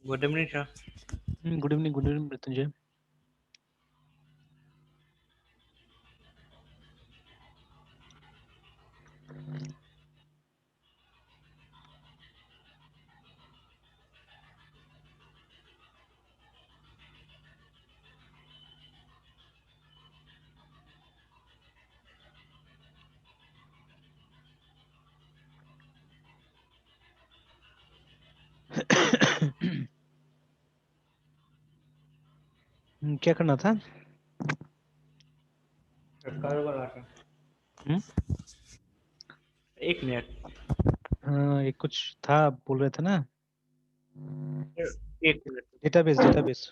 Good evening sir. Good evening Mrityunjay. क्या करना था? हम्म? एक मिनट। हाँ, एक कुछ था बोल रहे थे ना। एक मिनट। डेटाबेस।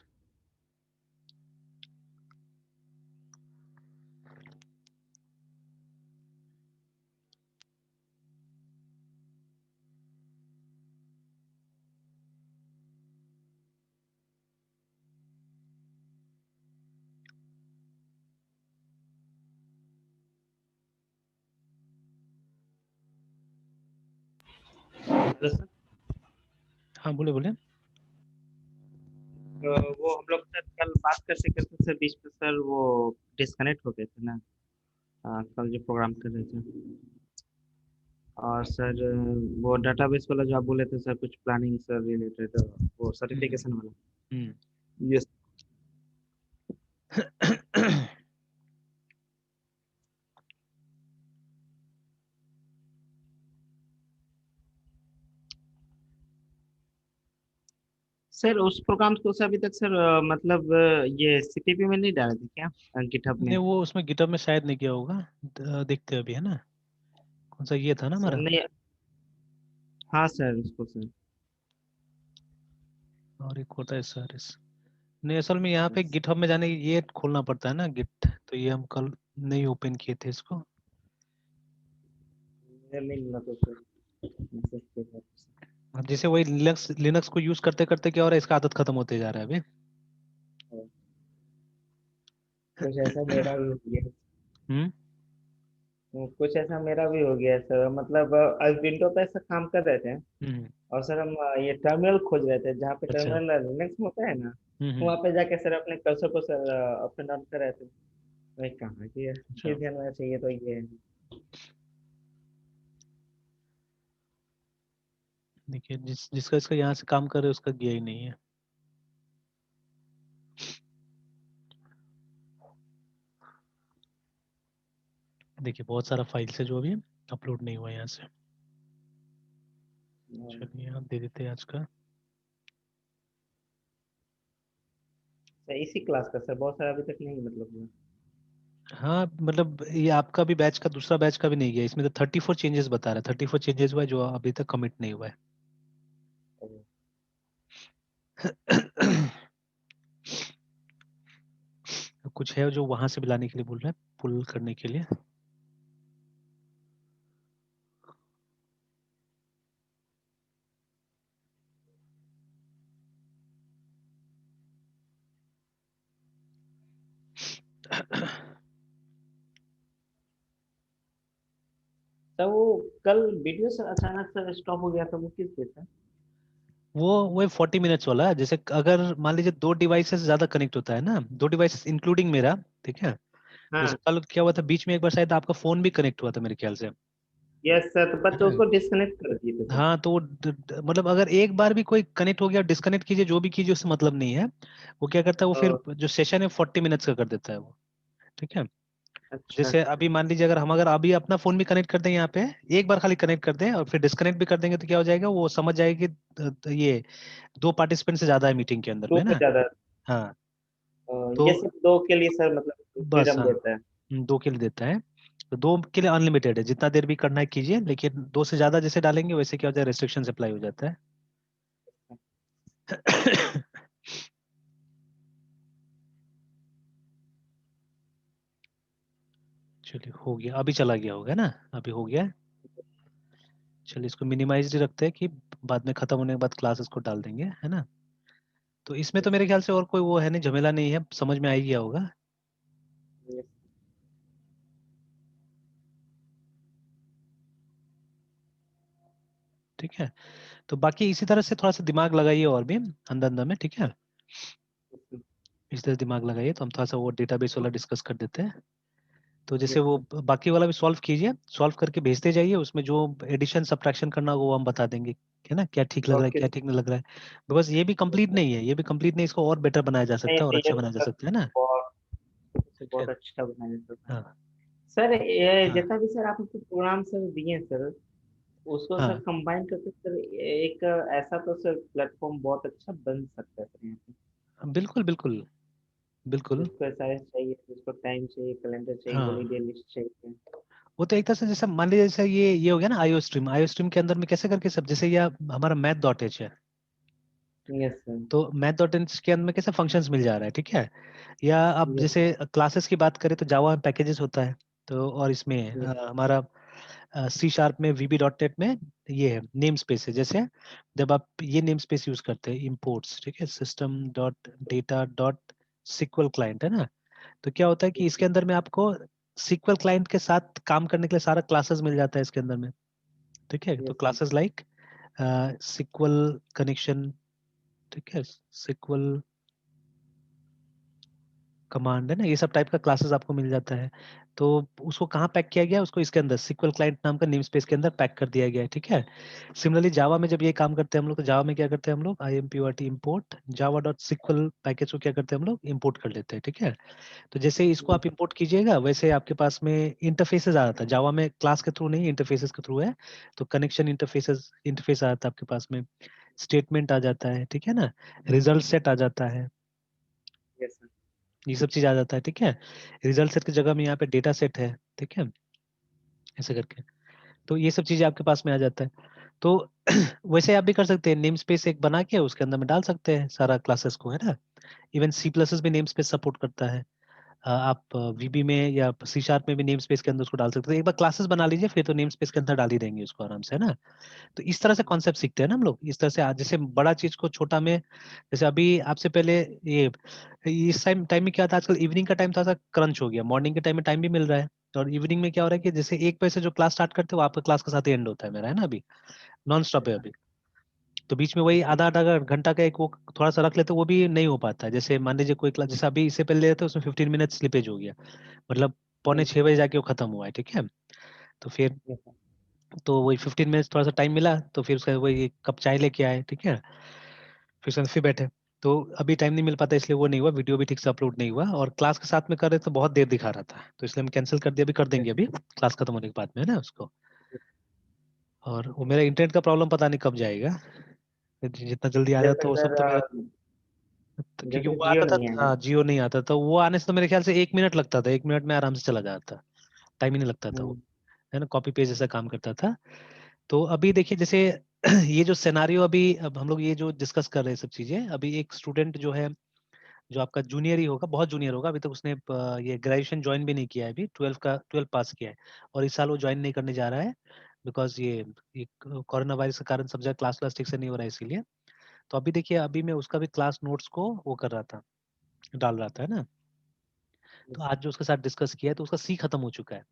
Hello sir. हाँ, बोले बोले। वो हम लोग सर कल बात करते करते सर बीच में सर वो डिस्कनेक्ट हो गए थे ना। कल जो प्रोग्राम कर रहे थे और सर वो डाटाबेस वाला जो आप बोले थे सर कुछ प्लानिंग सर रिलेटेड वो हम्म, सर्टिफिकेशन वाला। हम्म। Yes sir. उस प्रोग्राम को सर अभी तक सर मतलब ये सीपीपी में नहीं डाले थे क्या गिटहब में? नहीं, वो उसमें गिटहब में शायद नहीं किया होगा। देखते हैं अभी, है ना। कौन सा ये था ना सर हमारा? नहीं। हाँ सर उसको सर। और एक होता है सर इस। नहीं, असल में यहाँ पे गिटहब में जाने ये खोलना पड़ता है ना गिट। तो ये हम कल नहीं ओपन किए थे इसको। नहीं मिला तो सर मैसेज के बाद। अब जैसे वही लिनक्स लिनक्स को यूज करते करते क्या हो रहा है, इसका आदत खत्म होते जा रहा है अभी। कुछ ऐसा मेरा भी हो गया। हम्म। कुछ ऐसा मेरा भी हो गया सर मतलब आज विंडो पे ऐसा काम कर रहे थे हम्म। और सर हम ये टर्मिनल खोज रहे थे जहाँ पे अच्छा। टर्मिनल लिनक्स में होता है ना। हम्म। वहाँ पे जाके सर अपने कर्सर को सर अप एंड डाउन कर रहे थे। भाई कहाँ की है अच्छा। फिर ध्यान में चाहिए तो ये है। देखिए, जिसका इसका यहाँ से काम कर रहे हैं उसका गया ही नहीं है। देखिए, बहुत सारा फाइल्स है जो अभी अपलोड नहीं हुआ है यहाँ से। चलिए, आप दे देते हैं आज का। सर इसी क्लास का सर बहुत सारा अभी तक नहीं मतलब हुआ। हाँ, मतलब ये आपका भी बैच का दूसरा बैच का भी नहीं गया। इसमें तो 34 चेंजेस बता रहा है। 34 चेंजेस हुआ है जो अभी तक कमिट नहीं हुआ है। कुछ है जो वहां से भी लाने के लिए बोल रहा है, पुल करने के लिए। सर वो कल वीडियो से अचानक से स्टॉप हो गया था वो किस पे था? वो 40 मिनट्स वाला है। जैसे अगर मान लीजिए दो डिवाइसेस ज्यादा कनेक्ट होता है ना, दो डिवाइसेस इंक्लूडिंग मेरा, ठीक है। जैसे हाँ। कल क्या हुआ था, बीच में एक बार शायद आपका फोन भी कनेक्ट हुआ था मेरे ख्याल से, यस सर तो है बच्चों ना। उसको डिस्कनेक्ट कर दिए थे सर। हाँ, तो मतलब अगर एक बार भी कोई कनेक्ट हो गया, डिस्कनेक्ट कीजिए, जो भी कीजिए, उससे मतलब नहीं है। वो क्या करता है, वो फिर ओ, जो सेशन है 40 मिनट्स का कर देता है वो, ठीक है। अच्छा जैसे अच्छा। अभी मान लीजिए अगर अभी अपना फोन भी कनेक्ट कर दें यहाँ पे, एक बार खाली कनेक्ट कर दें और फिर डिस्कनेक्ट भी कर देंगे, तो क्या हो जाएगा, वो समझ जाएगी कि ये दो पार्टिसिपेंट से ज्यादा है मीटिंग के अंदर दो में से ना। ज्यादा। हाँ, ये तो सब दो के लिए सर मतलब बस फ्रीडम हाँ, देता है। दो के लिए देता है। तो दो के लिए अनलिमिटेड है, जितना देर भी करना है कीजिए, लेकिन दो से ज्यादा जैसे डालेंगे वैसे क्या हो जाए, रेस्ट्रिक्शन अप्लाई हो जाता है। चलिए, हो गया, अभी चला गया होगा ना। अभी हो गया है। चलिए, इसको मिनिमाइज रखते हैं कि बाद में खत्म होने के बाद क्लासेस को डाल देंगे, है ना। तो इसमें तो मेरे ख्याल से और कोई वो है नहीं, झमेला नहीं है, समझ में आ ही गया होगा। Yes. ठीक है। तो बाकी इसी तरह से थोड़ा सा दिमाग लगाइए और भी अंदर अंदर में, ठीक है। इस तरह से दिमाग लगाइए, तो हम थोड़ा सा वो डेटाबेस वाला डिस्कस कर देते हैं। तो जैसे यस वो सर। बाकी वाला भी सॉल्व कीजिए, सॉल्व करके भेजते जाइए, उसमें जो एडिशन सब्ट्रैक्शन करना होगा वो हम बता देंगे, है ना, क्या ठीक लग रहा है ओके क्या ठीक नहीं लग रहा है। बिकॉज ये भी कंप्लीट नहीं है, ये भी कंप्लीट नहीं, इसको और बेटर बनाया जा नहीं सकता है और नहीं, अच्छा बनाया जा सकता है ना। बहुत ठीक है। बहुत अच्छा बनाया सर। हाँ सर ये हाँ जितना भी सर आप हमको प्रोग्राम सर दिए हैं सर, उसको सर हाँ कंबाइन करके सर एक ऐसा तो सर प्लेटफॉर्म बहुत अच्छा बन सकता है सर यहाँ पे। हाँ, बिल्कुल बिल्कुल बिल्कुल। जिसको ऐसा चाहिए, जिसको टाइम चाहिए, कैलेंडर चाहिए, हाँ, हॉलीडे लिस्ट चाहिए। वो तो एक तरह से जैसे मान लीजिए, जैसे ये हो गया ना आईओ स्ट्रीम के अंदर में कैसे करके सब, जैसे ये हमारा मैथ डॉट एच है, यस सर। तो मैथ डॉट एच के अंदर में कैसे फंक्शंस मिल जा रहा है, ठीक है। या अब यस जैसे क्लासेस की बात करें तो जावा में पैकेजेस होता है, तो और इसमें यस हमारा सी शार्प में वीबी डॉट नेट में ये है नेम स्पेस है। जैसे जब आप ये नेम स्पेस यूज करते हैं इम्पोर्ट्स, ठीक है, system dot data dot SQL client, है ना, तो क्या होता है कि इसके अंदर में आपको सिक्वल क्लाइंट के साथ काम करने के लिए सारा क्लासेस मिल जाता है इसके अंदर में, ठीक है। तो yes sir. Classes like SQL connection, ठीक है, सिक्वल कमांड, है ना, ये सब टाइप का क्लासेस आपको मिल जाता है। तो उसको कहाँ पैक किया गया है, उसको इसके अंदर सिक्वल क्लाइंट नाम का नेम स्पेस के अंदर पैक कर दिया गया है, ठीक है। सिमिलरली जावा में जब ये काम करते हैं हम लोग, तो जावा में क्या करते हैं हम लोग, IMPORT import java dot SQL package को क्या करते हैं हम लोग, इम्पोर्ट कर लेते हैं, ठीक है। तो जैसे इसको आप इम्पोर्ट कीजिएगा, वैसे आपके पास में इंटरफेसेस आ जाता है, जावा में क्लास के थ्रू नहीं इंटरफेसेस के थ्रू है, तो कनेक्शन इंटरफेस आ जाता है आपके पास में, स्टेटमेंट आ जाता है, ठीक है ना, रिजल्ट सेट आ जाता है, यस सर। ये सब चीज आ जाता है, ठीक है। रिजल्ट सेट की जगह में यहाँ पे डेटा सेट है, ठीक है, ऐसे करके। तो ये सब चीजें आपके पास में आ जाता है। तो वैसे आप भी कर सकते हैं, नेम स्पेस एक बना के उसके अंदर में डाल सकते हैं सारा क्लासेस को, है ना। इवन सी प्लस भी नेम स्पेस सपोर्ट करता है। आप वीबी में या सी शार्प में भी नेम स्पेस के अंदर उसको डाल सकते हैं। एक बार क्लासेस बना लीजिए, फिर तो नेम स्पेस के अंदर डाल ही देंगे उसको आराम से, है ना। तो इस तरह से कॉन्सेप्ट सीखते हैं ना हम लोग, इस तरह से जैसे बड़ा चीज को छोटा में, जैसे अभी आपसे पहले ये इस टाइम में क्या था, आजकल इवनिंग का टाइम थोड़ा सा क्रंच हो गया, मॉर्निंग के टाइम में टाइम भी मिल रहा है, और इवनिंग में क्या हो रहा है कि जैसे 1 बजे से जो क्लास स्टार्ट करते हो, आपका क्लास के साथ ही एंड होता है मेरा, है ना, अभी नॉन स्टॉप है अभी। तो बीच में वही आधा आधा घंटा का एक वो थोड़ा सा रख लेते, वो भी नहीं हो पाता है। जैसे मान लीजिए कोई क्लास, जैसे अभी इससे पहले लेते उसमें 15 मिनट स्लिपेज हो गया, मतलब पौने 6 बजे जाके वो खत्म हुआ है, ठीक है। तो फिर यस सर। तो वही 15 मिनट थोड़ा सा टाइम मिला, तो फिर उसका वही एक कप चाय लेके आए, ठीक है, फिर उसके बाद फिर बैठे। तो अभी टाइम नहीं मिल पाता, इसलिए वो नहीं हुआ, वीडियो भी ठीक से अपलोड नहीं हुआ, और क्लास के साथ में कर रहे तो बहुत देर दिखा रहा था, तो इसलिए हम कैंसिल कर दिया, अभी कर देंगे अभी क्लास खत्म होने के बाद में, है ना उसको। और वो मेरा इंटरनेट का प्रॉब्लम पता नहीं कब जाएगा, जितना जल्दी आ जाता जैसे वो सब सर तो मेरा, तो क्योंकि जैसे वो जियो आता था, नहीं आएगा। हाँ जियो नहीं आता था, वो आने से तो मेरे ख्याल से 1 मिनट लगता था, 1 मिनट में आराम से चला जाता, टाइम ही नहीं लगता था वो, हम्म। है ना, कॉपी पेस्ट जैसा काम करता था। तो अभी देखिए जैसे ये जो सिनेरियो अभी अब हम लोग ये जो डिस्कस कर रहे हैं सब चीजें, अभी एक स्टूडेंट जो है, जो आपका जूनियर ही होगा, बहुत जूनियर होगा, अभी तक उसने ये ग्रेजुएशन ज्वाइन भी नहीं किया है, अभी 12 पास किया है, और इस साल वो ज्वाइन नहीं करने जा रहा है, बिकॉज ये कोरोना वायरस के कारण सब जगह क्लास क्लास ठीक से नहीं हो रहा है इसीलिए। तो अभी देखिए, अभी मैं उसका भी क्लास नोट्स को वो कर रहा था, डाल रहा था, है ना। तो यस आज जो उसके साथ डिस्कस किया है, तो उसका सी खत्म हो चुका है,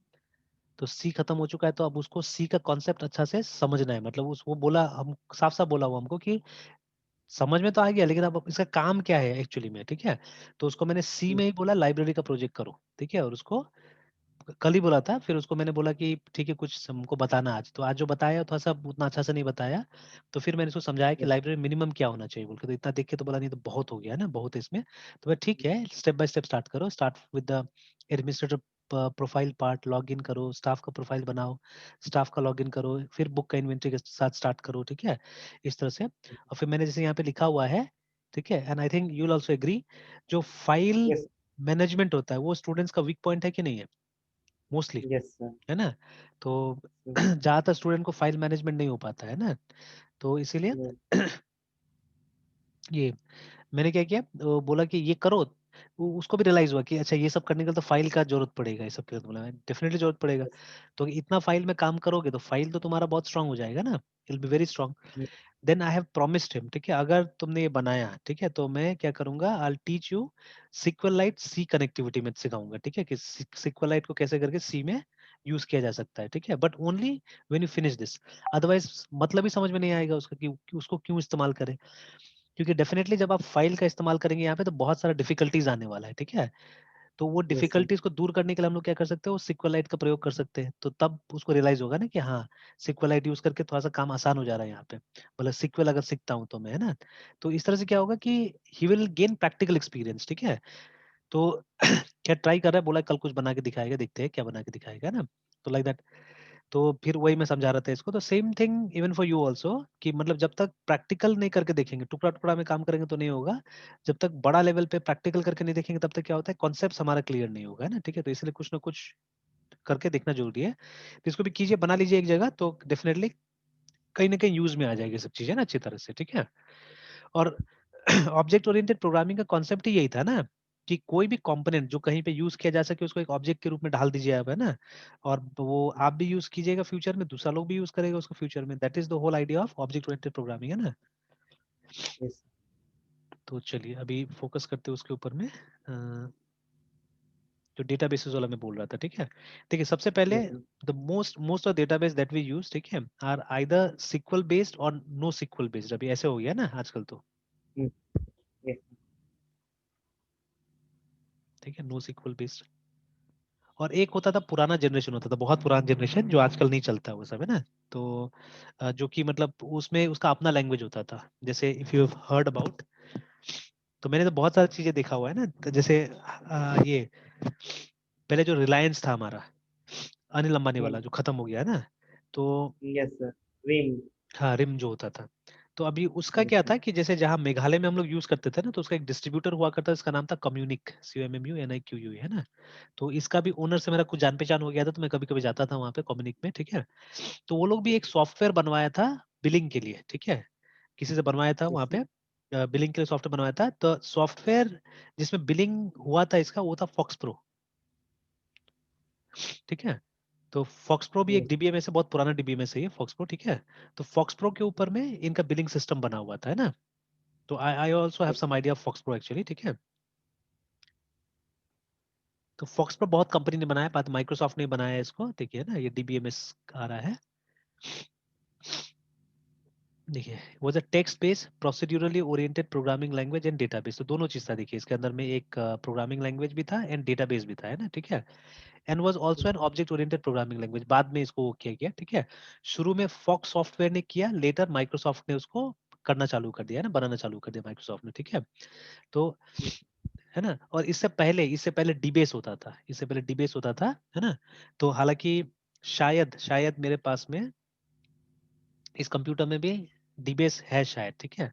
तो सी खत्म हो चुका है, तो अब उसको सी का कॉन्सेप्ट अच्छा से समझना है, मतलब उस वो बोला, हम साफ साफ बोला वो हमको कि समझ में तो आ गया, लेकिन अब इसका काम क्या है एक्चुअली में, ठीक है। तो उसको मैंने सी में ही बोला लाइब्रेरी का प्रोजेक्ट करो, ठीक है, और उसको कल ही बोला था, फिर उसको मैंने बोला कि ठीक है कुछ हमको बताना आज, तो आज जो बताया थोड़ा सा उतना अच्छा से नहीं बताया। तो फिर मैंने उसको समझाया कि यस लाइब्रेरी मिनिमम क्या होना चाहिए बोल के, तो इतना देख के तो बोला नहीं, तो बहुत हो गया है ना, बहुत है इसमें। तो मैं ठीक है, स्टेप बाय स्टेप स्टार्ट करो, start with the administrator profile part, log in करो, स्टाफ का प्रोफाइल बनाओ, स्टाफ का लॉग इन करो, फिर बुक का इन्वेंटरी के साथ स्टार्ट करो, ठीक है, इस तरह से। और फिर मैंने जैसे यहाँ पे लिखा हुआ है, ठीक है, and I think you will also agree, जो फाइल यस मैनेजमेंट होता है वो स्टूडेंट्स का वीक पॉइंट है कि नहीं है, मोस्टली, यस सर। है ना। तो ज्यादातर स्टूडेंट को फाइल मैनेजमेंट नहीं हो पाता है ना, तो इसीलिए ये मैंने क्या किया, वो बोला कि ये करो, उसको भी रियलाइज हुआ कि अच्छा ये सब करने के लिए तो फाइल का जरूरत पड़ेगा, ये सब के लिए, तो बोला डेफिनेटली जरूरत पड़ेगा। तो इतना फाइल में काम करोगे तो फाइल तो तुम्हारा बहुत स्ट्रांग हो जाएगा ना, it will be very strong. Then I have promised him, ठीक है, अगर तुमने ये बनाया, ठीक है, तो मैं क्या करूंगा, I teach you SQLite C connectivity में सिखाऊंगा, ठीक है, कि सिक्वलाइट को कैसे करके सी में यूज किया जा सकता है, ठीक है, but only when you finish this, otherwise मतलब ही समझ में नहीं आएगा उसका कि उसको क्यों इस्तेमाल करें, क्योंकि डेफिनेटली जब आप फाइल का इस्तेमाल करेंगे यहाँ पे तो बहुत सारा डिफिकल्टीज आने वाला है, ठीक है, तो वो यस सर। डिफिकल्टीज को दूर करने के लिए हम लोग क्या कर सकते हैं, वो सिक्वलाइट का प्रयोग कर सकते हैं, तो तब उसको रियलाइज होगा ना कि हाँ सिक्वलाइट यूज करके थोड़ा सा काम आसान हो जा रहा है यहाँ पे, मतलब सिक्वल अगर सीखता हूँ तो मैं, है ना, तो इस तरह से क्या होगा कि he will gain practical experience, ठीक है, तो क्या ट्राई कर रहा है, बोला कल कुछ बना के दिखाएगा, देखते हैं क्या बना के दिखाएगा, है ना, तो लाइक दैट, तो फिर वही मैं समझा रहा था इसको, तो same thing even for you also, कि मतलब जब तक प्रैक्टिकल नहीं करके देखेंगे, टुकड़ा टुकड़ा में काम करेंगे तो नहीं होगा, जब तक बड़ा लेवल पे प्रैक्टिकल करके नहीं देखेंगे तब तक क्या होता है, कॉन्सेप्ट हमारा क्लियर नहीं होगा, है ना, ठीक है, तो इसलिए कुछ ना कुछ करके देखना जरूरी है, तो इसको भी कीजिए, बना लीजिए एक जगह, तो डेफिनेटली कहीं ना कहीं यूज में आ जाएगी सब चीजें ना अच्छी तरह से, ठीक है, और ऑब्जेक्ट ओरिएंटेड प्रोग्रामिंग का कॉन्सेप्ट ही यही था ना, कि कोई भी कंपोनेंट जो कहीं पे यूज किया जा सके उसको एक ऑब्जेक्ट के रूप में ढाल दीजिए आप, है ना, और वो आप भी यूज कीजिएगा फ्यूचर में, दूसरा लोग भी यूज करेगा उसको फ्यूचर में, that is the whole idea of object oriented programming, है ना, यस तो चलिए अभी फोकस करते हैं उसके ऊपर में, जो डेटाबेसेस वाला मैं बोल रहा था, ठीक है, देखिए सबसे पहले yes sir. The most of database that we use, ठीक है, आर आइदर सिक्वल बेस्ड और नो सिक्वल बेस्ड, अभी ऐसे हो गया ना आजकल तो, यस ठीक है, नो सिक्वल बेस्ड, और एक होता था पुराना जनरेशन, होता था बहुत पुराना जनरेशन जो आजकल नहीं चलता वो सब, है ना, तो जो कि मतलब उसमें उसका अपना लैंग्वेज होता था, जैसे इफ यू हर्ड अबाउट, तो मैंने तो बहुत सारी चीजें देखा हुआ है ना, तो जैसे ये पहले जो रिलायंस था हमारा, अनिल अंबानी वाला जो खत्म हो गया है ना, तो यस सर। रिम। हाँ रिम जो होता था, तो अभी उसका यस क्या सर। था कि जैसे जहाँ मेघालय में हम लोग यूज करते थे ना, तो उसका एक डिस्ट्रीब्यूटर हुआ करता था, इसका नाम था कम्युनिक, COMMUNIQU, है ना, तो इसका भी ओनर से मेरा कुछ जान पहचान हो गया था, तो मैं कभी कभी जाता था वहाँ पे कम्युनिक में, ठीक है, तो वो लोग भी एक सॉफ्टवेयर बनवाया था बिलिंग के लिए, ठीक है, किसी से बनवाया था यस वहाँ सर। पे, बिलिंग के लिए सॉफ्टवेयर बनवाया था, तो सॉफ्टवेयर जिसमें बिलिंग हुआ था इसका वो था फॉक्स प्रो, ठीक है, तो फॉक्स प्रो भी एक यस DBA में से बहुत पुराना DBA में से ही है फॉक्स प्रो, ठीक है, तो फॉक्स प्रो के ऊपर में इनका बिलिंग सिस्टम बना हुआ था, है ना, तो I also have yes some idea of FoxPro actually, ठीक है, तो फॉक्स प्रो बहुत कंपनी ने बनाया, बात माइक्रोसॉफ्ट ने बनाया है इसको, देखिए ना ये DBMS आ रहा है, देखिए वो a text based procedurally oriented programming language and database, तो दोनों चीज था, देखिए इसके अंदर में एक प्रोग्रामिंग लैंग्वेज भी था एंड डेटाबेस भी था, है ना, ठीक है, and was also an object oriented programming language, बाद में इसको वो किया गया, ठीक है, शुरू में फॉक्स सॉफ्टवेयर ने किया, लेटर माइक्रोसॉफ्ट ने उसको करना चालू कर दिया, है ना, बनाना चालू कर दिया माइक्रोसॉफ्ट ने, ठीक है, तो है ना, और इससे पहले डिबेस होता था, इससे पहले डिबेस होता था, है ना, तो हालांकि शायद शायद मेरे पास में इस कंप्यूटर में भी डिबेस है शायद, ठीक है,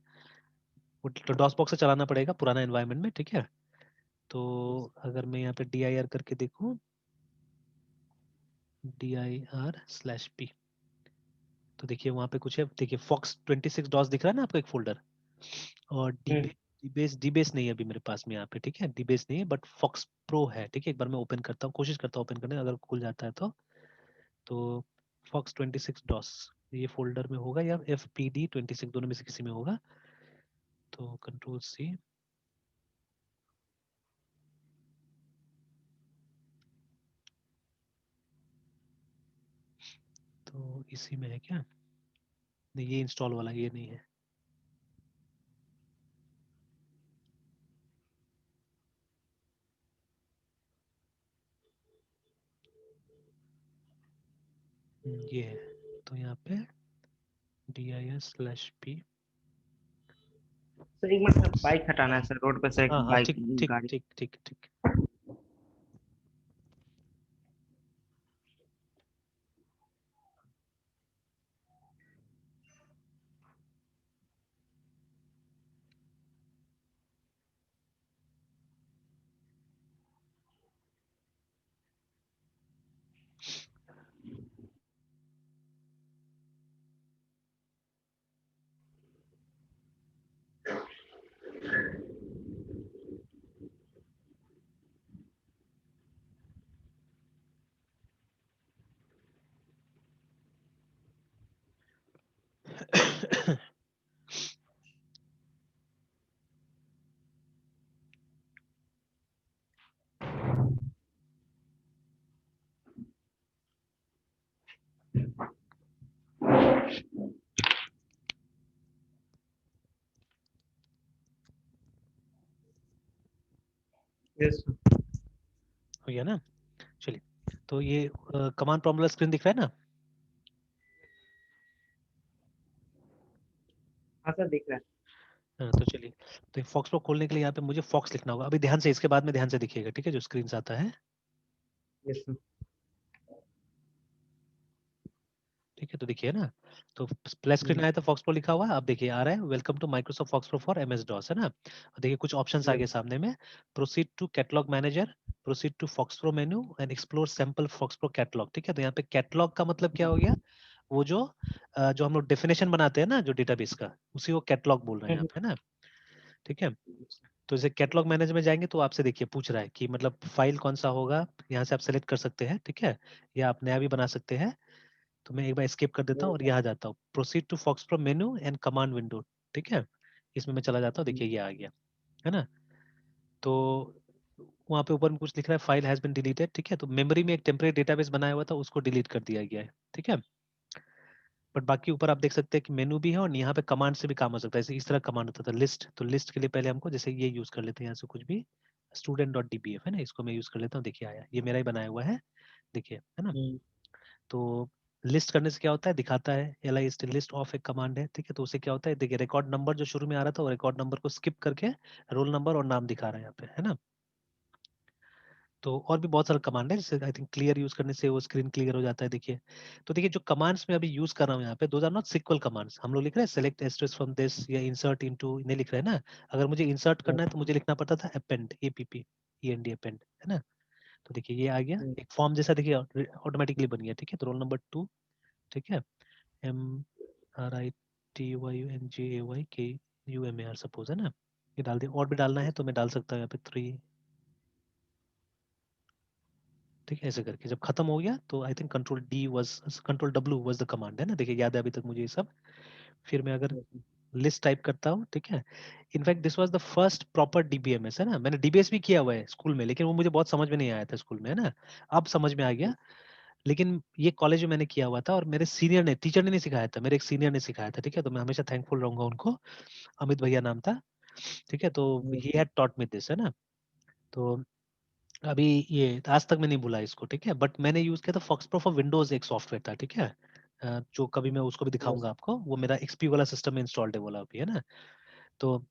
वो तो डॉस बॉक्स से चलाना पड़ेगा पुराना एनवायरनमेंट में, ठीक है, तो अगर मैं यहाँ पे dir करके देखूं, dir/p, तो देखिए वहां पे कुछ है, देखिए फॉक्स 26 डॉस दिख रहा है ना आपको एक फोल्डर, और डीबेस नहीं है अभी मेरे पास में यहाँ पे, ठीक है, डीबेस नहीं है बट फॉक्स प्रो है, ठीक है, एक बार मैं ओपन करता हूँ, कोशिश करता हूँ ओपन करने, अगर खुल जाता है तो फॉक्स 26 डॉस ये फोल्डर में होगा या FPD 26 दोनों में से किसी में होगा, तो Ctrl+C, तो इसी में है क्या, नहीं ये इंस्टॉल वाला ये नहीं है, ये है, तो यहाँ पे dir/p, सर एक मिनट सर, बाइक हटाना है सर, रोड पे से एक हाँ हाँ बाइक ठीक ठीक गाड़ी। ठीक ठीक ठीक, यस हो गया ना? चलिए, तो ये कमांड प्रॉम्प्ट वाला स्क्रीन दिख रहा है ना? हाँ सर दिख रहा है। हाँ, तो चलिए, तो फॉक्स प्रो खोलने के लिए यहाँ पे मुझे फॉक्स लिखना होगा। अभी ध्यान से, इसके बाद में ध्यान से दिखिएगा, ठीक है, जो स्क्रीन आता है, यस सर। ठीक है, तो देखिए ना, तो प्लस स्क्रीन आया था, फॉक्स प्रो लिखा हुआ है। अब देखिए आ रहा है, welcome to Microsoft FoxPro for MS DOS, है ना? और देखिए कुछ ऑप्शंस आ गए सामने में, proceed to catalog manager, proceed to FoxPro menu and explore sample FoxPro catalog, ठीक है। तो यहाँ पे कैटलॉग का मतलब क्या हो गया? वो जो हम लोग डेफिनेशन बनाते हैं ना, जो डेटाबेस का, उसी को कैटलॉग बोल रहे हैं यहाँ पे, है ना? ठीक है, तो जैसे कैटलॉग मैनेजर में जाएंगे तो आपसे देखिए पूछ रहा है कि मतलब फाइल कौन सा होगा, यहाँ से आप सेलेक्ट कर सकते हैं, ठीक है, या आप नया भी बना सकते हैं। तो मैं एक बार एस्केप कर देता हूँ और यहाँ जाता हूँ, proceed to FoxPro menu and command window, ठीक है, इसमें मैं चला जाता हूँ, देखिए ये आ गया, है ना? तो वहाँ पे ऊपर में कुछ लिख रहा है, फाइल हैज बीन डिलीटेड, ठीक है, तो मेमोरी में एक टेम्परेरी डेटाबेस बनाया हुआ था, उसको डिलीट कर दिया गया है, ठीक है। बट बाकी ऊपर आप देख सकते हैं कि मेनू भी है और यहाँ पे कमांड से भी काम हो सकता है। जैसे इस तरह कमांड होता था लिस्ट, तो लिस्ट के लिए पहले हमको जैसे ये यूज कर लेते हैं, यहाँ से कुछ भी स्टूडेंट डॉट डीबीएफ है ना, इसको मैं यूज कर लेता हूँ, देखिए आया, ये मेरा ही बनाया हुआ है, देखिए, है ना? तो लिस्ट करने से क्या होता है, दिखाता है एल आई लिस्ट ऑफ एक कमांड है, ठीक है, तो उसे क्या होता है, देखिए रिकॉर्ड नंबर जो शुरू में आ रहा था, वो रिकॉर्ड नंबर को स्किप करके रोल नंबर और नाम दिखा रहा है यहाँ पे, है ना? तो और भी बहुत सारा कमांड है, जैसे आई थिंक क्लियर यूज करने से वो स्क्रीन क्लियर हो जाता है, देखिए। तो देखिए जो कमांड्स में अभी यूज कर रहा हूँ यहाँ पे, those are not SQL commands. हम लोग लिख रहे हैं सेलेक्ट एस्टेरिस्क फ्रॉम दिस या इंसर्ट इनटू, इन्हें लिख रहे हैं ना। अगर मुझे इंसर्ट करना है तो मुझे लिखना पड़ता था अपेंड, एपीपी, ईएनडी अपेंड, है ना? तो देखिए ये आ गया एक फॉर्म जैसा, देखिए ऑटोमेटिकली बन गया, ठीक है। तो रोल नंबर 2, ठीक है, MRITYUNGAYKUMAR सपोज, है ना? ये डाल दिया, और भी डालना है तो मैं डाल सकता हूँ यहाँ पे 3, ठीक है, ऐसे करके जब खत्म हो गया तो I think control W was the command, है ना? देखिए याद है अभी तक मुझे ये सब। फिर मैं अगर लिस्ट टाइप करता हूँ, ठीक है, in fact this was the first proper DBMS, है ना? मैंने डीबीएस भी किया हुआ है स्कूल में, लेकिन वो मुझे बहुत समझ में नहीं आया था स्कूल में, है ना? अब समझ में आ गया। लेकिन ये कॉलेज में मैंने किया हुआ था और मेरे सीनियर ने, टीचर ने नहीं सिखाया था, मेरे एक सीनियर ने सिखाया था, ठीक है। तो मैं हमेशा थैंकफुल रहूंगा उनको, अमित भैया नाम था, ठीक है। तो he had taught me this, है ना? तो अभी ये आज तक मैं नहीं भूला इसको, ठीक है। बट मैंने यूज किया था फॉक्स प्रो फॉर विंडोज, एक सॉफ्टवेयर था, ठीक है। जो कभी मैं उसको भी दिखाऊंगा आपको, वो मेरा एक्सपी वाला सिस्टम में इंस्टॉल्ड है वाला अभी, है ना? तो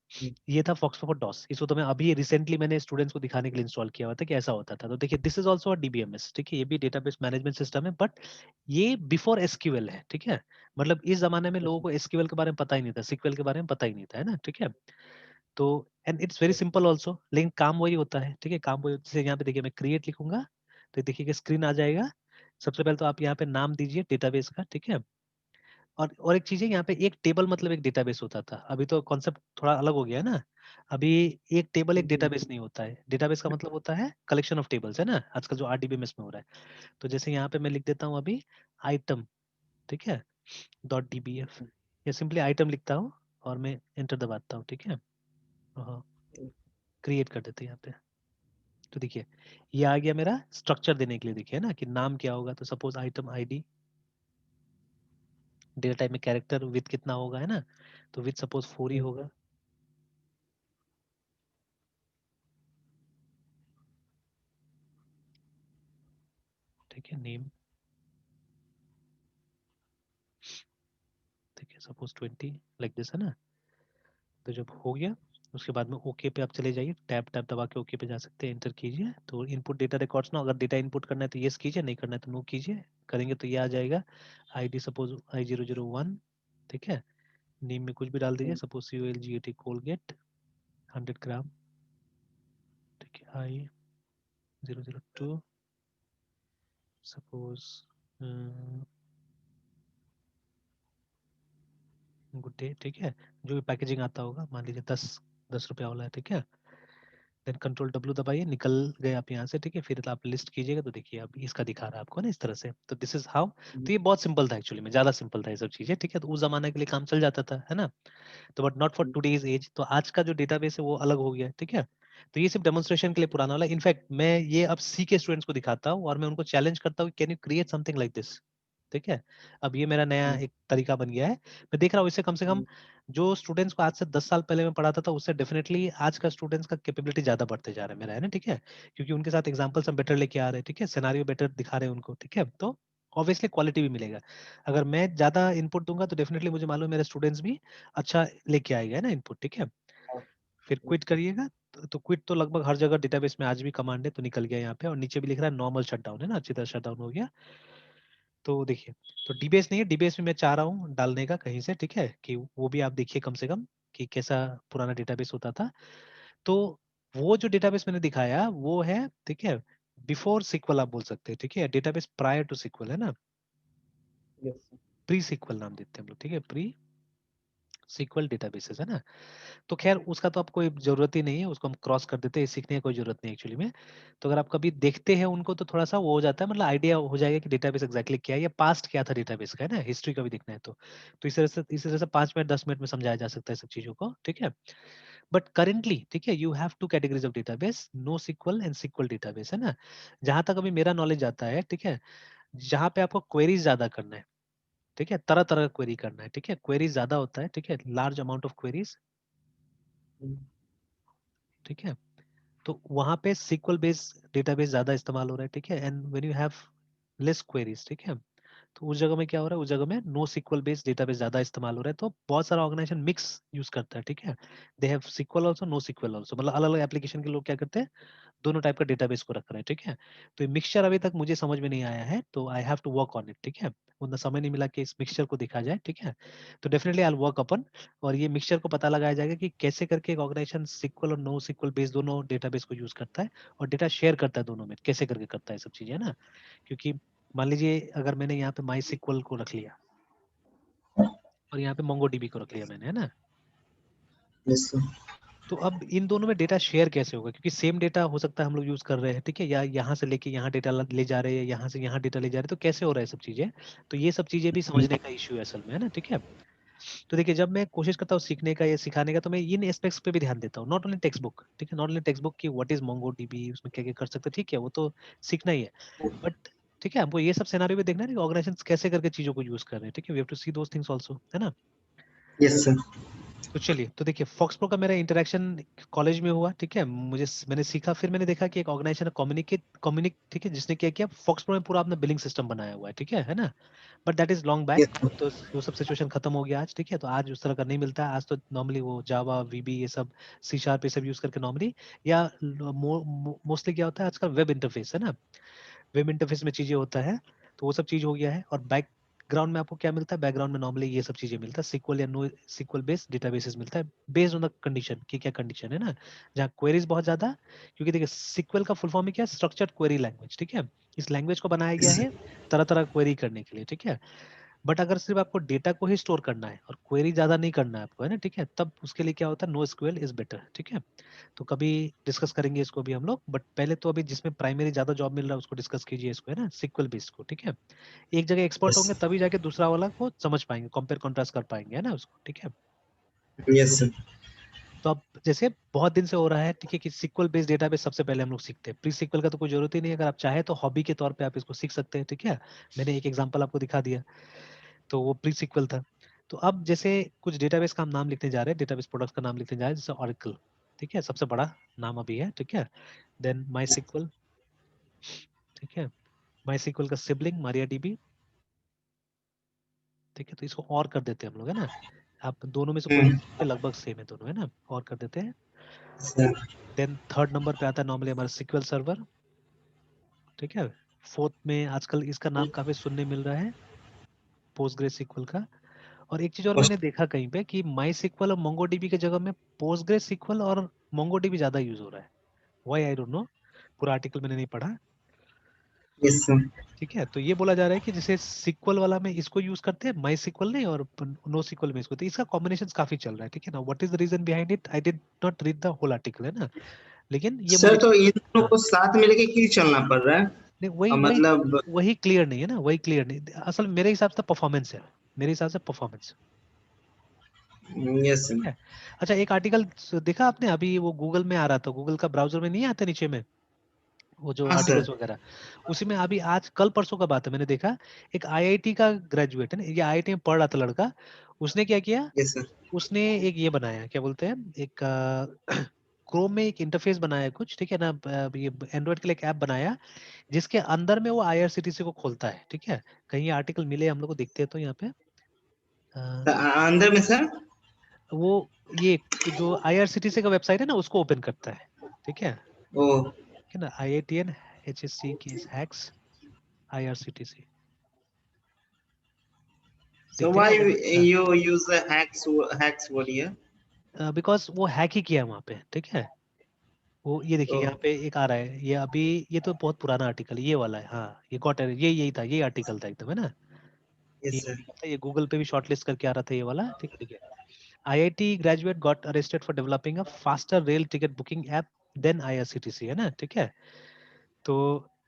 ये था फॉक्स प्रो फॉर डॉस, इसको तो मैं अभी रिसेंटली मैंने स्टूडेंट्स को दिखाने के लिए इंस्टॉल किया हुआ था कि ऐसा होता था। तो देखिए दिस इज ऑल्सो डीबीएमएस, ठीक है, ये भी डेटाबेस मैनेजमेंट सिस्टम है, बट ये बिफोर एसक्यूएल है, ठीक है। मतलब इस जमाने में लोगों को एसक्यूएल के बारे में पता ही नहीं था, सीक्वल के बारे में पता ही नहीं था, है ना? ठीक है। तो and it's very simple also, लेकिन काम वही होता है, ठीक है, काम वही, जैसे यहाँ पे देखिए मैं क्रिएट लिखूंगा तो देखिए कि स्क्रीन आ जाएगा। सबसे पहले तो आप यहाँ पे नाम दीजिए डेटाबेस का, ठीक है। और एक चीज है, यहाँ पे एक टेबल मतलब एक डेटाबेस होता था, अभी तो कॉन्सेप्ट थोड़ा अलग हो गया है ना। अभी एक टेबल एक डेटाबेस नहीं होता है, डेटाबेस का मतलब होता है कलेक्शन ऑफ टेबल्स, है ना, आजकल जो आरडीबीएमएस में हो रहा है। तो जैसे यहाँ पे मैं लिख देता हूँ अभी आइटम, ठीक है, डॉट डीबीएफ, या सिंपली आइटम लिखता हूँ और मैं एंटर दबाता हूँ, ठीक है, क्रिएट कर देते हैं यहाँ पे। तो देखिए ये आ गया मेरा स्ट्रक्चर देने के लिए, देखिए ना कि नाम क्या होगा, तो suppose item ID, data type में कैरेक्टर, विथ कितना होगा, है ना? तो विथ सपोज 4 ही होगा, ठीक है। नेम, ठीक है, सपोज 20, लाइक दिस, है ना? तो जब हो गया उसके बाद में ओके पे आप चले जाइए, टैब टैब दबा के ओके पे जा सकते हैं, एंटर कीजिए। तो इनपुट डेटा रिकॉर्ड्स ना, अगर डेटा इनपुट करना है तो यस कीजिए, नहीं करना है तो नो कीजिए। करेंगे तो ये आ जाएगा, आईडी सपोज I001, ठीक है। नेम में कुछ भी डाल दीजिए, सपोज COLGAT कोलगेट 100 ग्राम, ठीक है। I002 सपोज गुड डे, ठीक है। जो भी पैकेजिंग आता होगा, मान लीजिए 10 रुपया वाला है, ठीक है। देन कंट्रोल डब्ल्यू दबाइए, निकल गए आप यहाँ से, ठीक है। फिर आप लिस्ट कीजिएगा तो देखिए अब इसका दिखा रहा है आपको ना इस तरह से। तो दिस इज हाउ, तो ये बहुत सिंपल था एक्चुअली में, ज्यादा सिंपल था ये सब चीजें, ठीक है। तो उस जमाने के लिए काम चल जाता था, है ना? तो but not for today's age, तो आज का जो डेटाबेस है वो अलग हो गया है, ठीक है। तो ये सिर्फ डेमोन्स्ट्रेशन के लिए पुराना वाला, इनफैक्ट मैं ये अब सी के स्टूडेंट्स को दिखाता हूँ और मैं उनको चैलेंज करता हूँ, can you create something like this, ठीक है। अब ये मेरा नया एक तरीका बन गया है। मैं देख रहा हूँ इससे कम से कम जो स्टूडेंट्स को आज से 10 साल पहले मैं पढ़ाता था उससे डेफिनेटली आज का स्टूडेंट्स का कैपेबिलिटी ज्यादा बढ़ते जा रहा है मेरा, है ना, ठीक है, क्योंकि उनके साथ एग्जांपल्स हम बेटर लेके आ रहे हैं, ठीक है, सिनेरियो बेटर दिखा रहे हैं उनको, ठीक है, तो ऑब्वियसली क्वालिटी भी मिलेगा। अगर मैं ज्यादा इनपुट दूंगा तो डेफिनेटली मुझे मालूम है मेरे स्टूडेंट्स भी अच्छा लेके आएगा, है ना, इनपुट, ठीक है। फिर क्विट करिएगा, तो क्विट तो लगभग हर जगह डेटाबेस में आज भी कमांड है, तो निकल गया यहाँ पे, और नीचे भी लिख रहा है नॉर्मल शटडाउन, है ना, अच्छी तरह शटडाउन हो गया। तो देखिए, तो डीबीएस नहीं है, डीबीएस में मैं चाह रहा हूँ डालने का कहीं से, ठीक है, कि वो भी आप देखिए कम से कम कि कैसा पुराना डेटाबेस होता था। तो वो जो डेटाबेस मैंने दिखाया वो है, ठीक है, बिफोर सिक्वल आप बोल सकते हैं, ठीक है, डेटाबेस प्रायर टू सिक्वल, है ना, यस सर। प्री सिक्वल नाम देते हैं हम लोग, ठीक है, प्री सिक्वल डेटाबेसेस, है ना। तो खैर उसका तो अब कोई जरूरत ही नहीं है, उसको हम क्रॉस कर देते हैं, सीखने की कोई जरूरत नहीं एक्चुअली में। तो अगर आप कभी देखते हैं उनको तो थोड़ा सा वो हो जाता है, मतलब आइडिया हो जाएगा कि डेटाबेस एग्जैक्टली क्या है या पास्ट क्या था डेटाबेस का, है ना, हिस्ट्री का भी देखना है तो इस तरह से 5 मिनट 10 मिनट में समझाया जा सकता है सब चीजों को, ठीक है। बट करेंटली, ठीक है, you have two categories of database, no SQL and SQL database, है ना। जहां तक अभी मेरा नॉलेज आता है, ठीक है, जहां पे आपको क्वेरीज ज्यादा करना है, ठीक है, तरह तरह का क्वेरी करना है, ठीक है, क्वेरीज ज्यादा होता है, ठीक है, लार्ज अमाउंट ऑफ क्वेरीज, ठीक है, तो वहां पे सिक्वल बेस्ड डेटाबेस ज्यादा इस्तेमाल हो रहा है, ठीक है। And when you have less queries, ठीक है, तो उस जगह में क्या हो रहा है, उस जगह में नो सिक्वल बेस्ड डेटाबेस ज्यादा इस्तेमाल हो रहा है। तो बहुत सारा ऑर्गेनाइजेशन मिक्स यूज करता है, ठीक है, they have SQL also no SQL also, मतलब अलग अलग एप्लीकेशन के लोग क्या करते हैं, दोनों टाइप का डेटाबेस को रख रहे हैं, ठीक है। तो ये मिक्सचर अभी तक मुझे समझ में नहीं आया है, तो I have to work on it, ठीक है, उतना समय नहीं मिला कि इस मिक्सचर को देखा जाए, ठीक है। तो डेफिनेटली आई विल वर्क अपन, और ये मिक्सचर को पता लगाया जाएगा कि कैसे करके एक ऑर्गेनाइजेशन सिक्वल और नो सिक्वल बेस दोनों डेटाबेस को यूज करता है और डेटा शेयर करता है दोनों में, कैसे करके करता है सब चीजें, है ना। क्योंकि मान लीजिए अगर मैंने यहाँ पे माई सिक्वल को रख लिया और यहाँ पे मोंगोडीबी को रख लिया मैंने, है ना, यस सर। तो अब इन दोनों में डेटा शेयर कैसे होगा, क्योंकि सेम डेटा हो सकता है हम लोग यूज कर रहे हैं, ठीक है, या यहाँ से लेके यहाँ डेटा ले जा रहे हैं, यहाँ से यहाँ डेटा ले जा रहे हैं, तो कैसे हो रहा है सब चीजें। तो ये सब चीजें भी समझने का इश्यू है असल में, है ना, ठीक है। तो देखिए, जब मैं कोशिश करता हूँ सीखने का या सिखाने का, तो मैं इन एस्पेक्ट्स पे भी ध्यान देता हूँ, नॉट ओनली टेक्स्ट बुक, ठीक है, नॉट ओनली टेक्स्ट बुक की व्हाट इज मोंगो डीबी, उसमें क्या क्या कर सकते हैं, ठीक है, वो तो सीखना ही है, बट ठीक है, हमको ये सब सिनेरियो भी देखना है कि ऑर्गेनाइजेशन कैसे करके चीजों को यूज कर रहे हैं, ठीक है, we have to see those things also, है ना। Yes sir. तो चलिए, तो देखिए फॉक्स प्रो का मेरा इंटरेक्शन कॉलेज में हुआ, ठीक है, मैंने सीखा, फिर मैंने देखा कि एक ऑर्गेनाइजेशन कम्युनिक, ठीक है, जिसने क्या किया, फॉक्स प्रो में पूरा अपना बिलिंग सिस्टम बनाया हुआ है ना, but that is long yes back. Sir. तो वो सब सिचुएशन खत्म हो गया आज, ठीक है, तो आज उस तरह का नहीं मिलता है, आज तो नॉर्मली वो जावा वीबी ये सब सी शार्प ये सब यूज करके नॉर्मली, या मोस्टली क्या होता है आजकल, वेब इंटरफेस, है ना, वेब इंटरफेस में चीजें होता है, तो वो सब चीज हो गया है। और बैकग्राउंड में आपको क्या मिलता है, बैकग्राउंड में नॉर्मली ये सब चीजें मिलता है, सिक्वल या नो सिक्वल बेस्ड डेटाबेसेस मिलता है, बेस्ड ऑन द कंडीशन की क्या कंडीशन है ना, जहाँ क्वेरीज बहुत ज्यादा, क्योंकि देखिए सिक्वल का फुल फॉर्म क्या है, स्ट्रक्चर्ड क्वेरी लैंग्वेज, ठीक है, इस लैंग्वेज को बनाया गया है तरह तरह क्वेरी करने के लिए, ठीक है। बट अगर सिर्फ आपको डेटा को ही स्टोर करना है और क्वेरी ज्यादा नहीं करना है आपको, है ना, ठीक है, तब उसके लिए क्या होता है, नो एसक्यूएल इज बेटर, ठीक है। तो कभी डिस्कस करेंगे इसको भी हम लोग, बट पहले तो अभी जिसमें प्राइमरी ज्यादा जॉब मिल रहा है उसको डिस्कस कीजिए इसको, है ना, सिक्वल बेस्ड को, ठीक है। एक जगह एक्सपर्ट होंगे तभी जाके दूसरा वाला को समझ पाएंगे, कंपेयर कंट्रास्ट कर पाएंगे, है ना उसको, ठीक है। Yes sir. तो अब जैसे बहुत दिन से हो रहा है, ठीक है, कि सिक्वल बेस्ड डेटाबेस सबसे पहले हम लोग सीखते हैं, प्री सिक्वल का तो कोई जरूरत ही नहीं है, अगर आप चाहे तो हॉबी के तौर पे आप इसको सीख सकते हैं, ठीक है। मैंने एक एग्जांपल आपको दिखा दिया, तो वो प्री सिक्वल था। तो अब जैसे कुछ डेटाबेस का हम नाम लिखने जा रहे हैं, डेटाबेस प्रोडक्ट्स का नाम लिखने जा रहे हैं, जैसे ऑरेकल, ठीक है, सबसे बड़ा नाम अभी है, ठीक है। देन माई सिक्वल, ठीक है, माई सिक्वल का सिबलिंग मारियाडीबी, ठीक है, तो इसको और कर देते हैं हम लोग, है ना, आप दोनों में से कोई लगभग सेम है दोनों, है ना, और कर देते हैं। सर। देन थर्ड नंबर पे आता है नॉर्मली हमारा सिक्वल सर्वर, ठीक है। फोर्थ में आजकल इसका नाम काफी सुनने मिल रहा है, पोस्टग्रे सिक्वल का। और एक चीज और मैंने देखा कहीं पे कि माई सिक्वल और मोंगोडीबी की जगह में पोस्टग्रे सिक्वल और मोंगोडीबी ज्यादा यूज हो रहा है, व्हाई आई डोंट नो, पूरा आर्टिकल मैंने नहीं पढ़ा, यस सर। ठीक है। तो ये बोला जा रहा है कि जैसे सिक्वल वाला में इसको यूज करते हैं, माई सिक्वल नहीं, और नो सिक्वल में इसको, तो इसका कॉम्बिनेशन काफी चल रहा है, ठीक है ना। What is the reason behind it, I did not read the whole article, है ना, लेकिन ये सर मुझे, तो इन दोनों हाँ, को साथ में लेके क्यों चलना पड़ रहा है? नहीं वही वही मतलब वही क्लियर नहीं है ना, वही क्लियर नहीं, असल मेरे हिसाब से परफॉर्मेंस है, मेरे हिसाब से परफॉर्मेंस, यस ठीक सर। है। अच्छा, एक आर्टिकल देखा आपने अभी, वो गूगल में आ रहा था, गूगल का ब्राउजर में नहीं आता नीचे में, वो जो हाँ आर्टिकल्स सर। वगैरह, उसी में अभी आज कल परसों का बात है, मैंने देखा एक आईआईटी का ग्रेजुएट है ना, ये आईआईटी में पढ़ रहा था लड़का, उसने क्या किया, यस सर। उसने एक ये बनाया, क्या बोलते हैं, एक क्रोम में एक इंटरफेस बनाया कुछ, ठीक है ना, ये एंड्रॉइड के लिए एक ऐप बनाया जिसके अंदर में वो आईआरसीटीसी को खोलता है, ठीक है। कहीं ये आर्टिकल मिले हम लोग को, देखते हैं तो यहाँ पे अंदर में सर। वो ये जो आईआरसीटीसी का वेबसाइट है ना उसको ओपन करता है, ठीक है, ओ। ठीक है ना, IITN HSC case hacks IRCTC, So देखते हैं why अगर you use the hacks word here? Because वो हैक ही किया है वहाँ पे, ठीक है। वो ये देखिए Oh, यहाँ पे एक आ रहा है, ये अभी, ये तो बहुत पुराना आर्टिकल, ये वाला है, हाँ ये गॉट, ये यही था, ये आर्टिकल था एकदम, है ना, ये yes sir. आर्टिकल था, ये गूगल पे भी शॉर्टलिस्ट करके आ रहा था ये वाला, ठीक है, ठीक है। IIT graduate got arrested for developing a faster rail ticket booking app than IRCTC, है ना, ठीक है। तो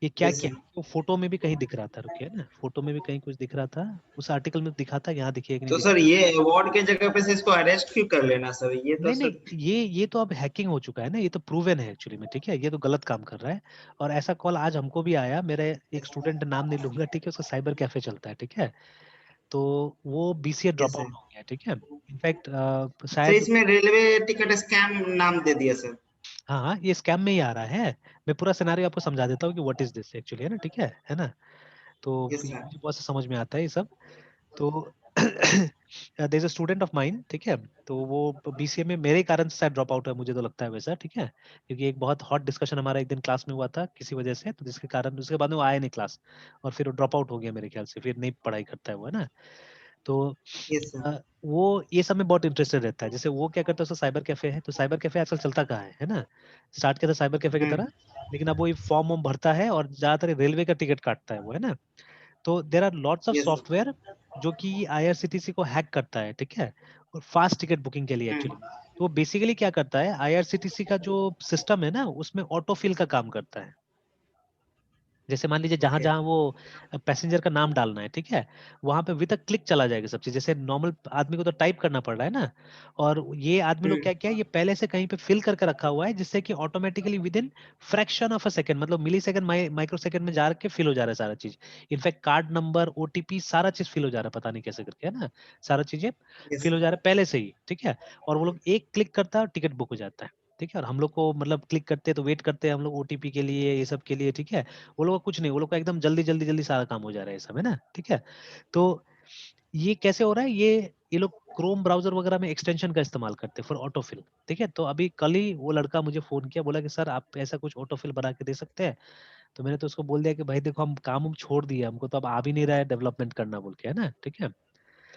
ये क्या Yes किया, sir. वो फोटो में भी कहीं दिख रहा था, रुकिए ना, फोटो में भी कहीं कुछ दिख रहा था, उस आर्टिकल में दिखा था, यहाँ दिखिए कि नहीं तो दिख सर रहा। ये अवार्ड के जगह पे से इसको अरेस्ट क्यों कर लेना सर, ये तो नहीं सर। नहीं, ये तो अब हैकिंग हो चुका है ना, ये तो प्रूवन है एक्चुअली में, ठीक है, ये तो गलत काम कर रहा है। और ऐसा कॉल आज हमको भी आया, मेरा एक स्टूडेंट, नाम नहीं लूंगा, ठीक है, उसका साइबर कैफे चलता है, ठीक है, तो वो BCA drop yes out sir. हो गया, ठीक है, इनफैक्ट सर शायद, इसमें रेलवे टिकट स्कैम नाम दे दिया सर। हाँ हाँ, ये स्कैम में ही आ रहा है। मैं पूरा सिनेरियो आपको समझा देता हूँ कि व्हाट इज दिस एक्चुअली, है ना, ठीक है ना। तो यस ये सर। मुझे बहुत से समझ में आता है ये सब। तो there is a student of mine, ठीक है, तो वो BCA में मेरे कारण से शायद ड्रॉप आउट है, मुझे तो लगता है वैसा, ठीक है, क्योंकि एक बहुत हॉट डिस्कशन हमारा एक दिन क्लास में हुआ था किसी वजह से, तो जिसके कारण उसके बाद में वो आया नहीं क्लास, और फिर वो ड्रॉप आउट हो गया मेरे ख्याल से, फिर नहीं पढ़ाई करता है वो, है ना। तो यस सर। वो ये सब में बहुत इंटरेस्टेड रहता है, जैसे वो क्या करता है, उसका साइबर कैफे है, तो साइबर कैफे आजकल चलता कहाँ है ना, स्टार्ट किया था साइबर कैफे की तरह, लेकिन अब वो फॉर्म वॉर्म भरता है और ज्यादातर रेलवे का टिकट काटता है वो, है ना। तो there are lots of yes sir. Software जो कि IRCTC को हैक करता है, ठीक है, और फास्ट टिकट बुकिंग के लिए एक्चुअली। तो वो बेसिकली क्या करता है, IRCTC का जो सिस्टम है ना उसमें ऑटो फिल का काम करता है। जैसे मान लीजिए जहां ओके। जहां वो पैसेंजर का नाम डालना है, ठीक है, वहां पे विद अ क्लिक चला जाएगा सब चीज, जैसे नॉर्मल आदमी को तो टाइप करना पड़ रहा है ना, और ये आदमी लोग क्या क्या है, ये पहले से कहीं पे फिल करके रखा हुआ है, जिससे कि automatically with in fraction of a second, मतलब मिली सेकंड, माइक्रो सेकंड में जाके फिल हो जा रहा है सारा चीज। इनफैक्ट कार्ड नंबर, OTP, सारा चीज फिल हो जा रहा है, पता नहीं कैसे करके, है ना, सारा चीजें यस फिल हो जा रहा है पहले से ही, ठीक है। और वो लोग एक क्लिक करता है और टिकट बुक हो जाता है, ठीक है। और हम लोग को मतलब क्लिक करते हैं तो वेट करते हैं हम लोग OTP के लिए, ये सब के लिए, ठीक है। वो लोग का कुछ नहीं, वो लोग का एकदम जल्दी जल्दी जल्दी सारा काम हो जा रहा है सब, है ना, ठीक है। तो ये कैसे हो रहा है, ये लोग क्रोम ब्राउजर वगैरह में एक्सटेंशन का इस्तेमाल करते हैं फॉर ऑटोफिल, ठीक है। तो अभी कल ही वो लड़का मुझे फोन किया, बोला कि सर आप ऐसा कुछ ऑटोफिल बना के दे सकते हैं। तो मैंने तो उसको बोल दिया कि भाई देखो, हम काम हम छोड़ दिए, हमको तो अब आ भी नहीं रहा है डेवलपमेंट करना बोल के, है ना, ठीक है।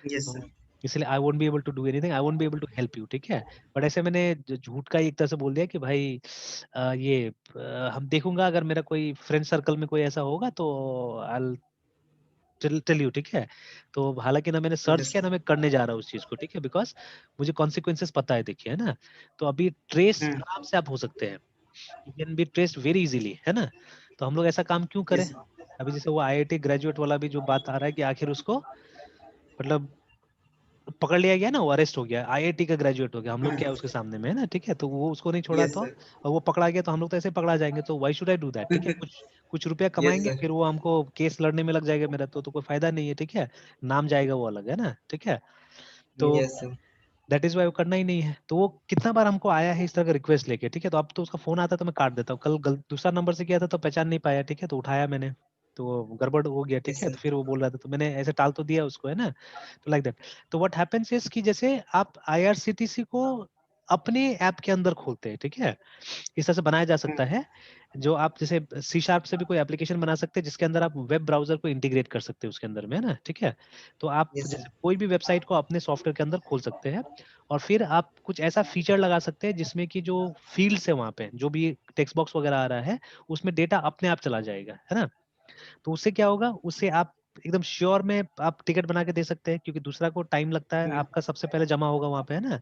यस तो सर। इसलिए I won't be able to do anything, I won't be able to help you, ठीक है। बट ऐसे मैंने झूठ का एक तरह से बोल दिया कि भाई हम देखूंगा, अगर मेरा कोई फ्रेंड सर्कल में कोई ऐसा होगा तो आई टेल यू, ठीक है। तो हालांकि ना मैंने सर्च यस किया सर। ना मैं करने जा रहा हूँ उस चीज को, ठीक है, बिकॉज मुझे कॉन्सिक्वेंसेस पता है, देखिए, है ना। तो अभी ट्रेस आराम से आप हो सकते हैं, you can be traced very easily, है ना। तो हम लोग ऐसा काम क्यों करें। यस अभी जैसे वो IIT ग्रेजुएट वाला भी जो बात आ रहा है कि आखिर उसको मतलब पकड़ लिया गया ना, वो अरेस्ट हो गया, IIT का ग्रेजुएट हो गया, हम लोग क्या है उसके सामने में, है ना, ठीक है, तो वो उसको नहीं छोड़ा यस तो, सर। और वो पकड़ा गया तो हम लोग तो ऐसे ही पकड़ा जाएंगे, तो why should I do that, ठीक है। कुछ कुछ रुपया यस कमाएंगे, सर। फिर वो हमको केस लड़ने में लग जाएगा मेरा, तो कोई फायदा नहीं है, ठीक है। नाम जाएगा वो अलग, है ना, ठीक है। तो yes sir. That is why वो करना ही नहीं है। तो वो कितना बार हमको आया है इस तरह का रिक्वेस्ट लेके, ठीक है, तो अब तो उसका फोन आता है तो मैं काट देता हूँ। कल दूसरा नंबर से किया था तो पहचान नहीं पाया, ठीक है, तो उठाया मैंने, तो वो गड़बड़ हो गया, ठीक यस है, सर। तो फिर वो बोल रहा था, तो मैंने ऐसे टाल तो दिया उसको, है ना। तो लाइक दैट। तो व्हाट हैपेंस इज कि जैसे आप IRCTC को अपने ऐप के अंदर खोलते हैं, ठीक है, इस तरह से बनाया जा सकता है। जो आप जैसे C# से भी कोई एप्लीकेशन बना सकते हैं जिसके अंदर आप वेब ब्राउजर को इंटीग्रेट कर सकते हैं उसके अंदर में, है ना, ठीक है। तो आप यस जैसे सर। कोई भी वेबसाइट को अपने सॉफ्टवेयर के अंदर खोल सकते हैं, और फिर आप कुछ ऐसा फीचर लगा सकते हैं जिसमें कि जो फील्ड्स है वहां पे जो भी टेक्स्ट बॉक्स वगैरह आ रहा है उसमें डेटा अपने आप चला जाएगा, है ना। तो उससे क्या होगा, उससे आप एकदम श्योर में आप टिकट बना के दे सकते हैं, क्योंकि दूसरा को टाइम लगता है, आपका सबसे पहले जमा होगा वहां पे, है ना।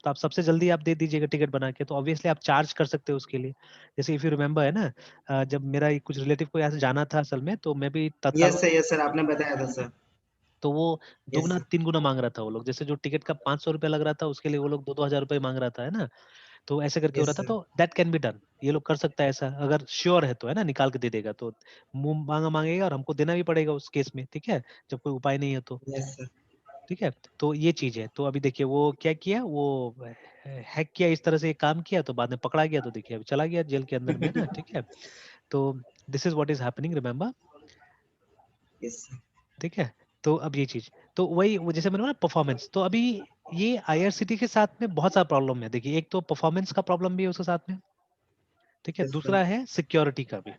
तो आप सबसे जल्दी आप दे दीजिएगा टिकट बना के, तो ऑब्वियसली आप चार्ज कर सकते हो उसके लिए। जैसे इफ यू रिमेम्बर, है ना, जब मेरा कुछ रिलेटिव को यहाँ से जाना था असल में, तो मैं भी तत्काल, यस सर, आपने बताया था सर। तो वो यस दुगना सर। 3 गुना मांग रहा था वो लोग, जैसे जो टिकट का 500 रुपया लग रहा था उसके लिए वो लोग 2-2 हजार रुपये मांग रहा था, है ना। तो ऐसे करके हो Yes, रहा था, sir. तो दैट कैन बी डन, ये लोग कर सकता है ऐसा, अगर श्योर है तो, है ना, निकाल के दे देगा तो, मुंह मांगा मांगेगा और हमको देना भी पड़ेगा उस केस में, ठीक है, जब कोई उपाय नहीं है तो, Yes, sir. ठीक है। तो ये चीज है। तो अभी देखिए वो क्या किया, वो हैक किया, इस तरह से एक काम किया, तो बाद में पकड़ा गया, तो देखिए अभी चला गया जेल के अंदर में, है ना, ठीक है। तो this is what is happening, remember, Yes, sir. ठीक है। तो अब ये चीज, तो वही वो जैसे मैंने बोला परफॉर्मेंस, तो अभी ये आईआरसीटी के साथ में बहुत सारा प्रॉब्लम है। देखिए एक तो परफॉर्मेंस का प्रॉब्लम भी है उसके साथ में, ठीक है, Yes, sir. दूसरा है सिक्योरिटी का भी।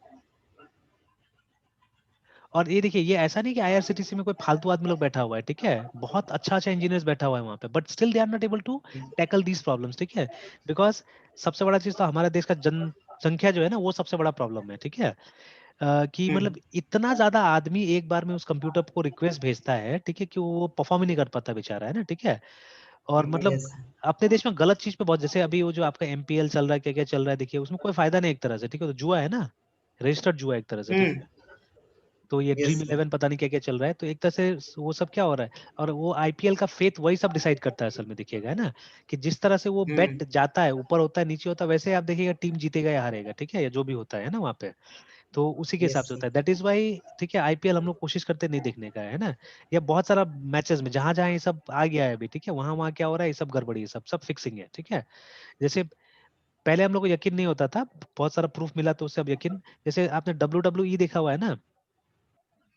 और ये देखिए, ये ऐसा नहीं कि आईआरसीटीसी में कोई फालतू आदमी लोग बैठा हुआ है, ठीक है, बहुत अच्छा अच्छा इंजीनियर्स बैठा हुआ है वहाँ पे, but still they are not able to tackle these problems, ठीक है। बिकॉज सबसे बड़ा चीज तो हमारे देश का जनसंख्या जो है ना, वो सबसे बड़ा प्रॉब्लम है, ठीक है। कि Hmm. मतलब इतना ज्यादा आदमी एक बार में उस कंप्यूटर को रिक्वेस्ट भेजता है, ठीक है, कि वो परफॉर्म ही नहीं कर पाता बेचारा, है ना, ठीक है। और मतलब Yes. अपने देश में गलत चीज पे बहुत, जैसे अभी वो जो आपका एमपीएल चल रहा है, क्या क्या चल रहा है, देखिए उसमें कोई फायदा नहीं एक तरह से, ठीक है, तो जुआ है ना, रजिस्टर्ड जुआ एक तरह से, ठीक Hmm. है। तो ये Yes, ड्रीम sir. 11 पता नहीं क्या क्या चल रहा है, तो एक तरह से वो सब क्या हो रहा है, और वो आईपीएल का फेथ वही सब डिसाइड करता है असल में, देखिएगा, है ना, कि जिस तरह से वो Hmm. बेट जाता है, ऊपर होता है नीचे होता है, वैसे आप देखिएगा टीम जीतेगा या हारेगा, ठीक है, या जो भी होता है ना वहाँ पे, तो उसी के हिसाब Yes, से sir. होता है, दैट इज वाई, ठीक है, आईपीएल हम लोग कोशिश करते नहीं देखने का, है ना। या बहुत सारा मैचेस में जहां जहां ये सब आ गया है अभी, ठीक है, वहां वहां क्या हो रहा है, ये सब गड़बड़ी है, सब सब फिक्सिंग है, ठीक है। जैसे पहले हम लोग को यकीन नहीं होता था, बहुत सारा प्रूफ मिला तो उससे अब यकीन, जैसे आपने WWE देखा हुआ है ना,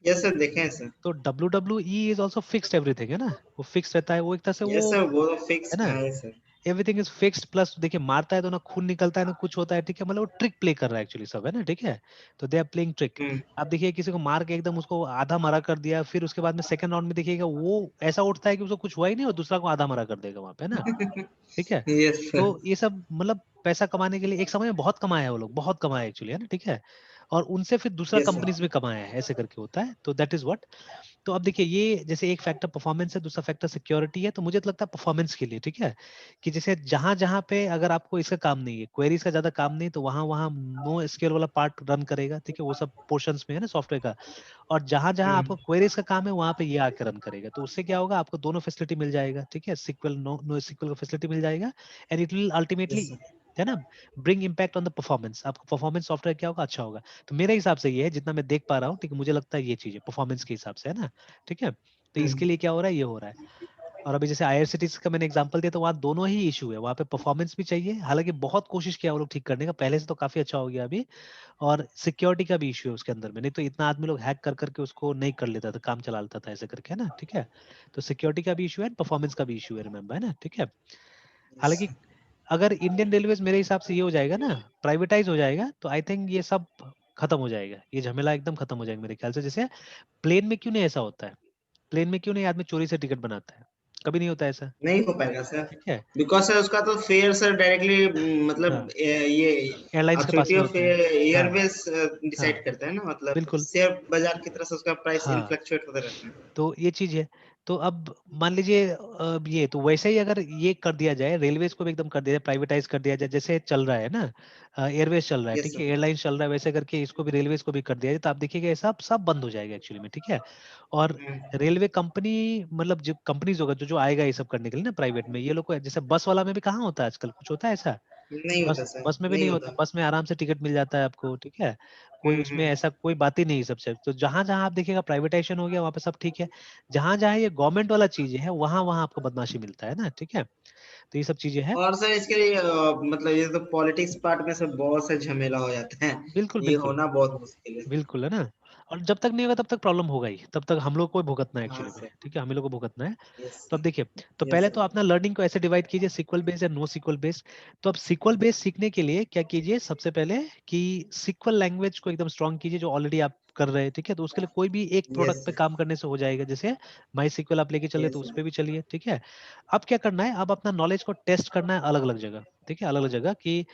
Yes, sir. देखें sir. तो WWE is also fixed everything, है ना, वो फिक्स रहता है, वो एक तरह से वो, Yes, sir. वो तो है fix ना, है sir. Everything is fixed, plus देखिए मारता है तो ना खून निकलता है ना कुछ होता है, ठीक है, मतलब वो ट्रिक प्ले कर रहा है एक्चुअली सब, है ना, ठीक है। तो they are playing trick. Hmm. आप देखिए किसी को मार के एकदम उसको आधा मरा कर दिया, फिर उसके बाद में सेकंड राउंड में देखिएगा वो ऐसा उठता है कि उसको कुछ हुआ ही नहीं और दूसरा को आधा मरा कर देगा वहां पे, है ना, ठीक है। Yes, तो sir. ये सब मतलब पैसा कमाने के लिए एक समय में बहुत कमाया है वो लोग, बहुत कमाया एक्चुअली, है ना, ठीक है। और उनसे फिर दूसरा Yes, sir. कंपनीज में कमाया है, ऐसे करके होता है, तो दैट इज व्हाट। तो अब देखिए ये जैसे एक फैक्टर परफॉर्मेंस है, दूसरा फैक्टर सिक्योरिटी है, तो मुझे तो लगता है परफॉर्मेंस के लिए, ठीक है, कि जैसे जहां जहां पे अगर आपको इसका काम नहीं है, क्वेरीज का ज्यादा काम नहीं, तो वहां वहां नो एसक्यूएल वाला पार्ट रन करेगा, ठीक है, वो सब पोर्शंस में है ना सॉफ्टवेयर का। और जहां जहां Hmm. आपको क्वेरीज का काम है वहां पे ये आके रन करेगा, तो उससे क्या होगा, आपको दोनों फैसिलिटी मिल जाएगा, ठीक है, सिक्वल नो नो सिक्वल का फैसिलिटी मिल जाएगा, and it will Yes, ultimately, sir. है ना, bring impact on the performance, आपका परफॉर्मेंस सॉफ्टवेयर क्या होगा, अच्छा होगा। तो मेरे हिसाब से ये है, जितना मैं देख पा रहा हूँ, ठीक है, मुझे लगता है ये चीज है परफॉर्मेंस के हिसाब से, है ना, ठीक है। तो Hmm. इसके लिए क्या हो रहा है, ये हो रहा है। और अभी जैसे आईआरसीटीसी का मैंने एग्जांपल दिया, तो वहाँ दोनों ही इशू है, वहाँ पे परफॉर्मेंस भी चाहिए, हालांकि बहुत कोशिश किया वो लोग ठीक करने का, पहले से तो काफी अच्छा हो गया अभी, और सिक्योरिटी का भी इशू है उसके अंदर में, नहीं तो इतना आदमी लोग हैक कर करके उसको नहीं कर लेता था, काम चला लेता था ऐसे करके, है ना, ठीक है। तो सिक्योरिटी का भी इशू है, परफॉर्मेंस का भी इशू है, रिमेम्बर, है ना, ठीक है। Yes, हालांकि sir. अगर इंडियन रेलवेज मेरे हिसाब से ये हो जाएगा ना, प्राइवेटाइज हो जाएगा, तो आई थिंक ये सब खत्म हो जाएगा, ये झमेला एकदम खत्म हो जाएगा मेरे ख्याल से। जैसे प्लेन में क्यों नहीं ऐसा होता है, प्लेन में क्यों नहीं आदमी चोरी से टिकट बनाता है, कभी नहीं होता ऐसा, नहीं हो पाएगा सर, ठीक है। बिकॉज सर उसका तो फेयर सर डायरेक्टली हाँ, मतलब ये एयरलाइंस के पास अथॉरिटी में ऑफ होता है। हाँ, एयरवेज हाँ, डिसाइड करता है ना, मतलब बिल्कुल। शेयर बाजार की तरह से उसका प्राइस हाँ, फ्लक्चुएट होता रहता है। तो ये चीज है। तो अब मान लीजिए ये तो वैसे ही अगर ये कर दिया जाए, रेलवेज को भी एकदम कर दिया जाए, प्राइवेटाइज कर दिया जाए, जैसे चल रहा है ना, एयरवेज चल रहा है, यस ठीक है, सर। एयरलाइंस चल रहा है, वैसे करके इसको भी रेलवेज को भी कर दिया जाए, तो आप देखिएगा ये सब सब बंद हो जाएगा एक्चुअली में, ठीक है। और रेलवे कंपनी, मतलब जो कंपनीज होगा जो जो आएगा ये सब करने के लिए ना प्राइवेट में, ये लोग को जैसे बस वाला में भी कहाँ होता है आजकल, कुछ होता है ऐसा, नहीं बस होता सर, बस में भी नहीं नहीं होता। होता, बस में आराम से टिकट मिल जाता है आपको, ठीक है, कोई उसमें ऐसा कोई बात ही नहीं सबसे। तो जहां जहां आप देखिएगा प्राइवेटाइजेशन हो गया वहां पे सब ठीक है, जहां जहां ये गवर्नमेंट वाला चीजें है वहां वहां आपको बदमाशी मिलता है ना, ठीक है। तो ये सब चीजें हैं। और सर इसके लिए मतलब ये तो पॉलिटिक्स पार्ट में सब बहुत से झमेला हो जाता है, बिल्कुल ये बिल्कुल होना बहुत मुश्किल है। बिल्कुल, है ना। और जब तक नहीं होगा तब तक प्रॉब्लम होगा ही, तब तक हम लोग को भुगतना है हाँ एक्चुअली में, सर। ठीक है, हम लोग को भुगतना है। यस तो अब सर। देखिए, तो यस पहले सर। तो अपना लर्निंग को ऐसे डिवाइड कीजिए, सीक्वल बेस्ड या नो सीक्वल बेस्ड। तो अब सीक्वल बेस्ड सीखने के लिए क्या कीजिए, सबसे पहले कि सीक्वल लैंग्वेज को एकदम स्ट्रॉन्ग कीजिए, जो ऑलरेडी आप कर रहे हैं, ठीक है। तो उसके लिए कोई भी एक यस प्रोडक्ट पे सर। काम करने से हो जाएगा, जैसे माई सीक्वल आप लेके चले यस तो उस सर। पर भी चलिए, ठीक है। अब क्या करना है, अब अपना नॉलेज को टेस्ट करना है अलग अलग जगह, ठीक है, अलग अलग जगह कि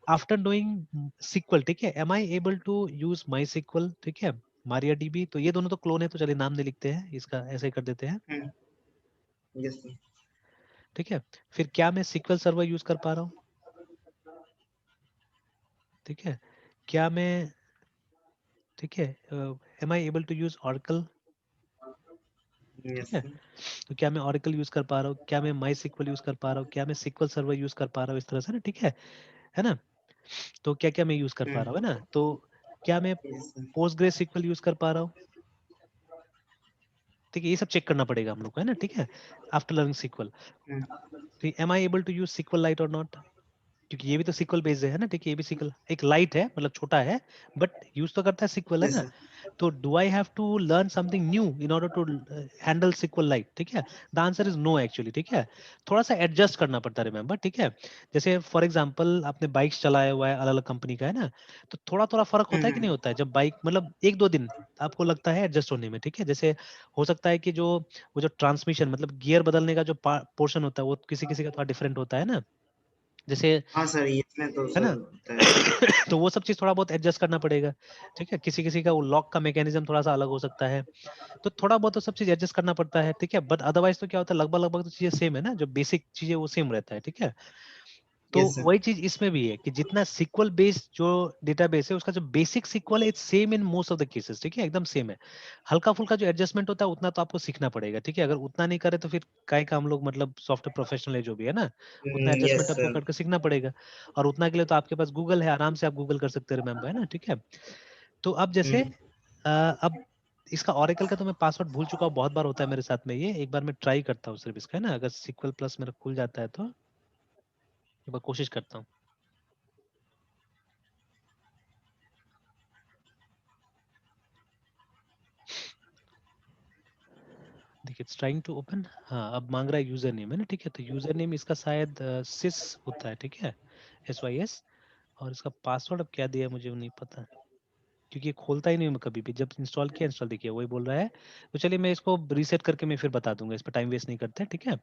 आफ्टर डूइंग सीक्वल, ठीक है, am I able to use MySQL, ठीक है, मारिया डीबी, तो ये दोनों तो क्लोन है, तो चलिए नाम नहीं लिखते हैं इसका, ऐसे ही कर देते हैं, यस सर। ठीक है। फिर क्या मैं सीक्वल सर्वर यूज कर पा रहा हूँ, ठीक है, क्या मैं, ठीक है, am I able to use Oracle, ठीक यस है। सर। तो क्या मैं Oracle यूज कर पा रहा हूँ, क्या मैं MySQL यूज कर पा रहा हूँ, क्या मैं SQL सर्वर यूज कर पा रहा हूँ, इस तरह से ना, ठीक है ना। तो क्या क्या मैं यूज कर पा रहा हूँ, है ना। तो क्या मैं yes sir, PostgreSQL यूज कर पा रहा हूँ, ठीक है, ये सब चेक करना पड़ेगा हम लोग को, है ना, ठीक है, आफ्टर लर्निंग SQL। तो am I able to use SQLite और नॉट, क्योंकि ये भी तो SQL बेस्ड है ना, ठीक है, ये भी SQL एक लाइट है, मतलब छोटा है, बट यूज तो करता है SQL, है yes ना। sir, तो do I have to learn something new in order to handle SQLite, ठीक है। The answer is no actually, ठीक है। थोड़ा सा एडजस्ट करना पड़ता है, रिमेंबर, ठीक है। जैसे फॉर एग्जांपल आपने बाइक्स चलाया हुआ है अलग अलग कंपनी का, है ना, तो थोड़ा थोड़ा फर्क होता है कि नहीं होता है, जब बाइक मतलब एक दो दिन आपको लगता है एडजस्ट होने में, ठीक है। जैसे हो सकता है कि जो वो जो ट्रांसमिशन मतलब गियर बदलने का जो पोर्शन होता है वो किसी किसी का थोड़ा डिफरेंट होता है ना, जैसे, हाँ सर इसमें तो है सर ना। होता है। तो वो सब चीज थोड़ा बहुत एडजस्ट करना पड़ेगा, ठीक है। किसी किसी का वो लॉक का मैकेनिज्म थोड़ा सा अलग हो सकता है, तो थोड़ा बहुत तो सब चीज एडजस्ट करना पड़ता है, ठीक है। बट अदरवाइज तो क्या होता है, लगभग लगभग तो चीजें सेम है ना, जो बेसिक चीजें वो सेम रहता है, ठीक है। तो yes sir, वही चीज इसमें भी है कि जितना SQL बेस्ड जो डेटाबेस है उसका जो बेसिक SQL है it's same in most of the cases, ठीक है, एकदम सेम है। हल्का फुल्का जो एडजस्टमेंट होता है उतना तो आपको सीखना पड़ेगा, ठीक है। अगर उतना नहीं करे तो फिर काय का हम लोग मतलब सॉफ्टवेयर प्रोफेशनल है जो भी है ना, उतना yes एडजस्टमेंट आपको sir, करके सीखना पड़ेगा। और उतना के लिए तो आपके पास गूगल है, आराम से आप गूगल कर सकते हैं, रिमेम्बर, है ना, ठीक है। तो अब जैसे अब इसका ऑरेकल का तो मैं पासवर्ड भूल चुका हूँ, बहुत बार होता है मेरे साथ में ये, एक बार मैं ट्राई करता हूँ सिर्फ इसका, है ना, अगर SQL प्लस मेरा खुल जाता है तो एक बार कोशिश करता हूँ। देखिए इट्स ट्राइंग टू ओपन, हाँ अब मांग रहा है यूजर नेम, है ना, ठीक है। तो यूजर नेम इसका शायद सिस होता है, ठीक है, SYS। और इसका पासवर्ड अब क्या दिया है मुझे नहीं पता, क्योंकि ये खोलता ही नहीं मैं कभी भी, जब इंस्टॉल किया इंस्टॉल देखिए वही बोल रहा है। तो चलिए मैं इसको रीसेट करके मैं फिर बता दूंगा, इस पर टाइम वेस्ट नहीं करते हैं, ठीक है।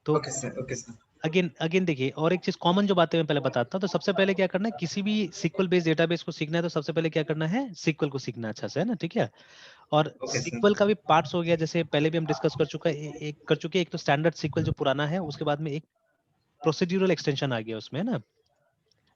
तो okay sir, अगेन अगेन देखिए, और एक चीज कॉमन जो बातें मैं पहले बताता हूँ। तो सबसे पहले क्या करना है, किसी भी SQL बेस्ड डेटाबेस को सीखना है तो सबसे पहले क्या करना है, SQL को सीखना अच्छा से, है ना, ठीक है। और okay sir, SQL का भी पार्ट्स हो गया, जैसे पहले भी हम डिस्कस कर चुका है, एक कर चुके हैं, एक तो स्टैंडर्ड SQL जो पुराना है, उसके बाद में एक प्रोसीड्यूरल एक्सटेंशन आ गया उसमें, है ना,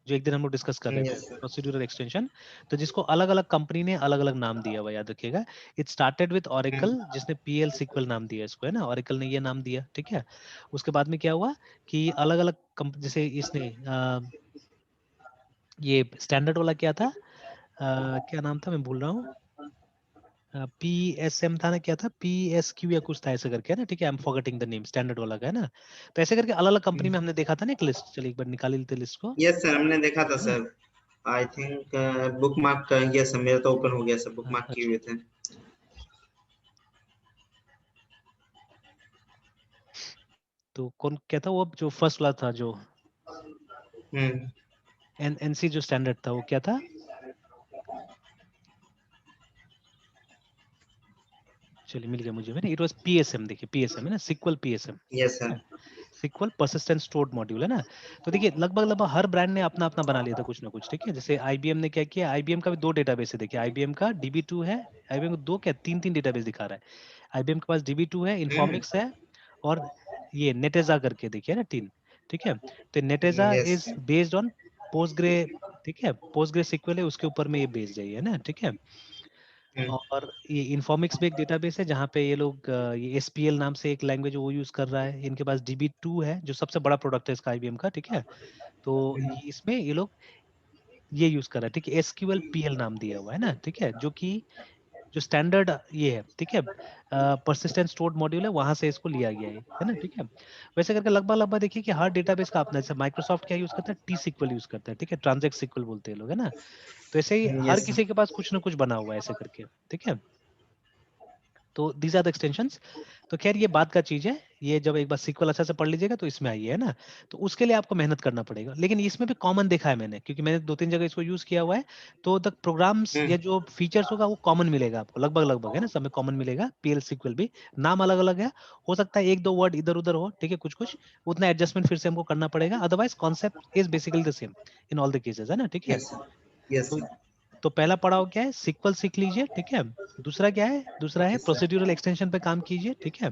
जो एक दिन हम लोग डिस्कस कर रहे थे, yes sir, प्रोसीड्यूरल एक्सटेंशन। तो जिसको अलग अलग कंपनी ने अलग अलग नाम दिया हुआ, याद रखिएगा। इट स्टार्टेड विद ऑरेकल, जिसने PL SQL नाम दिया इसको, है ना, ऑरेकल ने ये नाम दिया, ठीक है। उसके बाद में क्या हुआ कि अलग अलग जैसे इसने ये स्टैंडर्ड वाला क्या था, क्या नाम था मैं भूल रहा हूँ, PSM था ना, क्या था, PSQ या कुछ था ऐसे करके, है ना, ठीक है। I am forgetting the name, standard वाला का, है ना। तो ऐसे करके अलग अलग कंपनी में हमने देखा था ना एक लिस्ट, चलिए एक बार निकाल लेते लिस्ट को, yes sir, हमने देखा था है ना। Sir. I think book mark कर गया सर, मेरा तो ओपन हो गया सर, बुक मार्क किए अच्छा, हुए थे। तो कौन क्या था वो जो फर्स्ट वाला था, जो हम्म NC जो स्टैंडर्ड था वो क्या था, चलिए मिल गया मुझे, मैंने इट वाज PSM, देखिए PSM है ना, SQL PSM, yes ठीक sir, है, SQL persistent stored module, है ना। तो देखिए लगभग लगभग हर ब्रांड ने अपना अपना बना लिया था कुछ ना कुछ, ठीक है। जैसे IBM ने क्या किया, IBM का भी दो डेटाबेस है, देखिए IBM का DB2 है, IBM को दो क्या तीन तीन डेटाबेस दिखा रहा है। IBM के पास DB2 है, हम्म इन्फॉर्मिक्स है, और ये नेटेजा करके देखिए ना तीन, ठीक है। तो नेटेजा yes इज बेस्ड ऑन पोस्टग्रे, ठीक है, पोस्टग्रे SQL है, उसके ऊपर में ये बेस्ड है, ना, ठीक है। हम्म और ये इन्फॉर्मिक्स भी एक डेटाबेस है जहाँ पे ये लोग ये SPL नाम से एक लैंग्वेज वो यूज कर रहा है। इनके पास DB2 है जो सबसे बड़ा प्रोडक्ट है इसका IBM का, ठीक है। तो इसमें ये लोग ये यूज कर रहा है, ठीक है, SQL PL नाम दिया हुआ है ना, ठीक है, जो कि जो स्टैंडर्ड ये है, ठीक है, परसिस्टेंट स्टोर्ड मॉड्यूल है, वहां से इसको लिया गया है ना, ठीक है। वैसे करके लगभग लगभग देखिए कि हर डेटाबेस का अपना, जैसे माइक्रोसॉफ्ट क्या यूज करता है, T-SQL यूज करता है, ठीक है, ट्रांजैक्ट SQL बोलते हैं लोग, है ना। तो ऐसे ही हर yes sir, किसी के पास कुछ ना कुछ बना हुआ है ऐसे करके, ठीक है। तो दीज आर द एक्सटेंशंस। तो खैर ये बात का चीज है, ये जब एक बार SQL अच्छा से पढ़ लीजिएगा तो इसमें आइए, है ना। तो उसके लिए आपको मेहनत करना पड़ेगा, लेकिन इसमें भी कॉमन देखा है मैंने, क्योंकि मैंने दो तीन जगह इसको यूज किया हुआ है। तो द प्रोग्राम्स या हम्म जो फीचर्स होगा वो कॉमन मिलेगा आपको, लगभग लगभग, है ना, सब में कॉमन मिलेगा। PL SQL भी नाम अलग अलग है, हो सकता है एक दो वर्ड इधर उधर हो, ठीक है, कुछ कुछ उतना एडजस्टमेंट फिर से हमको करना पड़ेगा, otherwise concept is basically the same in all the cases, है ना, ठीक है। yes sir, yes तो sir, तो पहला पड़ाव क्या है, SQL सीख लीजिए, ठीक है। दूसरा क्या है, दूसरा है okay sir, प्रोसीड्यूरल एक्सटेंशन पे काम कीजिए, ठीक है।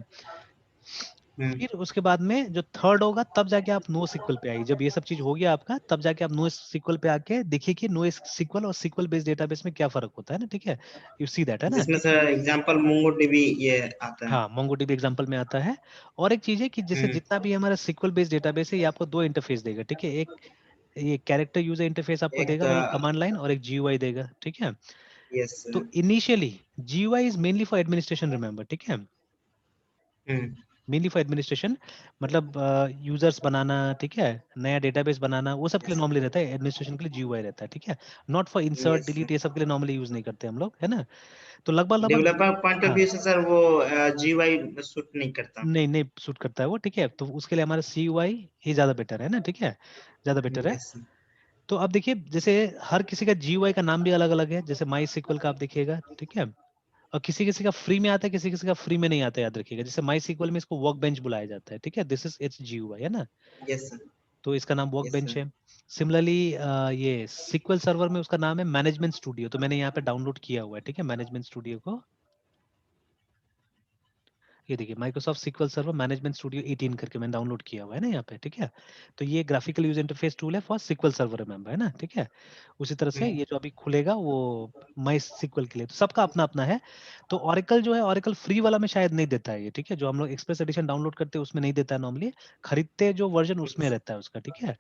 फिर उसके बाद में जो थर्ड होगा तब जाके आप नो सीक्वल पे आएगी। जब ये सब चीज हो गया आपका तब जाके आप नो सीक्वल पे आके देखिए कि नो सीक्वल और सीक्वल बेस्ड डेटाबेस में क्या फर्क होता है ना, ठीक है, यू सी दैट, है ना, जिसमें ठीक है। सर एग्जांपल मोंगोडीबी ये आता है। हाँ, मोंगोडीबी एग्जांपल में आता है। और एक चीज है कि जैसे जितना भी हमारा सीक्वल बेस्ड डेटाबेस है ये आपको दो इंटरफेस देगा, ठीक है, एक ये कैरेक्टर यूजर इंटरफेस आपको एक देगा, मतलब कमांड लाइन, और एक जीयूआई देगा, ठीक है। यस तो initially GUI is mainly for administration, remember, ठीक है, मेनली फॉर एडमिनिस्ट्रेशन, मतलब यूजर्स बनाना, ठीक है, नया डेटाबेस बनाना, वो सब के लिए नॉर्मली रहता है, एडमिनिस्ट्रेशन के लिए जीयूआई रहता है, ठीक है, not for insert yes delete, ये सब के लिए नॉर्मली यूज नहीं करते हम लोग, है ना। तो लगभग लगभग डेवलपर पॉइंट ऑफ हाँ, व्यू से सर वो जीयूआई सूट नहीं करता। नहीं नहीं सूट करता है वो, ठीक है, तो उसके लिए हमारा CUI ही ज्यादा बेटर है ना, ठीक है, ज्यादा बेटर है। यस तो अब देखिए जैसे हर किसी का GUI का नाम भी अलग अलग है, जैसे माई सीक्वल का आप देखिएगा, ठीक है, और किसी किसी का फ्री में आता है, किसी किसी का फ्री में नहीं आता है, याद रखिएगा। जैसे माई सीक्वल में इसको वर्क बेंच बुलाया जाता है, ठीक है, दिस इज इट्स GUI, है ना, यस सर तो इसका नाम वर्क यस बेंच सर है। सिमिलरली ये सीक्वल सर्वर में उसका नाम है मैनेजमेंट स्टूडियो, तो मैंने यहाँ पे डाउनलोड किया हुआ है, ठीक है, मैनेजमेंट स्टूडियो को, ये देखिए Microsoft SQL server management studio 18 करके मैंने डाउनलोड किया हुआ है ना यहाँ पे, ठीक है। तो ये ग्राफिकल यूजर इंटरफेस टूल है फॉर सीक्वल सर्वर, रिमेंबर, है ना, ठीक है। उसी तरह से ये जो अभी खुलेगा वो माई सीक्वल के लिए, तो सबका अपना अपना है। तो ऑरेकल जो है, ऑरेकल फ्री वाला में शायद नहीं देता है ये, ठीक है, जो हम लोग एक्सप्रेस एडिशन डाउनलोड करते हैं उसमें नहीं देता है नॉर्मली, खरीदते जो वर्जन उसमें रहता है उसका, ठीक है।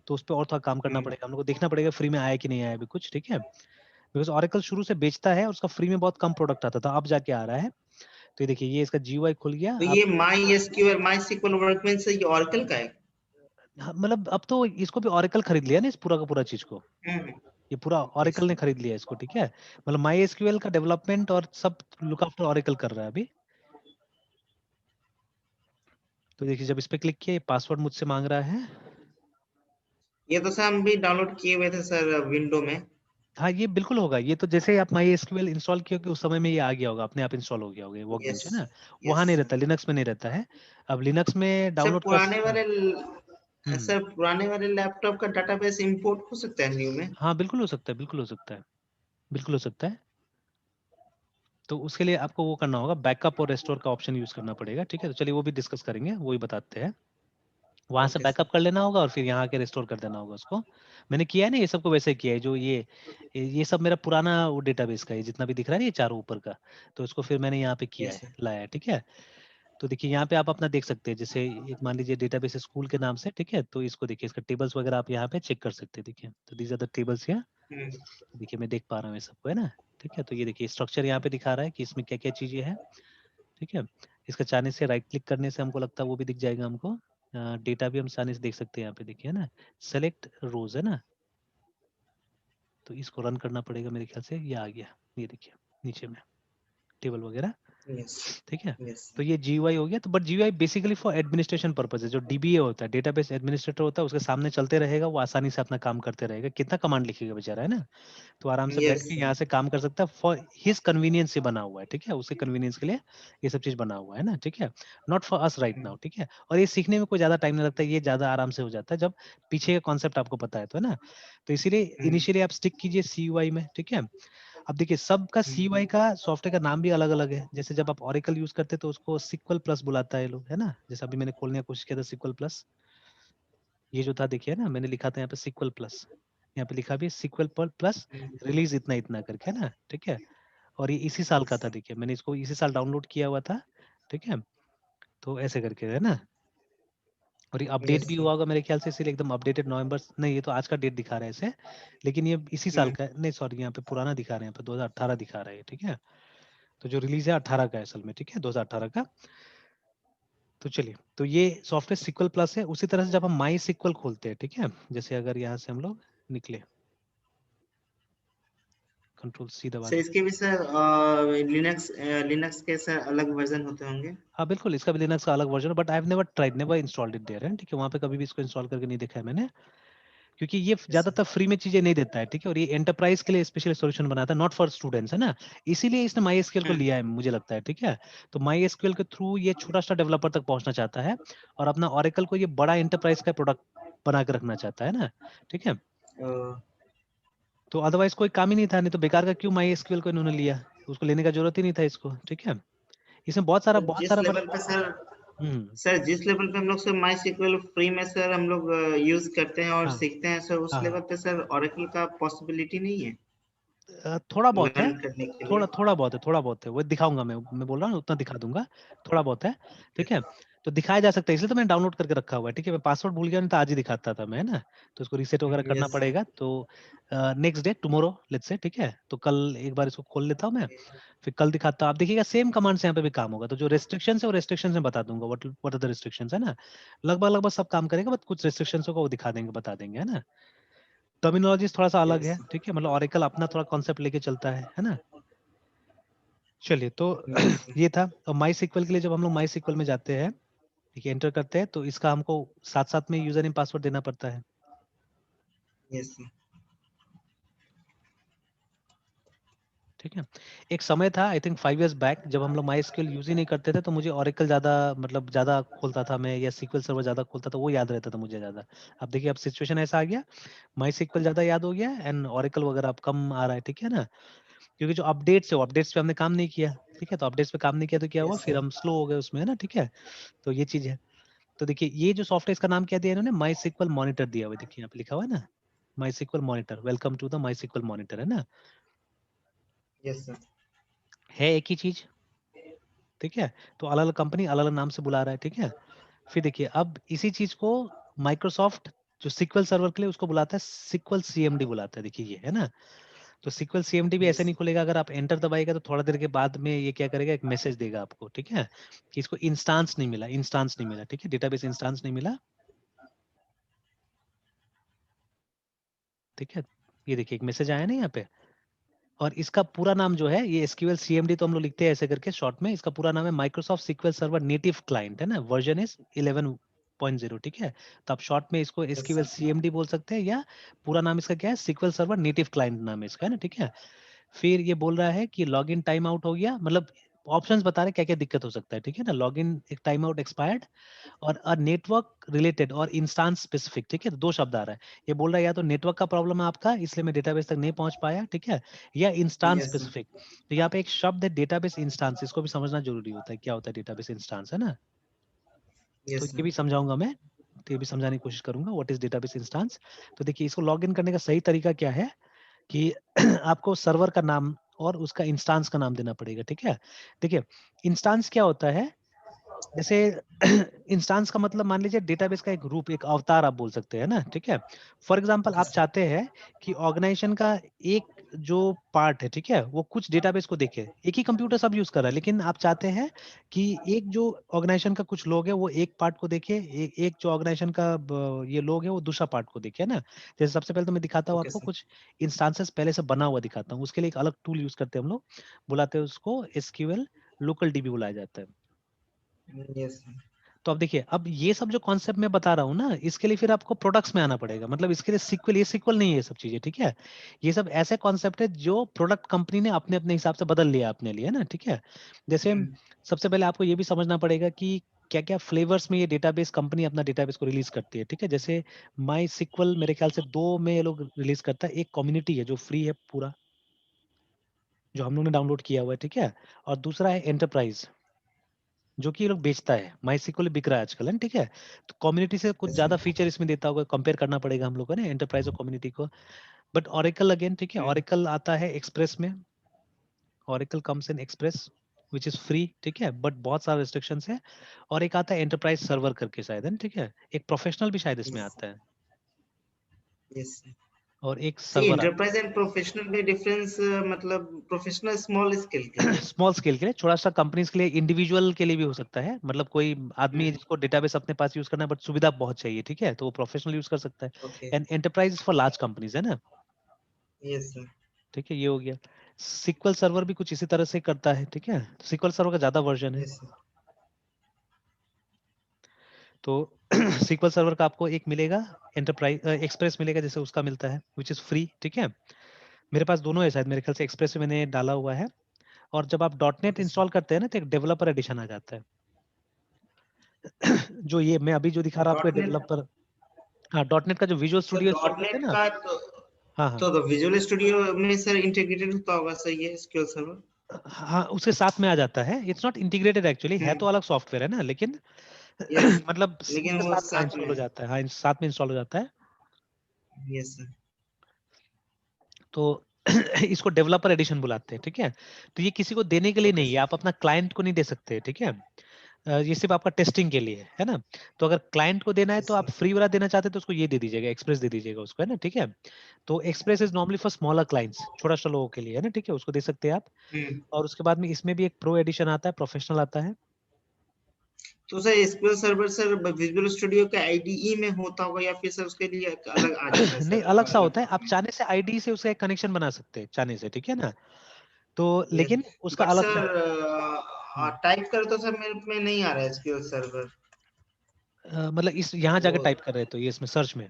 तो उस पर और थोड़ा काम करना पड़ेगा हम लोग को, देखना पड़ेगा फ्री में आया कि नहीं आया अभी कुछ, ठीक है, बिकॉज ऑरेकल शुरू से बेचता है, उसका फ्री में बहुत कम प्रोडक्ट आता था, अब जाके आ रहा है। तो ये देखिए ये इसका GUI खुल गया तो आप। ये MySQL MySQL workbench से ये ऑरेकल का है। हाँ, मतलब अब तो इसको भी ऑरेकल खरीद लिया ना, इस पूरा का पूरा चीज को, हम्म ये पूरा यस ऑरेकल ने खरीद लिया इसको, ठीक है, मतलब माई एसक्यूएल का डेवलपमेंट और सब लुक आफ्टर ऑरेकल कर रहा है अभी। तो देखिए जब इस पे क्लिक किया पासवर्ड मुझसे मांग रहा है। ये तो सर हम भी डाउनलोड किए हुए थे सर विंडो में। हाँ ये बिल्कुल होगा, ये तो जैसे ही आप माई एसक्यूएल इंस्टॉल किए होगे उस समय में ये आ गया होगा, अपने आप इंस्टॉल हो गया होगा, वर्क यस बेंच है ना, वहाँ यस नहीं रहता, लिनक्स में नहीं रहता है। अब लिनक्स में सर डाउनलोड कर पुराने वाले हम्म, सर पुराने वाले लैपटॉप का डाटाबेस इंपोर्ट हो सकता है न्यू में। हाँ बिल्कुल हो सकता है, बिल्कुल हो सकता है, बिल्कुल हो सकता है। तो उसके लिए आपको वो करना होगा, बैकअप और रेस्टोर का ऑप्शन यूज करना पड़ेगा, ठीक है, तो चलिए वो भी डिस्कस करेंगे, वही बताते हैं। वहां से ओके सर बैकअप कर लेना होगा और फिर यहाँ के रिस्टोर कर देना होगा उसको। मैंने किया है ना ये सबको वैसे किया है, जो ये सब मेरा पुराना वो डेटाबेस का है, जितना भी दिख रहा है ना ये चारों ऊपर का, तो इसको फिर मैंने यहाँ पे किया यस है, सर लाया है, ठीक है। तो देखिए यहाँ पे आप अपना देख सकते हैं, जैसे एक मान लीजिए डेटाबेस स्कूल के नाम से, ठीक है, तो इसको देखिए इसका टेबल्स वगैरह आप यहाँ पे चेक कर सकते हैं, देखिए, तो दीज आर द टेबल्स यहाँ, हम्म देखिए मैं देख पा रहा हूँ ये सबको, है ना, ठीक है। तो ये देखिए स्ट्रक्चर यहाँ पे दिखा रहा है कि इसमें क्या क्या चीजें हैं, ठीक है। इसका चाहने से राइट क्लिक करने से हमको लगता है वो भी दिख जाएगा हमको, डेटा भी हम आसानी से देख सकते हैं यहाँ पे, देखिए, है ना, सेलेक्ट रोज, है ना, तो इसको रन करना पड़ेगा मेरे ख्याल से, ये आ गया, ये देखिए नीचे में टेबल वगैरह, यस ठीक है। यस तो ये GUI हो गया, तो but GUI basically for administration purpose है, जो DBA होता है, डेटाबेस एडमिनिस्ट्रेटर होता है, उसके सामने चलते रहेगा, वो आसानी से अपना काम करते रहेगा, कितना कमांड लिखेगा बेचारा, है ना, तो आराम से बैठ यस के यहाँ से काम कर सकता है, फॉर हिज कन्वीनियंस से बना हुआ है, ठीक है, उसके कन्वीनियंस के लिए ये सब चीज बना हुआ है ना, ठीक है, not for us right now, ठीक है। और ये सीखने में कोई ज्यादा टाइम नहीं लगता, ये ज्यादा आराम से हो जाता है जब पीछे का कॉन्सेप्ट आपको पता है, तो है ना। तो इसीलिए इनिशियली आप स्टिक कीजिए CUI में, ठीक है। अब देखिए सबका CUI का सॉफ्टवेयर का नाम भी अलग अलग है, जैसे जब आप ऑरेकल यूज करते हैं तो उसको सीक्वल प्लस बुलाता है लोग, है ना, जैसे अभी मैंने खोलने की कोशिश किया था सीक्वल प्लस, ये जो था देखिए ना, मैंने लिखा था यहाँ पे सीक्वल प्लस, यहाँ पे लिखा भी सीक्वल प्लस रिलीज इतना इतना करके, है ना, ठीक है। और ये इसी साल का था, देखिए मैंने इसको इसी साल डाउनलोड किया हुआ था, ठीक है, तो ऐसे करके, है ना। और ये अपडेट यस भी हुआ होगा मेरे ख्याल से, इसीलिए एकदम अपडेटेड नवंबर, नहीं ये तो आज का डेट दिखा रहा है ऐसे, लेकिन ये इसी साल का है, नहीं सॉरी यहाँ पे पुराना दिखा रहे हैं, यहाँ पे 2018 दिखा रहा है, ठीक है। तो जो रिलीज है 18 का है असल में, ठीक है, 2018 का। तो चलिए, तो ये सॉफ्टवेयर सीक्वल प्लस है। उसी तरह से जब हम माई सीक्वल खोलते हैं, ठीक है, जैसे अगर यहाँ से हम लोग निकले, Ctrl+C दबा सर के, इसके भी सर लिनक्स लिनक्स के सर अलग वर्जन होते होंगे। हाँ बिल्कुल इसका भी लिनक्स का अलग वर्जन है, but I have never tried, never installed it there, है ठीक है, वहाँ पे कभी भी इसको इंस्टॉल करके नहीं देखा है मैंने, क्योंकि ये यस सर ज्यादातर फ्री में चीजें नहीं देता है, ठीक है, और ये एंटरप्राइज के लिए स्पेशल सॉल्यूशन बनाता है, नॉट फॉर स्टूडेंट्स, है ना, इसीलिए इसने माई एसक्यूएल को लिया है मुझे लगता है, ठीक है। तो माई एसक्यूएल के थ्रू ये छोटा सा डेवलपर तक पहुंचना चाहता है, और अपना ऑरेकल को ये बड़ा एंटरप्राइज का प्रोडक्ट बना के रखना चाहता है ना, ठीक है। तो अदरवाइज कोई काम ही नहीं था, नहीं तो बेकार का क्यों माई एसक्यूएल को इन्होंने लिया, उसको लेने का जरूरत ही नहीं था इसको, ठीक है। इसमें बहुत तो सारा जिस लेवल पे सर सर जिस लेवल पे हम लोग सर माई सीक्वल फ्री में सर हम लोग यूज करते हैं और हाँ सीखते हैं सर, उस हाँ लेवल पे सर ओरेकल का पॉसिबिलिटी नहीं है थोड़ा बहुत है, लर्न करने के लिए? थोड़ा थोड़ा बहुत है, वो दिखाऊंगा मैं बोल रहा हूँ उतना दिखा दूंगा, थोड़ा बहुत है, ठीक है। तो दिखाया जा सकता है, इसलिए तो मैंने डाउनलोड करके रखा हुआ है, ठीक है। मैं पासवर्ड भूल गया नहीं तो आज ही दिखाता था मैं, है ना। तो इसको रीसेट वगैरह करना यस सर। पड़ेगा, तो next day tomorrow let's say, ठीक है। तो कल एक बार इसको खोल लेता हूँ मैं, फिर कल दिखाता हूँ। आप देखिएगा सेम कमांड से यहाँ पे भी काम होगा। तो जो रेस्ट्रिक्शंस है वो रेस्ट्रिक्शंस में बता दूंगा, व्हाट आर द रेस्ट्रिक्शंस, है ना। लगभग सब काम करेगा, बट कुछ रेस्ट्रिक्शंस होगा वो दिखा देंगे, बता देंगे, है ना। टर्मिनोलॉजी थोड़ा सा अलग है, यस ठीक है, मतलब ऑरेकल अपना थोड़ा कॉन्सेप्ट लेके चलता है ना। चलिए, तो यस सर। ये था। और माई सीक्वल के लिए जब हम लोग माई सीक्वल में जाते हैं, ठीक है, एंटर करते हैं, तो इसका हमको साथ साथ में यूजर नेम पासवर्ड देना पड़ता है, यस सर। ठीक है। एक समय था, आई थिंक 5 इयर्स बैक, जब हम लोग माई एसक्यूएल यूज ही नहीं करते थे, तो मुझे ऑरेकल ज्यादा, मतलब ज्यादा खोलता था मैं, या सीक्वल सर्वर ज्यादा खोलता था, वो याद रहता था मुझे ज्यादा। अब देखिए, अब सिचुएशन ऐसा आ गया, माई सीक्वल ज्यादा याद हो गया एंड ऑरेकल वगैरह अब कम आ रहा है, ठीक है ना। क्योंकि जो अपडेट्स है, वो अपडेट्स पे हमने काम नहीं किया, ठीक है। तो अपडेट्स पे काम नहीं किया तो क्या हुआ, यस फिर सर। हम स्लो हो गए उसमें, है ना, ठीक है। तो ये चीज है। तो देखिए, ये जो सॉफ्टवेयर, इसका नाम क्या दिया इन्होंने, माई सीक्वल मॉनिटर दिया हुआ है, देखिए यहाँ पे लिखा हुआ है ना, MySQL monitor, welcome to the MySQL monitor, है ना। Yes sir. है एक ही चीज, ठीक है। तो अलग अलग कंपनी अलग अलग नाम से बुला रहा है, ठीक है। फिर देखिए, अब इसी चीज को माइक्रोसॉफ्ट जो सीक्वल सर्वर के लिए उसको बुलाता है, सीक्वल सीएमडी बुलाता है, देखिए ये, है ना। तो सीक्वल सीएमडी भी ऐसे यस नहीं खुलेगा, अगर आप एंटर दबाएगा तो थोड़ा देर के बाद में ये क्या करेगा, एक मैसेज देगा आपको, ठीक है, कि इसको इंस्टांस नहीं मिला, इंस्टांस नहीं मिला, ठीक है, डेटाबेस इंस्टांस नहीं मिला, ठीक है। ये देखिए, एक मैसेज आया ना यहाँ पे। और इसका पूरा नाम जो है, ये एसक्यूएल सीएमडी तो हम लोग लिखते हैं ऐसे करके शॉर्ट में, इसका पूरा नाम है Microsoft SQL server native client, है ना, वर्जन इज 11.0, ठीक है। तो आप शॉर्ट में इसको यस एसक्यूएल सर। सीएमडी बोल सकते हैं, या पूरा नाम इसका क्या है, सीक्वल सर्वर नेटिव क्लाइंट नाम है इसका, है ना, ठीक है। फिर ये बोल रहा है कि लॉगिन टाइम आउट हो गया, मतलब ऑप्शंस बता रहे क्या क्या दिक्कत हो सकता है, ठीक है ना। लॉगिन एक टाइम आउट एक्सपायर्ड, और नेटवर्क रिलेटेड और इंस्टांस स्पेसिफिक, ठीक है। तो दो शब्द आ रहा है, ये बोल रहा है या तो नेटवर्क का प्रॉब्लम है आपका, इसलिए मैं डेटाबेस तक नहीं पहुंच पाया, ठीक है, या इंस्टांस यस सर। स्पेसिफिक। तो यहाँ पे एक शब्द है डेटाबेस इंस्टांस, इसको भी समझना जरूरी होता है, क्या होता है डेटाबेस इंस्टांस, है ना। तो यस ये सर। भी समझाऊंगा मैं, तो ये भी समझाने की कोशिश करूंगा, व्हाट इज डेटाबेस इंस्टांस। तो देखिए, इसको लॉगिन करने का सही तरीका क्या है, कि आपको सर्वर का नाम और उसका इंस्टांस का नाम देना पड़ेगा, ठीक है। देखिए, इंस्टांस क्या होता है, जैसे इंस्टांस का मतलब मान लीजिए डेटाबेस का एक रूप, एक अवतार आप बोल सकते हैं ना, ठीक है। फॉर एग्जांपल, ओके आप सर। चाहते हैं कि ऑर्गेनाइजेशन का एक जो पार्ट है, ठीक है, वो कुछ डेटाबेस को देखे, एक ही कंप्यूटर सब यूज कर रहा है, लेकिन आप चाहते हैं कि एक जो ऑर्गेनाइजेशन का कुछ लोग है वो एक पार्ट को देखे, एक जो ऑर्गेनाइजेशन का ये लोग है वो दूसरा पार्ट को देखे, है ना। जैसे सबसे पहले तो मैं दिखाता हूँ ओके आपको सर। कुछ इंस्टांसेस पहले से बना हुआ दिखाता हूँ, उसके लिए एक अलग टूल यूज करते हैं हम लोग, बुलाते हैं उसको एसक्यूएल लोकल डीबी बुलाया जाता है। Yes sir. तो अब देखिए, अब ये सब जो कॉन्सेप्ट मैं बता रहा हूँ ना, इसके लिए फिर आपको प्रोडक्ट्स में आना पड़ेगा, मतलब इसके लिए सीक्वल, ये सीक्वल नहीं है ये सब चीजें, ठीक है। ये सब ऐसे कॉन्सेप्ट है जो प्रोडक्ट कंपनी ने अपने अपने हिसाब से बदल लिया अपने लिए, है ना, ठीक है। जैसे सबसे पहले आपको ये भी समझना पड़ेगा कि क्या क्या फ्लेवर्स में ये डेटाबेस कंपनी अपना डेटाबेस को रिलीज करती है, ठीक है। जैसे माई सिक्वल मेरे ख्याल से दो में ये लोग रिलीज करता है, एक कम्युनिटी है जो फ्री है पूरा, जो हम लोग ने डाउनलोड किया हुआ है, ठीक है, और दूसरा है एंटरप्राइज, जो कि ये लोग बेचता है, माई सीक्वल बिक रहा है आजकल, है, ठीक है। तो कम्युनिटी से कुछ यस ज्यादा सर। फीचर इसमें देता होगा, कंपेयर करना पड़ेगा हम लोग को ना, एंटरप्राइज और कम्युनिटी को। बट ऑरेकल अगेन, ठीक है, ऑरेकल आता है एक्सप्रेस में, oracle comes Inn Express which is free, ठीक है, बट बहुत सारे रिस्ट्रिक्शंस है। और एक आता है एंटरप्राइज सर्वर करके शायद, है, ठीक है, एक प्रोफेशनल भी शायद इसमें आता है, यस सर। और एक तो ये सर्वर आता इंटरप्राइज एंड प्रोफेशनल में डिफरेंस मतलब प्रोफेशनल स्मॉल स्केल के है। लिए? स्मॉल स्केल के लिए, थोड़ा सा कंपनीज के लिए, इंडिविजुअल के लिए भी हो सकता है, मतलब कोई आदमी है हम्म। जिसको डेटाबेस अपने पास यूज करना है बट सुविधा बहुत चाहिए, ठीक है, तो वो प्रोफेशनल यूज कर सकता है। Okay. And enterprise for large companies, है ना, यस सर। ठीक है, ये हो गया। सीक्वल सर्वर भी कुछ इसी तरह से करता है, ठीक है, सीक्वल सर्वर का ज्यादा वर्जन है। Yes sir. तो सीक्वल सर्वर का आपको एक मिलेगा, एंटरप्राइज एक्सप्रेस मिलेगा, जैसे उसका मिलता है विच इज फ्री, ठीक है। मेरे पास दोनों है शायद, मेरे ख्याल से एक्सप्रेस में मैंने डाला हुआ है। और जब आप dot net okay sir. Install करते हैं ना, तो एक डेवलपर एडिशन आ जाता है। जो ये मैं अभी जो दिखा रहा हूँ आपको डॉट नेट। डेवलपर, हाँ, डॉट नेट का जो visual sir studio install dot करते नेट हैं ना। का हाँ हाँ, तो विजुअल स्टूडियो में सर इंटीग्रेटेड होता होगा सर ये एसक्यूएल सर्वर? हाँ उसके साथ में आ जाता है, इट्स नॉट इंटीग्रेटेड एक्चुअली, है तो अलग सॉफ्टवेयर है ना, लेकिन यस मतलब लेकिन उसके वो साथ साथ इंस्टॉल में हो है। जाता है, हाँ साथ में इंस्टॉल हो जाता है। Yes sir. तो इसको डेवलपर एडिशन बुलाते हैं, ठीक है। तो ये किसी को देने के लिए ओके नहीं है, सर। आप अपना क्लाइंट को नहीं दे सकते, ठीक है। ये सिर्फ आपका टेस्टिंग के लिए है ना। तो अगर क्लाइंट को देना है यस तो आप सर। फ्री वाला देना चाहते हैं तो उसको ये दे दीजिएगा, एक्सप्रेस दे दीजिएगा उसको, है ना, ठीक है। तो express is normally for smaller clients, छोटा छोटा लोगों के लिए, है ना, ठीक है, उसको दे सकते हैं आप। हम्म। और उसके बाद में इसमें भी एक प्रो एडिशन आता है, प्रोफेशनल आता है। तो sir SQL server sir visual studio के आईडीई में होता होगा या फिर सर उसके लिए अलग आ जाता है नहीं सर अलग सा अलग होता है, आप प्रोग्राम? चाहने से आईडी से उसका एक कनेक्शन बना सकते हैं, चाहने से, ठीक है ना। तो यस लेकिन उसका बट अलग से। सर हम्म, टाइप कर तो सर मेरे में नहीं आ रहा है एसक्यूएल सर्वर। मतलब इस यहाँ जाकर वो टाइप कर रहे तो ये इसमें सर्च में,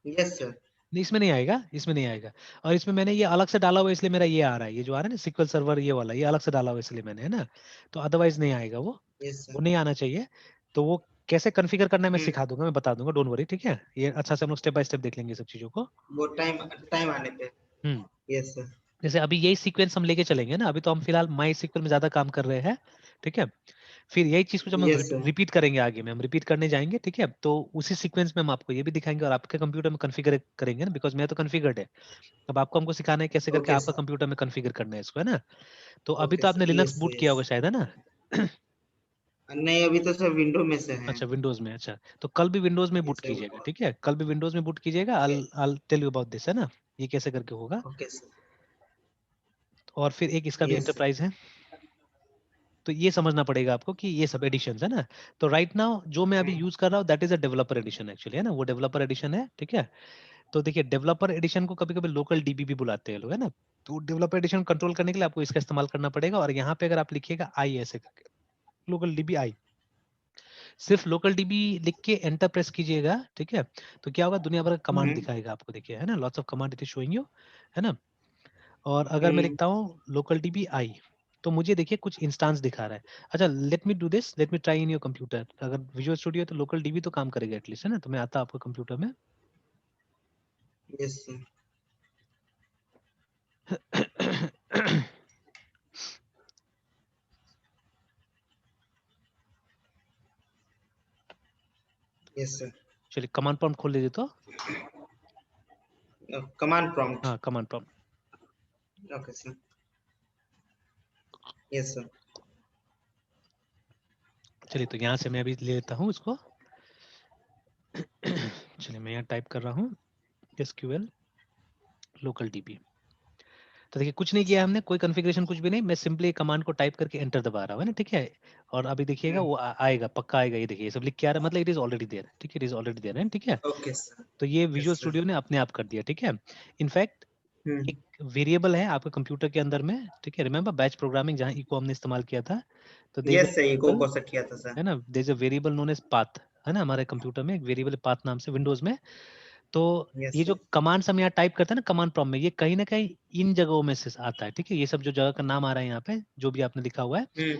यस सर। नहीं इसमें नहीं आएगा, इसमें नहीं आएगा। और इसमें मैंने ये अलग से डाला हुआ है, इसलिए मेरा ये आ रहा है, ये जो आ रहा है ना सिक्वल सर्वर, ये वाला ये अलग से डाला हुआ है इसलिए मैंने, है ना। तो अदरवाइज नहीं आएगा वो यस सर। वो नहीं आना चाहिए। तो वो कैसे कॉन्फ़िगर करना है मैं हम्म। सिखा दूंगा, मैं बता दूंगा, डोंट वरी, ठीक है। ये अच्छा से हम लोग स्टेप बाय स्टेप देख लेंगे सब चीजों को। वो टाइम टाइम आने पे। हम्म। Yes sir. जैसे अभी यही सीक्वेंस हम लेके चलेंगे ना, अभी तो हम फिलहाल माई सीक्वल में ज्यादा काम कर रहे हैं, ठीक है। फिर यही चीज को जब हम यस सर। रिपीट करेंगे आगे में, हम रिपीट करने जाएंगे, ठीक है। तो उसी सीक्वेंस में हम आपको ये भी दिखाएंगे और आपके कंप्यूटर में कॉन्फ़िगर करेंगे ना, बिकॉज मैं तो कॉन्फ़िगर्ड है। अब आपको हमको सिखाना है कैसे करके ओके आपका सर। कंप्यूटर में कॉन्फ़िगर करना है इसको, है ना। तो अभी ओके तो आपने सर। लिनक्स यस बूट किया यस। होगा शायद, है ना। नहीं अभी तो सर विंडो में से है। अच्छा विंडोज में, अच्छा तो कल भी विंडोज में बूट यस सर। कीजिएगा, ठीक है, कल भी विंडोज में बूट कीजिएगा। I'll tell you about this, है ना, ये कैसे करके होगा। Okay sir. और फिर एक इसका भी यस सर। एंटरप्राइज है। तो ये समझना पड़ेगा आपको कि ये सब एडिशन है ना। तो राइट नाउ जो मैं अभी यूज कर रहा हूँ that is a developer edition actually, है ना, वो डेवलपर एडिशन है, ठीक है। तो देखिए डेवलपर एडिशन को कभी कभी लोकल डीबी भी बुलाते हैं लोग, है ना। तो डेवलपर एडिशन कंट्रोल करने के लिए आपको इसका इस्तेमाल करना पड़ेगा। और यहाँ पे अगर आप लिखिएगा आई ऐसे करके, लोकल डीबी आई, सिर्फ लोकल डीबी लिख के एंटर प्रेस कीजिएगा, ठीक है। तो क्या होगा, दुनिया भर का कमांड हम्म। दिखाएगा आपको, देखिए, है ना, lots of command it is showing you, है ना। और अगर मैं हम्म। लिखता हूँ लोकल डीबी आई, तो मुझे देखिए कुछ इंस्टांस दिखा रहा है। अच्छा let me do this, let me try in your computer. अगर विजुअल स्टूडियो है तो लोकल डीबी तो काम करेगा एटलीस्ट, है ना। तो मैं आता आपको कंप्यूटर में। Yes sir. Yes sir. चलिए कमांड प्रॉम्प्ट खोल लीजिए तो। Command prompt. हाँ command prompt. Okay sir. Yes sir. चलिए तो यहाँ से मैं अभी ले लेता हूँ इसको। चलिए मैं यहाँ टाइप कर रहा हूँ SQL लोकल डीबी। तो देखिए कुछ नहीं किया हमने, कोई कॉन्फ़िगरेशन कुछ भी नहीं, मैं सिंपली कमांड को टाइप करके एंटर दबा रहा हूँ, है ना, ठीक है। और अभी देखिएगा वो आएगा, पक्का आएगा, ये देखिए ये सब लिख के आ रहा है, मतलब इट इज ऑलरेडी देयर, ठीक है, इट इज ऑलरेडी देयर, है, ठीक है। Okay sir. तो ये यस विजुअल सर। स्टूडियो ने अपने आप कर दिया, ठीक है। इनफैक्ट हम्म। एक वेरिएबल है आपके कंप्यूटर के अंदर में, ठीक है, रिमेंबर बैच प्रोग्रामिंग जहाँ इको हमने इस्तेमाल किया था। तो there is a yes sir ये वेरिएबल, को किया था सर। है ना, there is a variable known as path, है ना, हमारे कंप्यूटर में एक वेरिएबल पाथ नाम से विंडोज में। तो यस ये जो सर। कमांड्स हम यहाँ टाइप करते हैं ना कमांड प्रॉम्प्ट में, ये कहीं ना कहीं इन जगहों में से आता है, ठीक है। ये सब जो जगह का नाम आ रहा है यहाँ पे, जो भी आपने लिखा हुआ है, हम्म।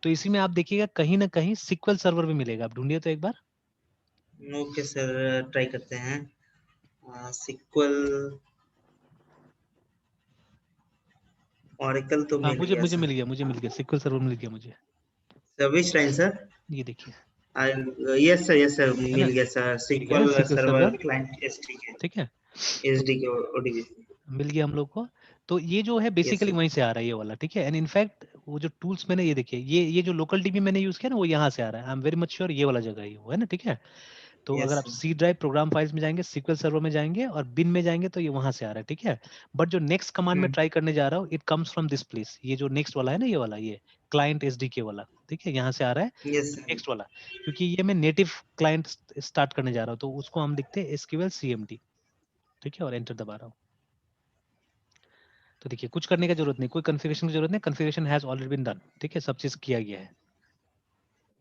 तो इसी में आप देखिएगा कहीं ना कहीं सिक्वल सर्वर भी मिलेगा, आप ढूंढिए तो एक बार। ओके सर ट्राई करते हैं। सिक्वल ओरेकल तो हाँ मिल मुझे गया मुझे सर। मिल गया, सिक्वल सर्वर मिल गया मुझे। Service line sir. ये देखिए, यस सर है ना, मिल गया सर मिल गया ना SQL SQL server server, client SDK. ठीक है। तो एसडीके ओडीबी। मिल गया हम लोग को। तो ये जो है यस बेसिकली सर। वहीं से आ रहा है ये वाला, ठीक है। एंड इनफैक्ट वो जो टूल्स मैंने ये देखिए, ये जो लोकल डीबी मैंने यूज किया ना वो यहाँ से आ रहा है, I am very much sure ये वाला जगह ही वो है ना, ठीक है। तो अगर यस आप sir. C drive program files में जाएंगे, सीक्वल सर्वर में जाएंगे और बिन में जाएंगे तो ये वहां से आ रहा है, ठीक है। बट जो नेक्स्ट कमांड में हम्म। ट्राई करने जा रहा हूँ it comes from this place, ये जो नेक्स्ट वाला है ना, ये वाला, ये क्लाइंट एसडीके वाला, ठीक है, यहाँ से आ रहा है यस सर। नेक्स्ट वाला। क्योंकि ये मैं नेटिव क्लाइंट स्टार्ट करने जा रहा हूँ, तो उसको हम लिखते हैं एसक्यूएल सीएमडी, ठीक है, और एंटर दबा रहा हूँ। तो देखिए कुछ करने की जरूरत नहीं, कोई कॉन्फ़िगरेशन की जरूरत नहीं, configuration has already been done, ठीक है, सब चीज किया गया है।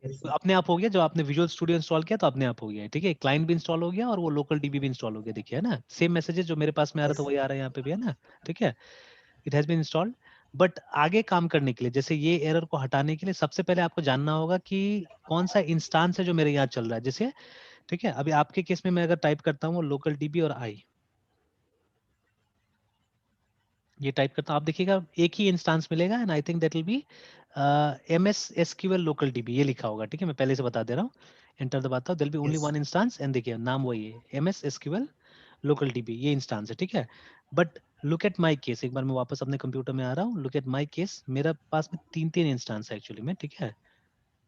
यस तो सर। अपने आप हो गया, जो आपने विजुअल स्टूडियो इंस्टॉल किया तो अपने आप हो गया है, ठीक है। क्लाइंट भी इंस्टॉल हो गया और वो लोकल डीबी भी इंस्टॉल हो गया, देखिए, है ना, सेम मैसेजेस जो मेरे पास में आ रहा था यस वही आ रहा है यहाँ पे भी, है ना, ठीक है। It has been installed. But आगे काम करने के लिए, जैसे ये एरर को हटाने के लिए सबसे पहले आपको जानना होगा कि कौन सा इंस्टांस है जो मेरे यहाँ चल रहा है, जैसे, ठीक है। अभी आपके केस में मैं अगर टाइप करता हूँ लोकल डीबी और आई, ये टाइप करता हूँ, आप देखिएगा एक ही इंस्टेंस मिलेगा and I think that will be MS SQL local DB, ये लिखा होगा, ठीक है, मैं पहले से बता दे रहा हूँ। एंटर दबाता हूँ, there be only Yes. One instance and देखिए नाम वही है MS SQL लोकल DB, ये इंस्टेंस है, ठीक है। But look at my case, एक बार मैं वापस अपने कंप्यूटर में आ रहा हूँ, लुक एट माय केस, मेरा पास में 3 इंस्टेंस है एक्चुअली में, ठीक है।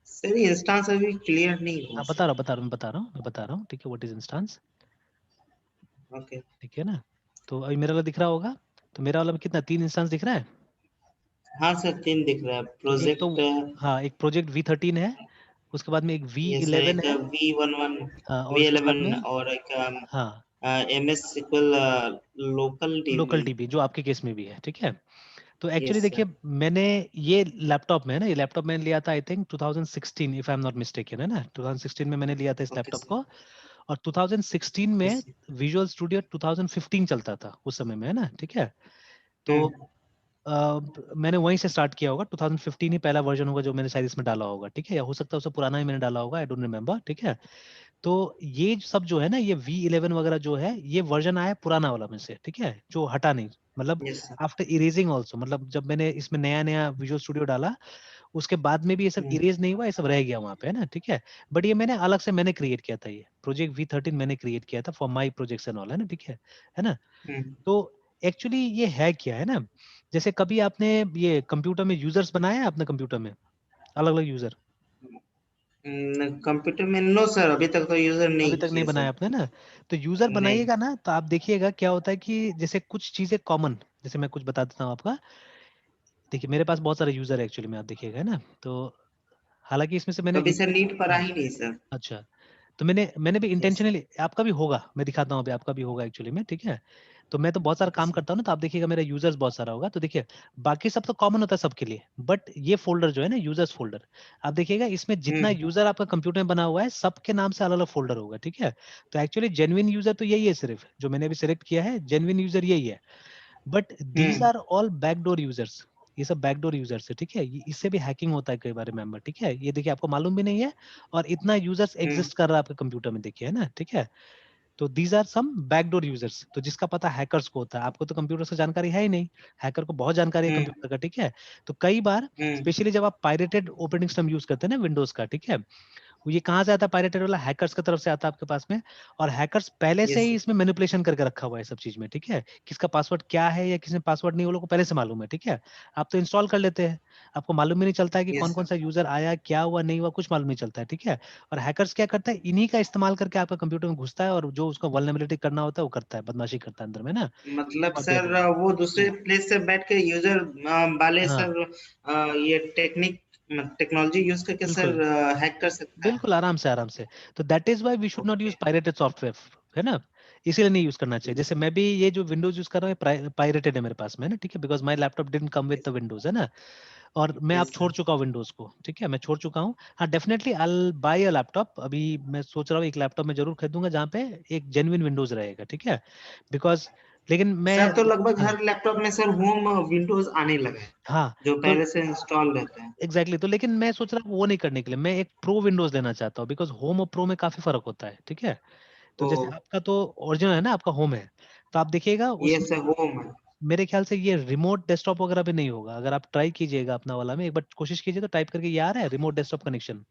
सर ये इंस्टेंस अभी क्लियर नहीं हुआ हाँ सर। बता रहा हूँ, ठीक है, व्हाट इज इंस्टेंस, ओके। ठीक है ना। तो अभी मेरा वाला दिख रहा होगा, तो मेरा वाला में कितना 3 इंस्टेंस दिख रहा है। हाँ सर 3 दिख रहा है तो एक तो प्रोजेक्ट। हाँ, एक प्रोजेक्ट V13 है, उसके बाद में एक ये सर V11 एक है, V11 हाँ, और उसके साथ V11 में और एक हाँ MS SQL local local DB। DB जो आपके केस में भी है, ठीक है। तो एक्चुअली यस देखिए सर। मैंने ये लैपटॉप में है ना, ये लैपटॉप मैंने लिया था I think 2016 if I am not mistaken, है ना, 2016 में मैंने लिया था इस ओके लैपटॉप सर। को। और 2016 में यस। विजुअल स्टूडियो 2015 चलता था उस समय में, है ना, ठीक है। तो हम्म। मैंने वहीं से स्टार्ट किया होगा, 2015 ही पहला वर्जन होगा जो मैंने शायद इसमें डाला होगा, ठीक है, या हो सकता है उससे पुराना ही मैंने डाला होगा, आई डोंट रिमेम्बर, ठीक है। तो ये सब जो है ना, ये V11 वगैरह जो है, ये वर्जन आया पुराना वाला में से, ठीक है, जो हटा नहीं, मतलब yes sir. After erasing also, मतलब जब मैंने इसमें नया नया विजुअल स्टूडियो डाला उसके बाद में भी ये सब हम्म। इरेज नहीं हुआ, ये सब रह गया वहाँ पे, है ना, ठीक है। बट ये मैंने अलग से मैंने क्रिएट किया था, ये प्रोजेक्ट V13 मैंने क्रिएट किया था for my projects and all, है ना, ठीक है ना। हम्म। तो एक्चुअली ये है क्या, है ना, जैसे कभी आपने ये कंप्यूटर में यूजर्स बनाया है अपने कंप्यूटर में, अलग अलग यूजर, कंप्यूटर में नो सर, अभी तक तो यूजर अभी नहीं तक नहीं किए बनाया सर। आपने ना। तो यूजर नहीं। बनाइएगा ना, तो आप देखिएगा क्या होता है कि जैसे कुछ चीजें कॉमन, जैसे मैं कुछ बता देता हूँ आपका, देखिए मेरे पास बहुत सारे यूजर है एक्चुअली में, आप देखिएगा, है ना। तो हालांकि इसमें से मैंने कभी सर नीट पढ़ा हाँ, ही नहीं सर। अच्छा, तो मैंने भी यस सर। इंटेंशनली, आपका भी होगा, मैं दिखाता हूँ अभी, आपका भी होगा एक्चुअली में, ठीक है। तो मैं तो बहुत सारा ओके काम सर। करता हूँ ना, तो आप देखिएगा मेरा यूजर्स बहुत सारा होगा, तो देखिए बाकी सब तो कॉमन होता है सबके लिए, बट ये फोल्डर जो है ना, यूजर्स फोल्डर, आप देखिएगा इसमें जितना हम्म। यूजर आपका कंप्यूटर में बना हुआ है सबके नाम से अलग अलग फोल्डर होगा, ठीक है। तो एक्चुअली जेन्युइन यूजर तो यही है, सिर्फ जो मैंने अभी सिलेक्ट किया है जेन्युइन यूजर यही है, but these hmm. Are all backdoor users, ये सब बैकडोर यूजर्स है, ठीक है, इससे भी हैकिंग होता है कई बार, मेंबर, ठीक है, ये देखिए आपको मालूम भी नहीं है, और इतना यूजर्स हम्म। एग्जिस्ट कर रहा है आपके कंप्यूटर में, देखिए, है ना, ठीक है। तो these are some backdoor users, तो जिसका पता हैकर्स को होता है, आपको तो कंप्यूटर से जानकारी है ही नहीं, हैकर को बहुत जानकारी है हम्म। कंप्यूटर का, ठीक है। तो कई बार हम्म। स्पेशली जब आप पायरेटेड ऑपरेटिंग सिस्टम यूज करते हैं ना विंडोज का, ठीक है, ये कहाँ से आता है पायरेटेड वाला, हैकर्स की तरफ से आता है आपके पास में, और हैकर्स पहले से यस ही सर। इसमें मैनिपुलेशन करके रखा हुआ है सब चीज में, ठीक है। किसका पासवर्ड क्या है या किसने पासवर्ड नहीं, वो लोग को पहले से मालूम है, ठीक है। आप तो इंस्टॉल कर लेते हैं, आपको मालूम ही नहीं चलता है कि कौन यस कौन सर। सा यूजर आया, क्या हुआ नहीं हुआ, कुछ मालूम नहीं चलता है, ठीक है। और हैकर्स क्या करता है, इन्हीं का इस्तेमाल करके आपका कंप्यूटर में घुसता है, और जो उसका वल्नरेबिलिटी करना होता है वो करता है, बदमाशी करता है अंदर में ना, मतलब और सर बेवजह वो दूसरे प्लेस से बैठ के यूजर वाले हाँ सर ये टेक्नोलॉजी यूज करके बिल्कुल सर हैक कर सकता है। बिल्कुल आराम से। तो that is why we should not use okay. Pirated software, है ना, इसीलिए नहीं यूज करना चाहिए। यस जैसे मैं भी ये जो विंडोज यूज कर रहा हूँ पायरेटेड है मेरे पास में ना, ठीक है, because my laptop didn't come with the Windows, है ना। और मैं अब यस छोड़ सर। चुका हूँ विंडोज को, ठीक है, मैं छोड़ चुका हूँ। हाँ definitely I will buy a laptop, अभी मैं सोच रहा हूँ एक लैपटॉप में जरूर खरीदूंगा जहाँ पे एक जेन्युइन विंडोज रहेगा, ठीक है, बिकॉज लेकिन मैं सर तो लगभग हाँ हर लैपटॉप में सर होम विंडोज आने लगा है हाँ जो तो पहले से इंस्टॉल रहता है। एग्जैक्टली तो लेकिन मैं सोच रहा हूँ वो नहीं करने के लिए, मैं एक प्रो विंडोज लेना चाहता हूँ, बिकॉज होम और प्रो में काफी फर्क होता है, ठीक है। तो तो जैसे आपका तो ओरिजिनल है ना, आपका होम है, तो आप देखिएगा ये उसमें सर होम है। मेरे ख्याल से ये रिमोट डेस्कटॉप वगैरह भी नहीं होगा, अगर आप ट्राई कीजिएगा अपना वाला में, एक बार कोशिश कीजिए, तो टाइप करके ये आ रहा है रिमोट डेस्कटॉप कनेक्शन,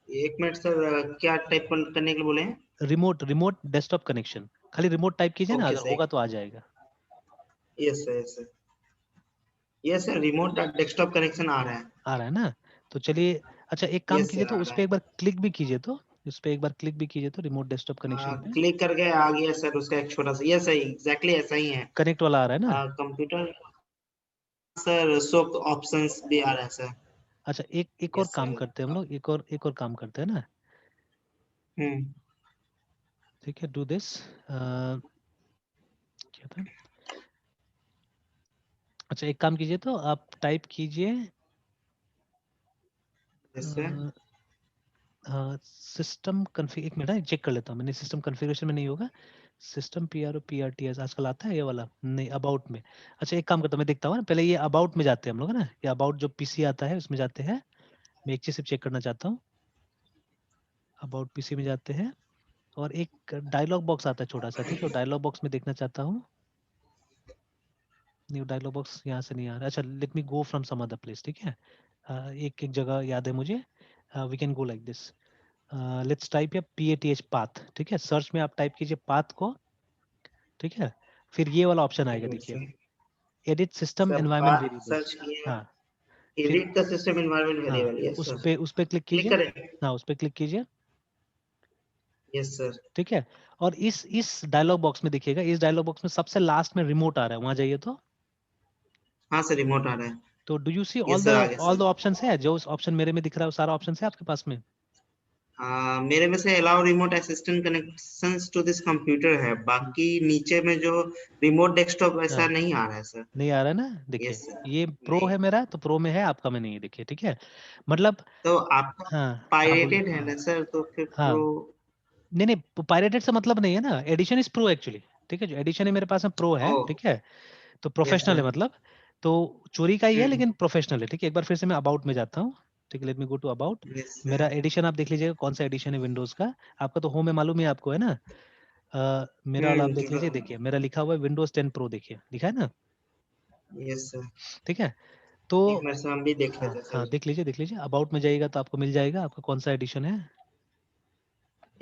एक मिनट सर क्या टाइप करने के लिए बोले हैं? रिमोट डेस्कटॉप कनेक्शन, खाली रिमोट टाइप कीजिए ना, ओके अगर सर। होगा तो आ जाएगा। Yes sir yes sir. Yes sir remote desktop connection आ रहा है। आ रहा है ना, तो चलिए, अच्छा एक काम यस कीजिए, सर तो आ उस रहा पर एक है। बार क्लिक भी कीजिए, तो उस पर एक बार क्लिक भी कीजिए, तो रिमोट डेस्कटॉप कनेक्शन पे क्लिक करके आ गया सर उसका एक छोटा सा, यस सर एग्जैक्टली ऐसा ही है। कनेक्ट वाला आ रहा है ना। कंप्यूटर सर शो ऑप्शंस भी आ रहा है सर। अच्छा एक एक और यस काम सर। करते हैं हम लोग, एक और काम करते हैं ना, हम्म। ठीक है, डू दिस, क्या था, अच्छा एक काम कीजिए, तो आप टाइप कीजिए, यस सर। सिस्टम कन्फिग, एक मिनट है चेक कर लेता हूँ, मैंने सिस्टम कॉन्फ़िगरेशन में नहीं होगा, सिस्टम PROPRTS आजकल आता है ये वाला, नहीं अबाउट में। अच्छा एक काम करता हूँ, मैं देखता हूँ ना, पहले ये अबाउट में जाते हैं हम लोग, है ना, ये अबाउट जो PC आता है उसमें जाते हैं, मैं एक चीज सिर्फ चेक करना चाहता हूँ, अबाउट PC में जाते हैं, और एक डायलॉग बॉक्स आता है छोटा सा, ठीक है, डायलॉग बॉक्स में देखना चाहता हूँ, न्यू डायलॉग बॉक्स यहाँ से नहीं आ रहा। अच्छा, let me go from some other place, ठीक है। एक एक जगह याद है मुझे। We can go like this. Let's type या PATH पाथ, ठीक है। सर्च में आप टाइप कीजिए पाथ को, ठीक है। फिर ये वाला ऑप्शन आएगा, देखिए, एडिट सिस्टम सब एनवायरनमेंट बात वेरिएबल्स। सर्च किया, हाँ, फिर एडिट द सिस्टम एनवायरनमेंट हाँ, वेरिएबल, यस उस सर, पे क्लिक क्लिक कीजिए। करें, हाँ, उस पे क्लिक कीजिए, यस सर, ठीक है। और इस डायलॉग बॉक्स में देखिएगा, इस डायलॉग बॉक्स में सबसे लास्ट में रिमोट आ रहा है, वहां जाइए हाँ सर रिमोट आ रहा है, तो do you see yes sir आ गया ऑल द सर। ऑप्शंस है, जो ऑप्शन मेरे में दिख रहा है वो सारा ऑप्शंस है आपके पास में। मेरे में से allow remote assistant connections to this computer है, बाकी नीचे में जो रिमोट डेस्कटॉप ऐसा हाँ, नहीं आ रहा है सर। नहीं आ रहा है ना, देखिए यस सर, ये प्रो नहीं, है मेरा, तो प्रो में है, आपका में नहीं है, देखिए, ठीक है। मतलब तो आपका हाँ, हाँ बोलिए। पायरेटेड है ना सर, तो फिर हाँ, प्रो, नहीं नहीं, पायरेटेड से मतलब नहीं है ना, एडिशन इज प्रो एक्चुअली, ठीक है। जो एडिशन है मेरे पास में प्रो है, ओ, ठीक है। तो यस प्रोफेशनल है सर, मतलब, तो चोरी का ही है हम्म, लेकिन प्रोफेशनल है, ठीक है। एक बार फिर से मैं अबाउट में जाता हूँ, ठीक है। Let me go to about. Yes मेरा सर, एडिशन आप देख लीजिएगा, कौन सा एडिशन है विंडोज का। आपका तो होम में मालूम ही है आपको, है ना। मेरा वाला आप देख लीजिए, देखिए मेरा लिखा हुआ है विंडोज 10 प्रो, देखिए लिखा है ना, यस सर, ठीक है। तो एक मिनट से हम भी देख हाँ लेते हैं हाँ, सर, देख लीजिए अबाउट में जाइएगा तो आपको मिल जाएगा, आपका कौन सा एडिशन है।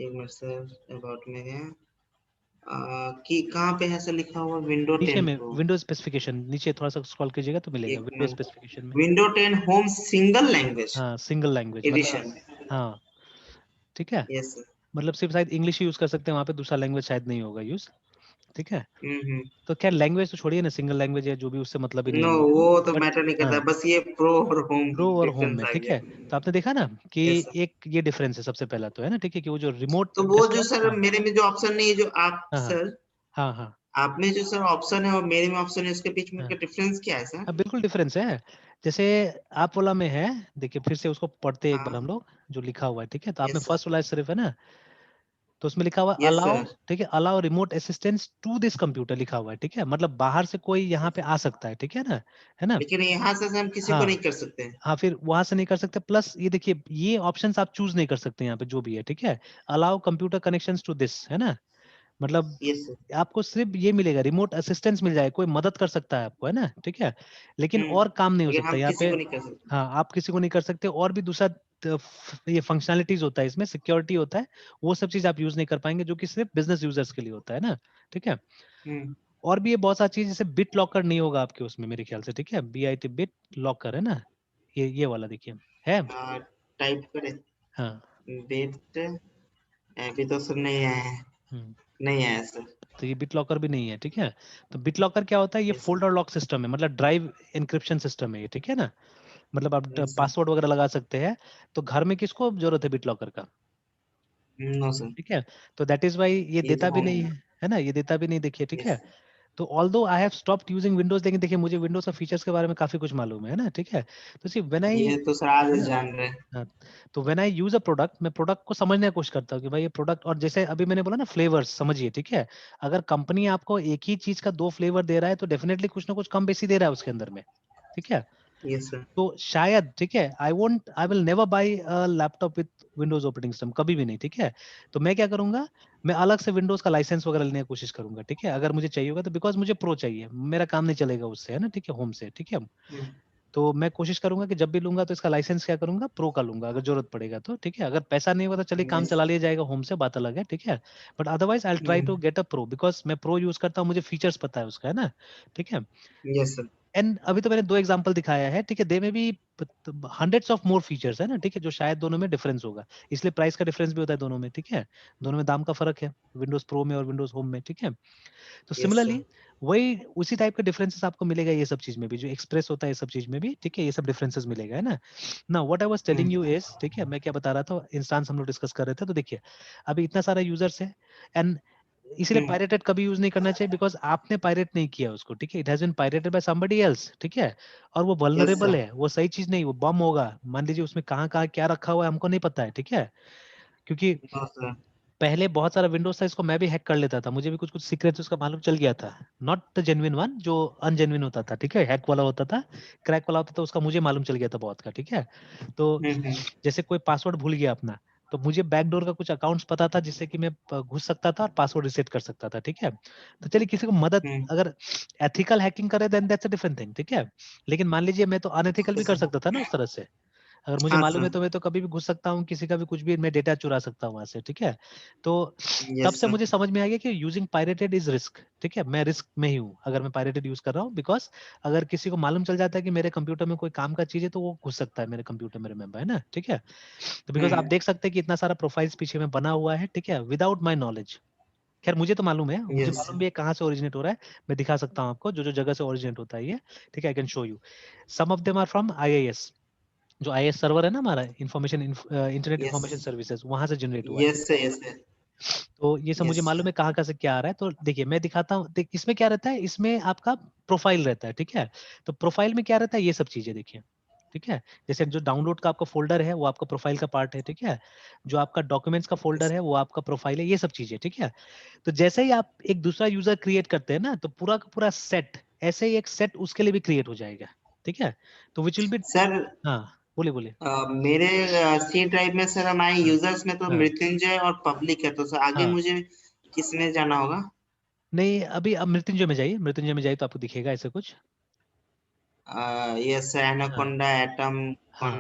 एक मिनट सर, अबाउट में है, कि कहाँ पे है सर लिखा हुआ, विंडो नीचे 10 में प्रो, विंडोज स्पेसिफिकेशन, नीचे थोड़ा सा स्क्रॉल कीजिएगा तो मिलेगा एक विंडोज मिनट, स्पेसिफिकेशन में। विंडो 10 होम सिंगल लैंग्वेज हाँ, सिंगल लैंग्वेज मतलब, एडिशन, हाँ, ठीक है। यस सर, मतलब सिर्फ शायद इंग्लिश ही यूज कर सकते हैं वहाँ पे, दूसरा लैंग्वेज शायद नहीं होगा यूज, ठीक है। हम्म, तो खैर लैंग्वेज तो छोड़िए ना, सिंगल लैंग्वेज है जो भी, उससे मतलब ही नहीं नो हम लोग वो को। तो बट मैटर नहीं करता, हाँ, बस ये प्रो और होम प्रो और होम डिफरेंस में, आ ठीक है। गया, तो आपने देखा ना कि यस सर। एक ये डिफरेंस है सबसे पहला तो, है ना, ठीक है, कि वो जो रिमोट तो वो जो डेस्कटॉप, सर हाँ मेरे में जो ऑप्शन नहीं है, जो आप हाँ हाँ सर, हाँ हाँ आप में जो सर ऑप्शन है और मेरे में ऑप्शन है, उसके बीच में हाँ का डिफरेंस क्या है सर? हाँ, बिल्कुल डिफरेंस है। जैसे आप वाला में है, देखिए फिर से उसको पढ़ते हैं एक बार हाँ, हम लोग, जो लिखा हुआ है, ठीक है। तो आप में यस सर, फर्स्ट वाला सिर्फ है ना, तो उसमें लिखा हुआ यस अलाउ, सर, ठीक है, allow remote assistance to this computer लिखा हुआ है, ठीक है। मतलब बाहर से कोई यहाँ पे आ सकता है, ठीक है ना, है ना। लेकिन यहाँ से हम किसी को नहीं हाँ कर सकते हैं। हाँ, फिर वहां से नहीं कर सकते, प्लस ये देखिए ये ऑप्शंस आप चूज नहीं कर सकते यहाँ पे जो भी है, ठीक है। Allow computer connections to this, है ना। मतलब यस सर, आपको सिर्फ ये मिलेगा, रिमोट असिस्टेंस मिल जाएगा, कोई मदद कर सकता है आपको, है ना, ठीक है। लेकिन और काम नहीं हो लेकिन सकता हम यहाँ किसी पे। को नहीं कर सकते। हाँ, आप किसी को नहीं कर सकते, और भी दूसरा ये फंक्शनैलिटीज होता है इसमें, सिक्योरिटी होता है, वो सब चीज आप यूज नहीं कर पाएंगे, जो कि सिर्फ बिजनेस यूजर्स के लिए होता है ना, ठीक है। हम्म, और भी ये बहुत सारी चीज, जैसे बिट लॉकर नहीं होगा आपके उसमें मेरे ख्याल से, ठीक है। BIT बिट लॉकर, है ना, ये वाला देखिए है। टाइप करें, हाँ, वेट, अभी तो सर नहीं आया है, हम्म, नहीं आया सर, तो ये बिट लॉकर भी नहीं है, ठीक है। तो बिट लॉकर क्या होता है, ये yes sir, folder lock system है, मतलब ड्राइव इंक्रिप्शन सिस्टम है ये, ठीक है ना। मतलब आप यस सर, पासवर्ड वगैरह लगा सकते हैं। तो घर में किसको जरूरत है बिट लॉकर का, नो सर, ठीक है। तो दैट इज वाई ये ये देता तो भी होम, नहीं है ना, ये देता भी नहीं, देखिए, ठीक है। यस, तो although I have stopped using Windows, लेकिन देखिए मुझे विंडोज का फीचर्स के बारे में काफी कुछ मालूम है ना, ठीक है। तो सी व्हेन आई, ये तो सर आज है ही ना, जान रहे हैं, हाँ, तो when I use a product, मैं प्रोडक्ट को समझने की कोशिश करता हूँ कि भाई ये प्रोडक्ट, और जैसे अभी मैंने बोला ना फ्लेवर्स समझिए, ठीक है। अगर कंपनी आपको एक ही चीज का दो फ्लेवर दे रहा है तो डेफिनेटली कुछ ना कुछ कम बेसी दे रहा है उसके अंदर में, ठीक है। यस सर, तो शायद, ठीक है, I will never by laptop with Windows operating system, कभी भी नहीं, ठीक है। तो मैं क्या करूंगा, मैं अलग से विंडोज का लाइसेंस वगैरह लेने की कोशिश करूंगा, ठीक है, अगर मुझे चाहिए होगा तो, बिकॉज मुझे प्रो चाहिए, मेरा काम नहीं चलेगा उससे, है ना, ठीक है, होम से, ठीक है। हम्म, तो मैं कोशिश करूंगा कि जब भी लूंगा तो इसका लाइसेंस क्या करूंगा, प्रो का लूंगा, अगर जरूरत पड़ेगा तो, ठीक है। अगर पैसा नहीं होगा तो चलिए काम यस, चला लिया जाएगा होम से, बात अलग है, ठीक है। But otherwise I try to get a pro, because मैं प्रो यूज करता हूँ, मुझे फीचर्स पता है उसका, है ना, ठीक है। यस सर, एंड अभी तो मैंने दो एग्जांपल दिखाया है, ठीक है, दे में भी हंड्रेड्स ऑफ मोर फीचर्स, है ना, ठीक है, जो शायद दोनों में डिफरेंस होगा, इसलिए प्राइस का डिफरेंस भी होता है दोनों में, ठीक है। दोनों में दाम का फर्क है, विंडोज प्रो में और विंडोज होम में, ठीक है। तो यस सर, सिमिलरली वही उसी टाइप के डिफरेंसेस आपको मिलेगा ये सब चीज में भी, जो एक्सप्रेस होता है ये सब चीज में भी, ठीक है, ये सब डिफरेंसेस मिलेगा, है ना। ना what I was telling you is, ठीक है, मैं क्या बता रहा था, इंस्टांस हम लोग डिस्कस कर रहे थे, तो देखिए अभी इतना सारा यूजर्स है, एंड इसीलिए हम्म, पायरेटेड कभी यूज नहीं करना चाहिए, बिकॉज आपने पायरेट नहीं किया उसको, ठीक है, it has been pirated by somebody else, ठीक है। और वो यस वल्नरेबल सर, है, वो सही चीज नहीं, वो बम होगा, मान लीजिए उसमें कहाँ कहाँ क्या रखा हुआ है हमको नहीं पता है, ठीक है। क्योंकि नो सर, पहले बहुत सारा विंडोज था, इसको मैं भी हैक कर लेता था, मुझे भी कुछ कुछ सीक्रेट्स उसका मालूम चल गया था, नॉट द जेन्युइन वन, जो अनजेन्युइन होता था, ठीक है, हैक वाला होता था, क्रैक वाला होता था, उसका मुझे मालूम चल गया था बहुत का, ठीक है। तो हम्म, जैसे कोई पासवर्ड भूल गया अपना, तो मुझे बैकडोर का कुछ अकाउंट्स पता था जिससे कि मैं घुस सकता था और पासवर्ड रिसेट कर सकता था, ठीक है। तो चलिए किसी को मदद अगर एथिकल हैकिंग करे then that's a different thing, ठीक है। लेकिन मान लीजिए मैं तो अनएथिकल भी कर सकता था ना उस तरह से, अगर मुझे हाँ मालूम है सर। तो मैं तो कभी भी घुस सकता हूँ, किसी का भी कुछ भी मैं डेटा चुरा सकता हूँ वहां से, ठीक है। तो तब यस से सर। मुझे समझ में आ गया कि यूजिंग पायरेटेड इज रिस्क, ठीक है। मैं रिस्क में ही हूँ अगर मैं पायरेटेड यूज कर रहा हूँ, बिकॉज अगर किसी को मालूम चल जाता है कि मेरे कंप्यूटर में कोई काम का चीज है तो वो घुस सकता है मेरे कंप्यूटर में, रिमेंबर, है ना, ठीक है। तो बिकॉज आप देख सकते हैं कि इतना सारा प्रोफाइल्स पीछे में बना हुआ है, ठीक है, विदाउट माई नॉलेज। खैर मुझे तो मालूम है, मुझे यस मालूम भी है कहाँ से ओरिजिनेट हो रहा है, मैं दिखा सकता हूँ आपको जो जो जगह से ओरिजिनेट होता है ये, ठीक है। I can show you some of them are from IIS, जो आईएस सर्वर है ना हमारा, information internet yes information services, वहां से जनरेट हुआ है। Yes sir. Yes sir. तो ये सब मुझे यस मालूम है कहाँ कहाँ से क्या आ रहा है। तो देखिए मैं दिखाता हूँ, इसमें क्या रहता है, इसमें आपका प्रोफाइल रहता है, ठीक है। तो प्रोफाइल में क्या रहता है, ये सब चीजें देखिए, ठीक है। जैसे जो डाउनलोड का आपका फोल्डर है वो आपका प्रोफाइल का पार्ट है, ठीक है। जो आपका डॉक्यूमेंट्स का फोल्डर है वो आपका प्रोफाइल है, ये सब चीजें, ठीक है। तो जैसे ही आप एक दूसरा यूजर क्रिएट करते हैं ना, तो पूरा का पूरा सेट, ऐसे ही एक सेट उसके लिए भी क्रिएट हो जाएगा, ठीक है। तो विच विल बी, सर। हाँ बोलिए बोलिए। मेरे सी ड्राइव में सर हमारे हाँ यूजर्स में तो हाँ मृत्युंजय और पब्लिक है, तो सर आगे हाँ। मुझे किसमें जाना होगा? नहीं अभी अब मृत्युंजय में जाइए, मृत्युंजय में जाइए तो आपको दिखेगा ऐसे कुछ। यस सर, हाँ एनाकोंडा, एटम, हाँ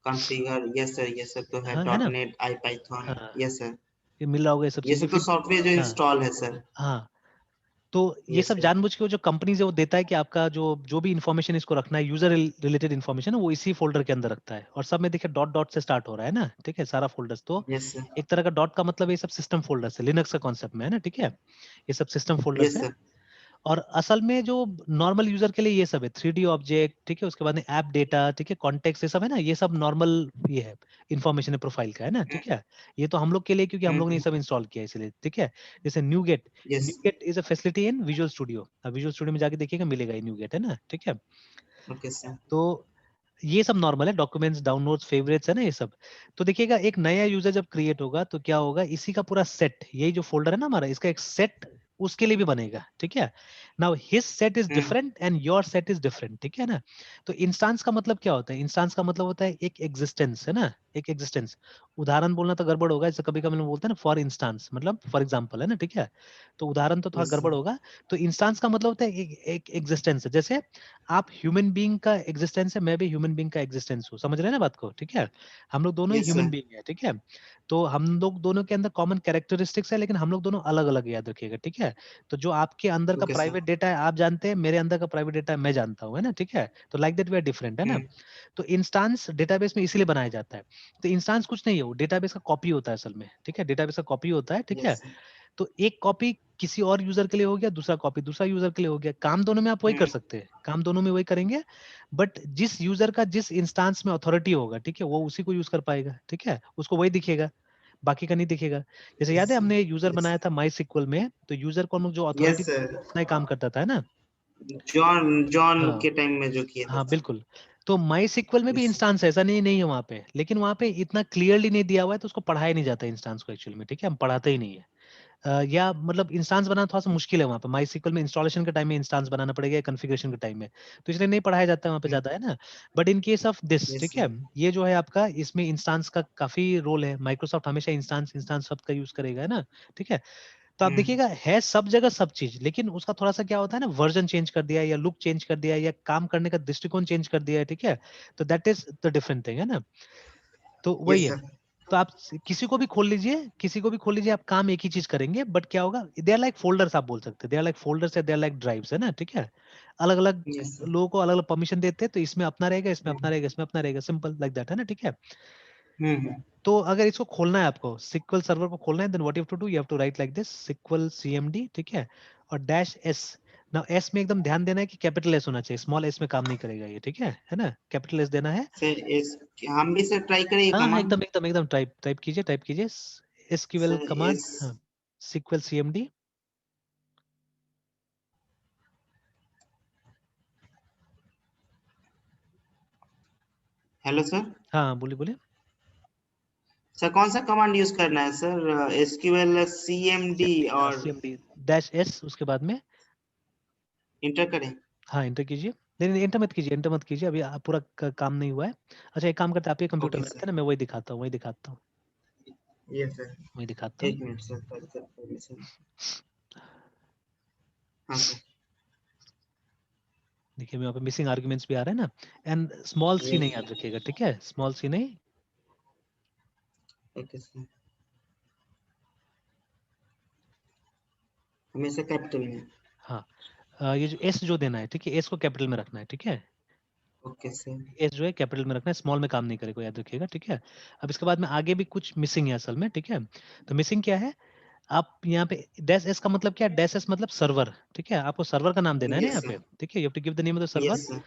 कॉन्फ़िगर, यस सर तो है, हाँ, है डॉट ना। नेट, आई पाइथन, हाँ यस सर। ये मिल रहा होगा ये सब ये चीजें सब तो फिर। सॉफ्टवेयर जो हाँ इंस्टॉल है सर। हाँ। तो ये यस सब सर। जानबूझ के वो जो कंपनीज है वो देता है कि आपका जो जो भी इन्फॉर्मेशन इसको रखना है, यूजर रिलेटेड इन्फॉर्मेशन है, वो इसी फोल्डर के अंदर रखता है। और सब में देखिए डॉट डॉट से स्टार्ट हो रहा है ना, ठीक है, सारा फोल्डर्स। तो यस सर। एक तरह का डॉट का मतलब ये सब सिस्टम फोल्डर्स है, लिनक्स का कॉन्सेप्ट में, है ना, ठीक है। ये सब सिस्टम फोल्डर्स यस है। सर। और असल में जो नॉर्मल यूजर के लिए ये सब है, 3D ऑब्जेक्ट, ठीक है, उसके बाद में ऐप डेटा, ठीक है, कॉन्टेक्स्ट, ये सब है ना, ये सब नॉर्मल ये है, इन्फॉर्मेशन है प्रोफाइल का, है ना, ठीक है। ये तो हम लोग के लिए, क्योंकि हम लोग ने ये सब इंस्टॉल किया है इसलिए, ठीक है। जैसे NuGet, yes. NuGet is a facility in Visual Studio, अब विजुअल स्टूडियो में जाके देखिएगा मिलेगा ये न्यूगेट, है ना, ठीक है। Okay sir. तो ये सब नॉर्मल है, डॉक्यूमेंट्स, डाउनलोड्स, फेवरेट्स, है ना ये सब। तो देखिएगा एक नया यूजर जब क्रिएट होगा तो क्या होगा, इसी का पूरा सेट, यही जो फोल्डर है ना हमारा, इसका एक सेट उसके लिए भी बनेगा, ठीक है। Now his set is different and your set is different, ठीक है ना। तो इंस्टांस का मतलब क्या होता है, इंस्टांस का मतलब होता है एक एग्जिस्टेंस, है ना, एक एग्जिस्टेंस। उदाहरण बोलना तो गड़बड़ होगा, जैसे कभी कभी हम बोलते हैं ना फॉर इंस्टांस, मतलब फॉर एग्जाम्पल, है ना, ठीक है। तो उदाहरण तो थोड़ा यस गड़बड़ सर। होगा। तो इंस्टांस का मतलब होता है एक एग्जिस्टेंस है। जैसे आप ह्यूमन बीइंग का एग्जिस्टेंस है, मैं भी ह्यूमन बीइंग का एग्जिस्टेंस हूँ, समझ रहे हैं ना बात को, ठीक है। हम लोग दोनों ही यस ह्यूमन सर। बीइंग है, ठीक है। तो हम लोग दोनों के अंदर कॉमन कैरेक्टरिस्टिक्स है, लेकिन हम लोग दोनों अलग अलग, याद रखिएगा, ठीक है। तो जो आपके अंदर का ओके सर। प्राइवेट डेटा है आप जानते हैं, मेरे अंदर का प्राइवेट डेटा है मैं जानता हूँ, है ना, ठीक है। तो like that we are different, है ना। तो इंस्टांस डेटाबेस में इसीलिए बनाया जाता है। तो इंस्टांस कुछ नहीं है, वो डेटाबेस का कॉपी होता है असल में, ठीक है, डेटाबेस का कॉपी होता है, ठीक है। Yes sir. तो एक कॉपी किसी और यूजर के लिए हो गया, दूसरा कॉपी दूसरा यूजर के लिए हो गया, काम दोनों में आप वही कर सकते हैं, काम दोनों में वही करेंगे। बट जिस यूजर का जिस इंस्टांस में अथॉरिटी होगा, ठीक है, वो उसी को यूज कर पाएगा, ठीक है, उसको वही दिखेगा, बाकी का नहीं दिखेगा। जैसे याद है हमने यूजर बनाया था माई सिक्वल में, तो यूजर को हम लोग जो यस अथॉरिटी सर। उतना ही काम करता था, है ना। जॉन जॉन हाँ के टाइम में जो किए थे हाँ सर। बिल्कुल। तो माई सिक्वल में भी यस। इंस्टांस है, ऐसा नहीं है वहाँ पे, लेकिन वहाँ पे इतना क्लियरली नहीं दिया हुआ है तो उसको पढ़ाया नहीं जाता इंस्टांस को एक्चुअली में, ठीक है, हम पढ़ाते ही नहीं है। या मतलब इंस्टांस बनाना थोड़ा सा मुश्किल है वहाँ पे, माई सिक्वल में इंस्टॉलेशन के टाइम में इंस्टांस बनाना पड़ेगा, कॉन्फ़िगरेशन के टाइम में, तो इसलिए नहीं पढ़ाया जाता है वहाँ पे ज्यादा, है ना। But in case of this, yes ठीक है, सर। ये जो है आपका, इसमें इंस्टांस का काफी रोल है, माइक्रोसॉफ्ट हमेशा इंस्टांस इंस्टांस शब्द का यूज करेगा, है ना, ठीक है। तो आप देखिएगा है सब जगह सब चीज, लेकिन उसका थोड़ा सा क्या होता है ना, वर्जन चेंज कर दिया या लुक चेंज कर दिया या काम करने का दृष्टिकोण चेंज कर दिया है, ठीक है। तो that is the different thing, है ना। तो वही यस है। सर। तो आप किसी को भी खोल लीजिए, किसी को भी खोल लीजिए, आप काम एक ही चीज करेंगे, बट क्या होगा, दे आर लाइक फोल्डर्स, आप बोल सकते हैं दे आर लाइक फोल्डर्स या दे आर लाइक ड्राइव्स, है ना, ठीक है। अलग अलग यस सर। लोगों को अलग अलग परमिशन देते हैं, तो इसमें अपना रहेगा, इसमें अपना रहेगा, इसमें अपना रहेगा, सिंपल लाइक दैट, है ना, ठीक है। हम्म। तो अगर इसको खोलना है आपको, सिक्वल सर्वर को खोलना है, then what you have to do, you have to write like this sequel CMD, ठीक है, और डैश एस। नाउ एस में एकदम ध्यान देना है कि कैपिटल एस होना चाहिए, स्मॉल एस में काम नहीं करेगा ये, ठीक है ना, कैपिटल एस देना है। सर इस हम भी सर ट्राई करें ये हाँ हाँ कमांड। एकदम एकदम एकदम टाइप टाइप कीजिए, टाइप कीजिए, एसक्यूएल सर कमांड, इस हाँ, सिक्वल सीएमडी। Hello sir. हाँ बोलिए बोलिए। सर कौन सा कमांड यूज करना है सर? एसक्यूएल सीएमडी सीएमडी, हाँ और सीएमडी डैश एस, उसके बाद में इंटर करें? हाँ एंटर कीजिए। नहीं नहीं एंटर मत कीजिए, एंटर मत कीजिए, अभी पूरा काम नहीं हुआ है। अच्छा एक काम करते हैं, आप ये कंप्यूटर ओके में रहते सर। हैं ना, मैं वही दिखाता हूँ, वही दिखाता हूँ। यस सर, मैं दिखाता हूँ। एक मिनट सर, परमिशन। हाँ सर, देखिए वहाँ पे मिसिंग आर्गुमेंट्स भी आ रहे हैं ना, एंड स्मॉल सी नहीं यस याद रखिएगा, ठीक है, स्मॉल सी नहीं। ओके सर, हमेशा कैपिटल में। हाँ, ये जो एस जो देना है, ठीक है, एस को कैपिटल में रखना है, ठीक है, ओके सर, एस जो है कैपिटल में रखना है, स्मॉल में काम नहीं करेगा, याद रखिएगा, ठीक है। अब इसके बाद में आगे भी कुछ मिसिंग है असल में, ठीक है। तो मिसिंग क्या है, आप यहाँ पे डैश एस का मतलब क्या है, डैश एस मतलब सर्वर, ठीक है, आपको सर्वर का नाम देना है ना यस यहाँ सर, पे, ठीक है, you have to give the name of the server. Yes sir,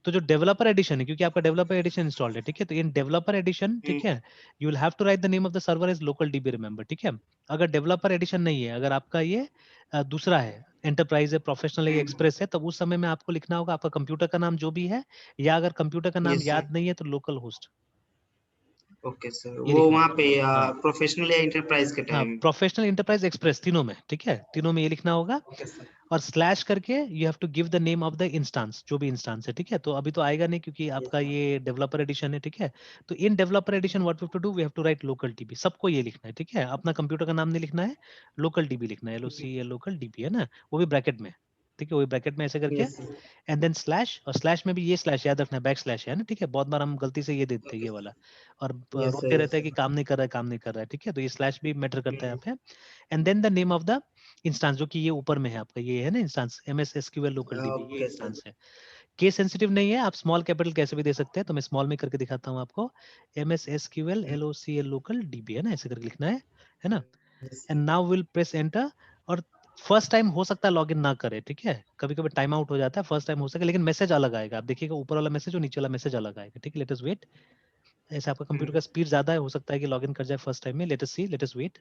तो जो डेवलपर एडिशन है, क्योंकि आपका डेवलपर एडिशन इंस्टॉल्ड है, ठीक है, तो इन डेवलपर एडिशन, ठीक है, you will have to write the name of the server as local DB, remember, ठीक है। अगर डेवलपर एडिशन नहीं है, अगर आपका ये दूसरा है, एंटरप्राइज है, प्रोफेशनल है, एक्सप्रेस है, तब उस समय में आपको लिखना होगा आपका कंप्यूटर का नाम जो भी है, या अगर कंप्यूटर का नाम यस सर, याद नहीं है तो लोकल होस्ट, ओके सर, ये वो लिखना वहाँ होगा। पे हाँ प्रोफेशनल या इंटरप्राइज के हाँ, टाइम। प्रोफेशनल, इंटरप्राइज, एक्सप्रेस, तीनों में, ठीक है, तीनों में ये लिखना होगा। ओके सर, और स्लैश करके you have to give the name of the instance, जो भी इंस्टेंस है, ठीक है। तो अभी तो आएगा नहीं क्योंकि यस आपका सर, ये डेवलपर एडिशन है, ठीक है। तो in developer edition what we have to do, we have to write local DB, सबको ये लिखना है, ठीक है, अपना कंप्यूटर का नाम नहीं लिखना है, लोकल डीबी लिखना है, LOCAL लोकल डीबी, है ना, वो भी ब्रैकेट में, ठीक है, वही ब्रैकेट में ऐसे करके, yes sir, and then slash, और स्लैश में भी ये स्लैश याद रखना है, बैक स्लैश है ना, ठीक है, बहुत बार हम गलती से ये देते हैं ओके ये सर, वाला, और यस रोते सर, रहता यस है कि सर, काम नहीं कर रहा है, काम नहीं कर रहा है, ठीक है, तो ये स्लैश भी मैटर करता है यहाँ पे। And then the name of the instance, जो कि ये ऊपर में है आपका, ये है ना instance, MS SQL local dB, ये ओके सर, इंस्टेंस है। केस सेंसिटिव नहीं है, आप स्मॉल कैपिटल कैसे भी दे सकते हैं, तो मैं स्मॉल में करके दिखाता हूँ आपको, MS SQL LOCL local dB, है ना, ऐसे करके लिखना है ना। Yes and now will press enter, और फर्स्ट टाइम हो सकता है लॉगिन ना करे, ठीक है, कभी कभी टाइम आउट हो जाता है, फर्स्ट टाइम हो सके, लेकिन मैसेज अलग आएगा, आप देखिएगा ऊपर वाला मैसेज और नीचे वाला मैसेज अलग आएगा, ठीक है, लेट अस वेट। ऐसे आपका कंप्यूटर का स्पीड ज्यादा है, हो सकता है कि लॉगिन कर जाए फर्स्ट टाइम में, लेट अस सी, लेट अस वेट।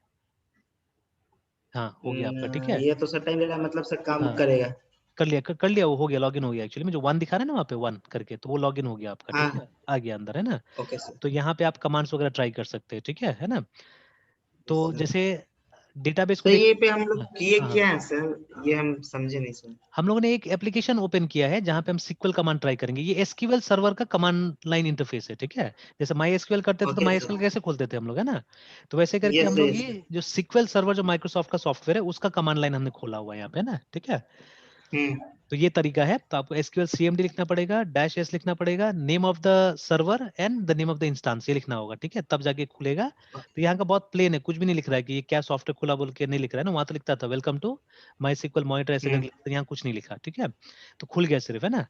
हाँ, हो गया आपका, ठीक है। ये तो सर टाइम ले रहा है, मतलब सर काम हाँ, करेगा। कर लिया, वो हो गया, लॉगिन हो गया, एक्चुअली में जो 1 दिखा रहा है ना वहाँ पे 1 करके, तो वो लॉगिन हो गया आपका, ठीक है, हाँ, आ गया अंदर, है ना। ओके सर, तो यहाँ पे आप कमांड्स वगैरह ट्राई कर सकते हैं, ठीक है ना। तो यस सर। जैसे डेटाबेस को तो देख, ये पे हम लोग हाँ किए हाँ, क्या है सर, ये हम समझे नहीं सर। हम लोगों ने एक एप्लीकेशन ओपन किया है जहाँ पे हम SQL कमांड ट्राई करेंगे, ये SQL सर्वर का कमांड लाइन इंटरफेस है, ठीक है। जैसे MySQL करते थे तो ओके सर, MySQL कैसे खोलते थे हम लोग, है ना, तो वैसे करके यस हम सर, लोग यस सर, ये जो SQL सर्वर जो माइक्रोसॉफ्ट का सॉफ्टवेयर है उसका कमांड लाइन हमने खोला हुआ है यहाँ पे ना, ठीक है। हम्म, तो ये तरीका है, तो आपको SQL CMD लिखना पड़ेगा, -s लिखना पड़ेगा, name of the server and the name of the instance, ये लिखना होगा, ठीक है, तब जाके खुलेगा। तो यहाँ का बहुत प्लेन है, कुछ भी नहीं लिख रहा है कि ये क्या सॉफ्टवेयर खुला बोल के नहीं लिख रहा है ना, वहां तो लिखता था वेलकम टू MySQL मॉनिटर ऐसे करके हम्म, लिखता था, यहाँ कुछ नहीं लिखा, ठीक है। तो खुल गया सिर्फ, है ना।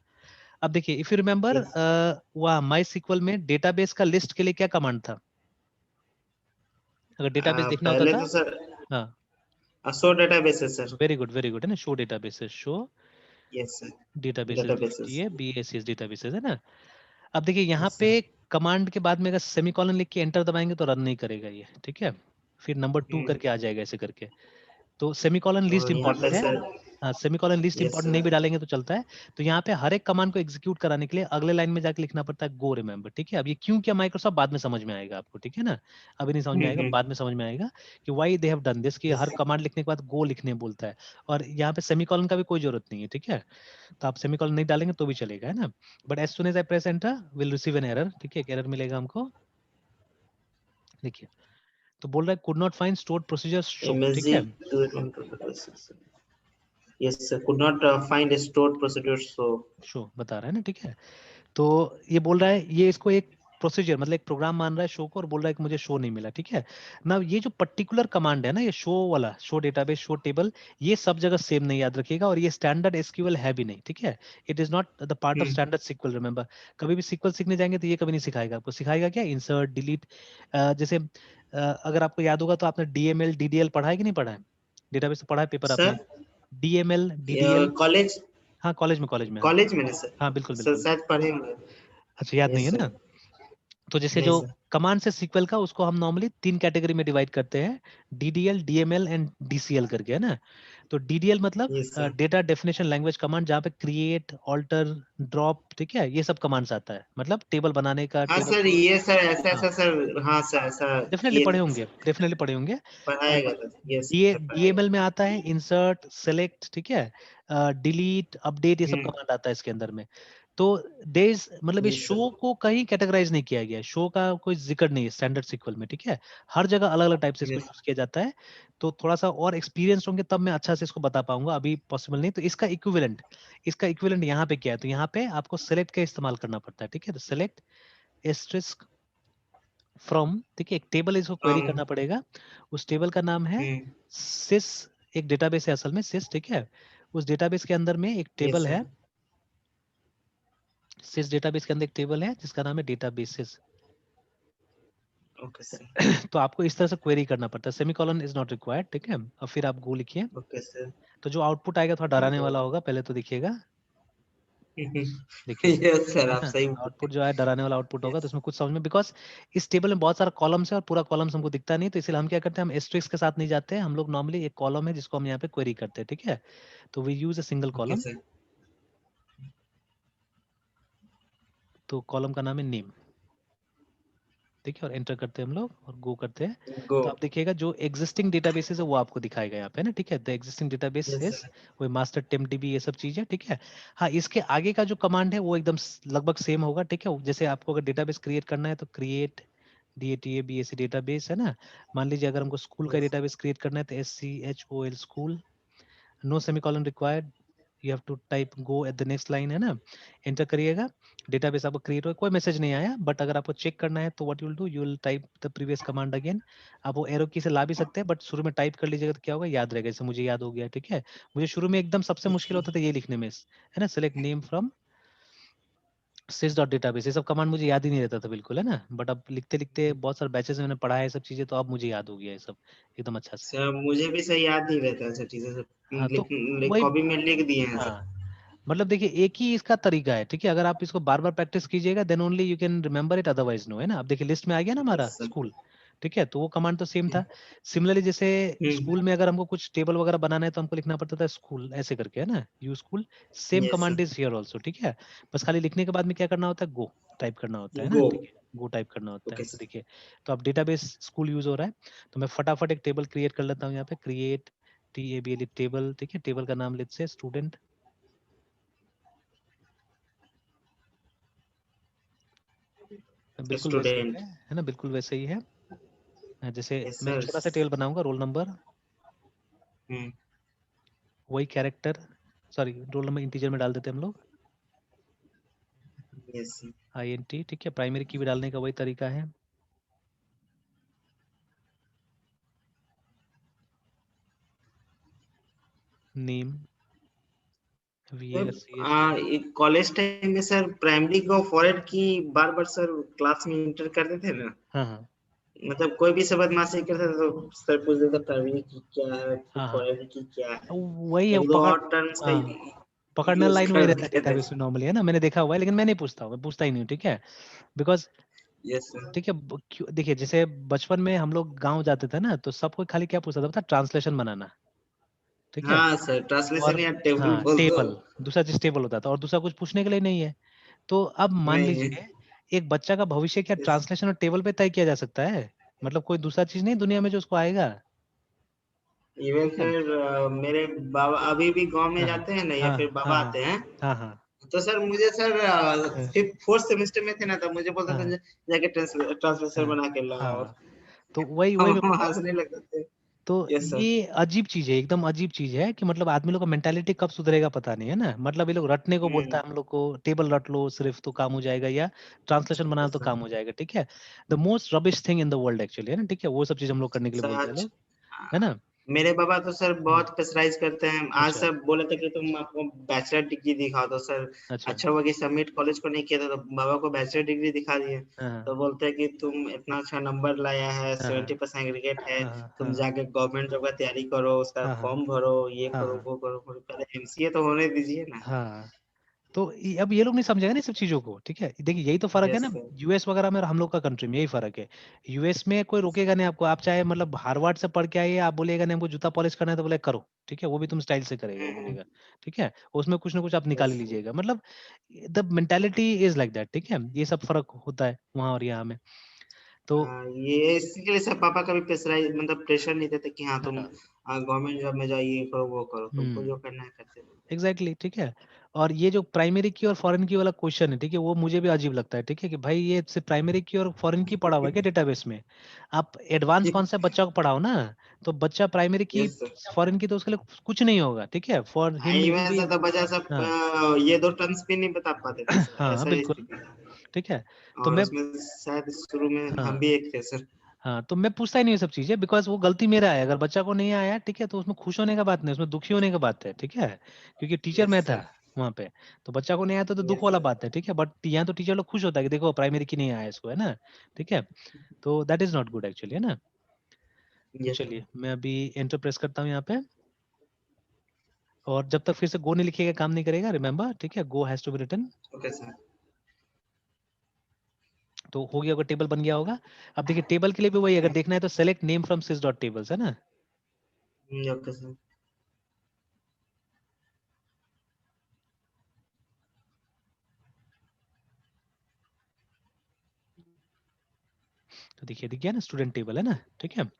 अब देखिए इफ यू रिमेंबर, यस, वहाँ MySQL में डेटाबेस का लिस्ट के लिए क्या कमांड था, अगर डेटाबेस देखना होता पहले था। तो सर हाँ, शो डेटाबेस है सर। वेरी गुड, है ना, show databases, show yes sir, databases, databases, DABASS databases, है ना। अब देखिए यहाँ यस पे सर, कमांड के बाद में अगर सेमीकोलन लिख के एंटर दबाएंगे तो रन नहीं करेगा ये, ठीक है, फिर नंबर 2 करके आ जाएगा ऐसे करके। तो सेमीकोलन लीस्ट और यहाँ इंपॉर्टेंट पे है। सर, हाँ, semicolon least yes important sir, नहीं भी डालेंगे तो चलता है। तो यहाँ पे हर एक कमांड को एग्जीक्यूट कराने के लिए अगले लाइन में जाके लिखना पड़ता है गो रिमेंबर, ठीक है। अब ये क्यों किया माइक्रोसॉफ्ट बाद में समझ में आएगा आपको, ठीक है ना, अभी नहीं समझ में आएगा, बाद में समझ में आएगा कि why they have done this, कि यस हर कमांड लिखने के बाद गो लिखने बोलता है, और यहाँ पे सेमीकोलन का भी कोई जरूरत नहीं है, ठीक है। तो आप सेमीकोलन नहीं डालेंगे तो भी चलेगा, है ना। But as soon as I press enter will receive an error, ठीक है, एक एरर मिलेगा हमको, देखिए। तो बोल रहा है could not find stored procedure show, ठीक MSG है, 2812, yes sir, could not find a stored procedure, so show बता रहा है ना, ठीक है। तो ये बोल रहा है, ये इसको एक प्रोसीजर मतलब एक प्रोग्राम मान रहा है शो को, और बोल रहा है कि मुझे शो नहीं मिला, ठीक है ना। ये जो पर्टिकुलर कमांड है ना, ये शो वाला, शो डेटाबेस, शो टेबल, ये सब जगह सेम नहीं, याद रखिएगा, और ये स्टैंडर्ड SQL है भी नहीं, ठीक है। It is not the part of standard SQL, remember. कभी भी SQL सीखने जाएंगे तो ये कभी नहीं सिखाएगा आपको, सिखाएगा क्या, इंसर्ट, डिलीट, जैसे अगर आपको याद होगा तो आपने DML DDL पढ़ा है कि नहीं पढ़ा है, डेटाबेस से पढ़ा है पेपर sir, आपने, DML DDL। कॉलेज, हाँ, कॉलेज में, हाँ कॉलेज में ना सर, हाँ, बिल्कुल सर बिल्कुल। शायद पढ़े होंगे। अच्छा, याद नहीं यस है सर, ना। तो जैसे नहीं जो सर, कमांड से सीक्वल का, उसको हम नॉर्मली 3 कैटेगरी में डिवाइड करते हैं, DDL DML एंड DCL करके, है ना। तो DDL मतलब yes sir, data definition language command, जहाँ पे क्रिएट, ऑल्टर, ड्रॉप, ठीक है, ये सब कमांड्स आता है, मतलब टेबल बनाने का, हाँ टेबल। सर, ये सर ऐसा हाँ, ऐसा सर, हाँ सर ऐसा डेफिनेटली किए पढ़े थे होंगे, सर, डेफिनेटली पढ़े होंगे। पढ़ाया गया था, यस ये सर पढ़ाया DML में आता है इंसर्ट, सेलेक्ट, ठीक है, डिलीट, अपडेट, ये सब गया। कमांड आता है इसके अंदर में। तो देश मतलब इस जी शो सर। को कहीं कैटेगराइज नहीं किया गया है, शो का कोई जिक्र नहीं है स्टैंडर्ड सीक्वल में, ठीक है। हर जगह अलग अलग टाइप से इसको यस। यूज किया जाता है। तो थोड़ा सा और एक्सपीरियंस होंगे तब मैं अच्छा से इसको बता पाऊंगा, अभी पॉसिबल नहीं। तो इसका इक्विवेलेंट यहाँ पे क्या है, तो यहाँ पे आपको सेलेक्ट का इस्तेमाल करना पड़ता है, ठीक है। तो सेलेक्ट एस्ट्रिस्क फ्रॉम, ठीक है, एक टेबल इसको क्वेरी फ्रॉम। करना पड़ेगा। उस टेबल का नाम है सिस, एक डेटाबेस है असल में सिस, ठीक है। उस डेटाबेस के अंदर में एक यस टेबल सर। है, सिस डेटाबेस के अंदर एक टेबल है जिसका नाम है डेटाबेसेस। Okay sir. तो आपको इस तरह से क्वेरी करना पड़ता है, सेमीकोलन इज नॉट रिक्वायर्ड, ठीक है। और फिर आप गो लिखिए। Okay sir. तो जो आउटपुट आएगा थोड़ा डराने गो। वाला होगा, पहले तो देखिएगा, देखिए, यस सर, है आप ना। सही बोल आउटपुट जो है डराने वाला आउटपुट रहे होगा, हैं। तो इसमें कुछ समझ में, बिकॉज इस टेबल में बहुत सारा कॉलम्स है और पूरा कॉलम्स हमको दिखता नहीं, तो इसलिए हम क्या करते हैं, हम एस्ट्रिक्स के साथ नहीं जाते हैं, हम लोग नॉर्मली एक कॉलम है जिसको हम यहाँ पे क्वेरी करते हैं, ठीक है। तो we use a single okay column. Sir. तो कॉलम का नाम है नेम, ठीक है, और एंटर करते हैं हम लोग और गो करते हैं। गो। तो आप देखिएगा जो एग्जिस्टिंग डेटाबेसेस है वो आपको दिखाएगा यहाँ पे ना, ठीक है। The existing database yes is sir. वो मास्टर टेम्प डीबी, ये सब चीज है, ठीक है। हाँ, इसके आगे का जो कमांड है वो एकदम लगभग सेम होगा, ठीक है। जैसे आपको अगर डेटाबेस क्रिएट करना है तो क्रिएट DATABAS डेटाबेस है ना। मान लीजिए अगर हमको स्कूल का यस। डेटाबेस क्रिएट करना है तो SCHOL school, no semicolon required, you have to type go at the next line, है ना। एंटर करिएगा, डेटाबेस आपको क्रिएट हो, कोई मैसेज नहीं आया, बट अगर आपको चेक करना है तो what you will do, you will type the previous command again. आप वो एरो की से ला भी सकते हैं, बट शुरू में टाइप कर लीजिएगा तो क्या होगा, याद रहेगा, जैसे मुझे याद हो गया, ठीक है। मुझे शुरू में एकदम सबसे मुश्किल होता था ये लिखने में, है ना, select name from sys dot database, ये सब कमांड मुझे याद ही नहीं रहता था बिल्कुल, है ना। बट अब लिखते लिखते बहुत सारे बैचेस में मैंने पढ़ा है ये सब चीजें, तो अब मुझे याद हो गया ये सब एकदम अच्छा से। सर मुझे भी सही याद नहीं रहता है सब चीजें, सब हाँ, तो लिख वही, कॉपी में लिख दिए हैं सब। हाँ, मतलब देखिए एक ही इसका तरीका है, ठीक है। अगर आप इसको बार बार प्रैक्टिस कीजिएगा then only you can remember it, otherwise no, है ना। अब देखिए लिस्ट में आ गया ना हमारा यस सर। स्कूल, ठीक है। तो वो कमांड तो सेम था। सिमिलरली जैसे स्कूल में अगर हमको कुछ टेबल वगैरह बनाना है तो हमको लिखना पड़ता था स्कूल ऐसे करके, है ना, you school. Same yes command sir. Is here also, ठीक है। बस खाली लिखने के बाद में क्या करना होता है, गो टाइप करना होता है ना, गो। ठीक है, गो टाइप करना होता है। ओके तो सर। देखिए, तो अब डेटाबेस स्कूल यूज हो रहा है, तो मैं फटाफट एक टेबल क्रिएट कर लेता हूँ यहाँ पे, क्रिएट TABL टेबल, ठीक है। टेबल का नाम लेते हैं स्टूडेंट, बिल्कुल वैसे ही स्टूडेंट। है ना, बिल्कुल वैसे ही है। जैसे यस मैं एक सर। छोटा सा टेबल बनाऊंगा, रोल नंबर, हम्म। वही character, sorry roll number integer में डाल देते हैं हम लोग, यस सर। INT, ठीक है। प्राइमरी की भी डालने का वही तरीका है, नेम VASCH। कॉलेज टाइम में सर प्राइमरी को फॉरवर्ड की बार बार सर क्लास में इंटर करते थे ना, हाँ हाँ मतलब कोई भी से बदमाशी करता था तो सर पूछ देता प्राइमरी की क्या है, हाँ हाँ, फॉरवर्ड की क्या है। वही है वो एक दो पकड़, और टर्म्स का हाँ, पकड़ना यूज लाइन वही कर रहता है देते थे। डेटाबेस में नॉर्मली, है ना। मैंने देखा हुआ है, लेकिन मैं नहीं पूछता हूँ, मैं पूछता ही नहीं हूँ, ठीक है। Because yes sir. ठीक है, देखिए जैसे बचपन में हम लोग गाँव जाते थे ना, तो सबको खाली क्या पूछता था पता, ट्रांसलेशन बनाना, ठीक है। हाँ सर, और ट्रांसलेशन या टेबल हाँ, बोल दो। टेबल, दूसरा चीज टेबल होता था और दूसरा कुछ पूछने के लिए नहीं है। तो अब मान नहीं है। लीजिए एक बच्चा का भविष्य क्या यस। ट्रांसलेशन और टेबल पे तय किया जा सकता है, मतलब कोई दूसरा चीज नहीं दुनिया में जो उसको आएगा, इवन ठीक है। फिर मेरे बाबा अभी भी गांव में हाँ जाते हैं ना, या हाँ फिर हाँ बाबा हाँ आते हैं, हाँ हाँ तो सर मुझे सर हाँ फिफ्थ फोर्थ सेमेस्टर में थे ना, तब मुझे बोलते थे हाँ जाके ट्रांसलेशन हाँ बना के लाओ। हाँ। तो वही वही मैं हम बोल रहा हूँ। हंसने लगते थे। तो यस सर। ये अजीब चीज है, एकदम अजीब चीज है कि मतलब आदमी लोग का मेंटालिटी कब सुधरेगा पता नहीं, है ना। मतलब ये लोग रटने को बोलता है हम लोग को, टेबल रट लो सिर्फ तो काम हो जाएगा, या ट्रांसलेशन बनाना यस तो सर। काम हो जाएगा, ठीक है। The most rubbish thing in the world actually, है ना, ठीक है। वो सब चीज हम लोग करने के लिए बोलते हैं सच। लोग, है ना। मेरे बाबा तो सर हम्म, बहुत प्रेशराइज करते हैं, आज अच्छा सर बोले थे कि तुम आपको बैचलर डिग्री दिखा दो सर। अच्छा, अच्छा हुआ कि सबमिट कॉलेज को नहीं किया था, तो बाबा को बैचलर डिग्री दिखा दिए। हाँ तो बोलते हैं कि तुम इतना अच्छा नंबर लाया है, हाँ हाँ 70% एग्रीगेट है, हाँ तुम हाँ जाके गवर्नमेंट जॉब का तैयारी करो, उसका हाँ हाँ फॉर्म भरो, ये हाँ करो हाँ वो करो, पहले एमसीए तो होने दीजिए ना। हाँ। तो अब ये लोग नहीं समझेगा ना इस सब चीजों को, ठीक है। देखिए यही तो फर्क है यस ना, सर। US वगैरह में और हम लोग का कंट्री में, यही फर्क है। US में कोई रोकेगा नहीं आपको, आप चाहे मतलब हार्वर्ड से पढ़ के आइए, आप बोलिएगा नहीं हमको जूता पॉलिश करना है तो बोले करो, ठीक है, वो भी तुम स्टाइल से करेगा बोलेगा, ठीक है। उसमें कुछ ना कुछ आप निकाल ही यस। लीजिएगा, मतलब the mentality is like that, ठीक है। ये सब फर्क होता है वहाँ और यहाँ में। तो ये इसके लिए सर पापा कभी प्रेशराइज मतलब प्रेशर नहीं देते कि हाँ तुम हाँ, गवर्नमेंट जॉब में जाओ, ये करो वो करो, तुमको हम्म जो करना है करते रहो। एग्जैक्टली ठीक है। और ये जो प्राइमरी की और फॉरेन की वाला क्वेश्चन है, ठीक है, वो मुझे भी अजीब लगता है, ठीक है, कि भाई ये सिर्फ प्राइमरी की और फॉरेन की पढ़ा हुआ है क्या डेटाबेस में? आप एडवांस कॉन्सेप्ट बच्चा को पढ़ाओ ना। तो बच्चा प्राइमरी की यस सर। फॉरेन की तो उसके लिए कुछ नहीं होगा, ठीक है, for him it will even be. से तो बच्चा सब हाँ ये दो टर्म्स भी नहीं बता पाते थे सर, हाँ ऐसा बिल्कुल, स्थिति था। ठीक है। तो और मैं उसमें शायद शुरू में हम हाँ भी एक थे सर। हाँ, तो मैं पूछता ही नहीं ये सब चीजें, बिकॉज वो गलती मेरा है। अगर बच्चा को नहीं आया, ठीक है, तो उसमें खुश होने का बात नहीं, उसमें दुखी होने का बात है, ठीक है, क्योंकि टीचर यस मैं था सर। वहाँ पे। तो बच्चा को नहीं आया तो दुख यस वाला सर। बात है, ठीक है, बट यहाँ तो टीचर लोग खुश होता है कि देखो प्राइमरी की नहीं आया इसको, है ना, ठीक है। तो that is not good actually, है ना। तो यस सर। चलिए मैं अभी एंटर प्रेस करता हूँ यहाँ पे, और जब तक फिर से गो नहीं लिखिएगा काम नहीं करेगा, रिमेंबर, ठीक है, go has to be written. Okay sir. तो हो गया होगा, टेबल बन गया होगा। अब देखिए टेबल के लिए भी वही, अगर देखना है तो select name from sys dot tables, है ना। Okay sir. तो देखिए दिख गया ना, स्टूडेंट टेबल, है ना, ठीक है।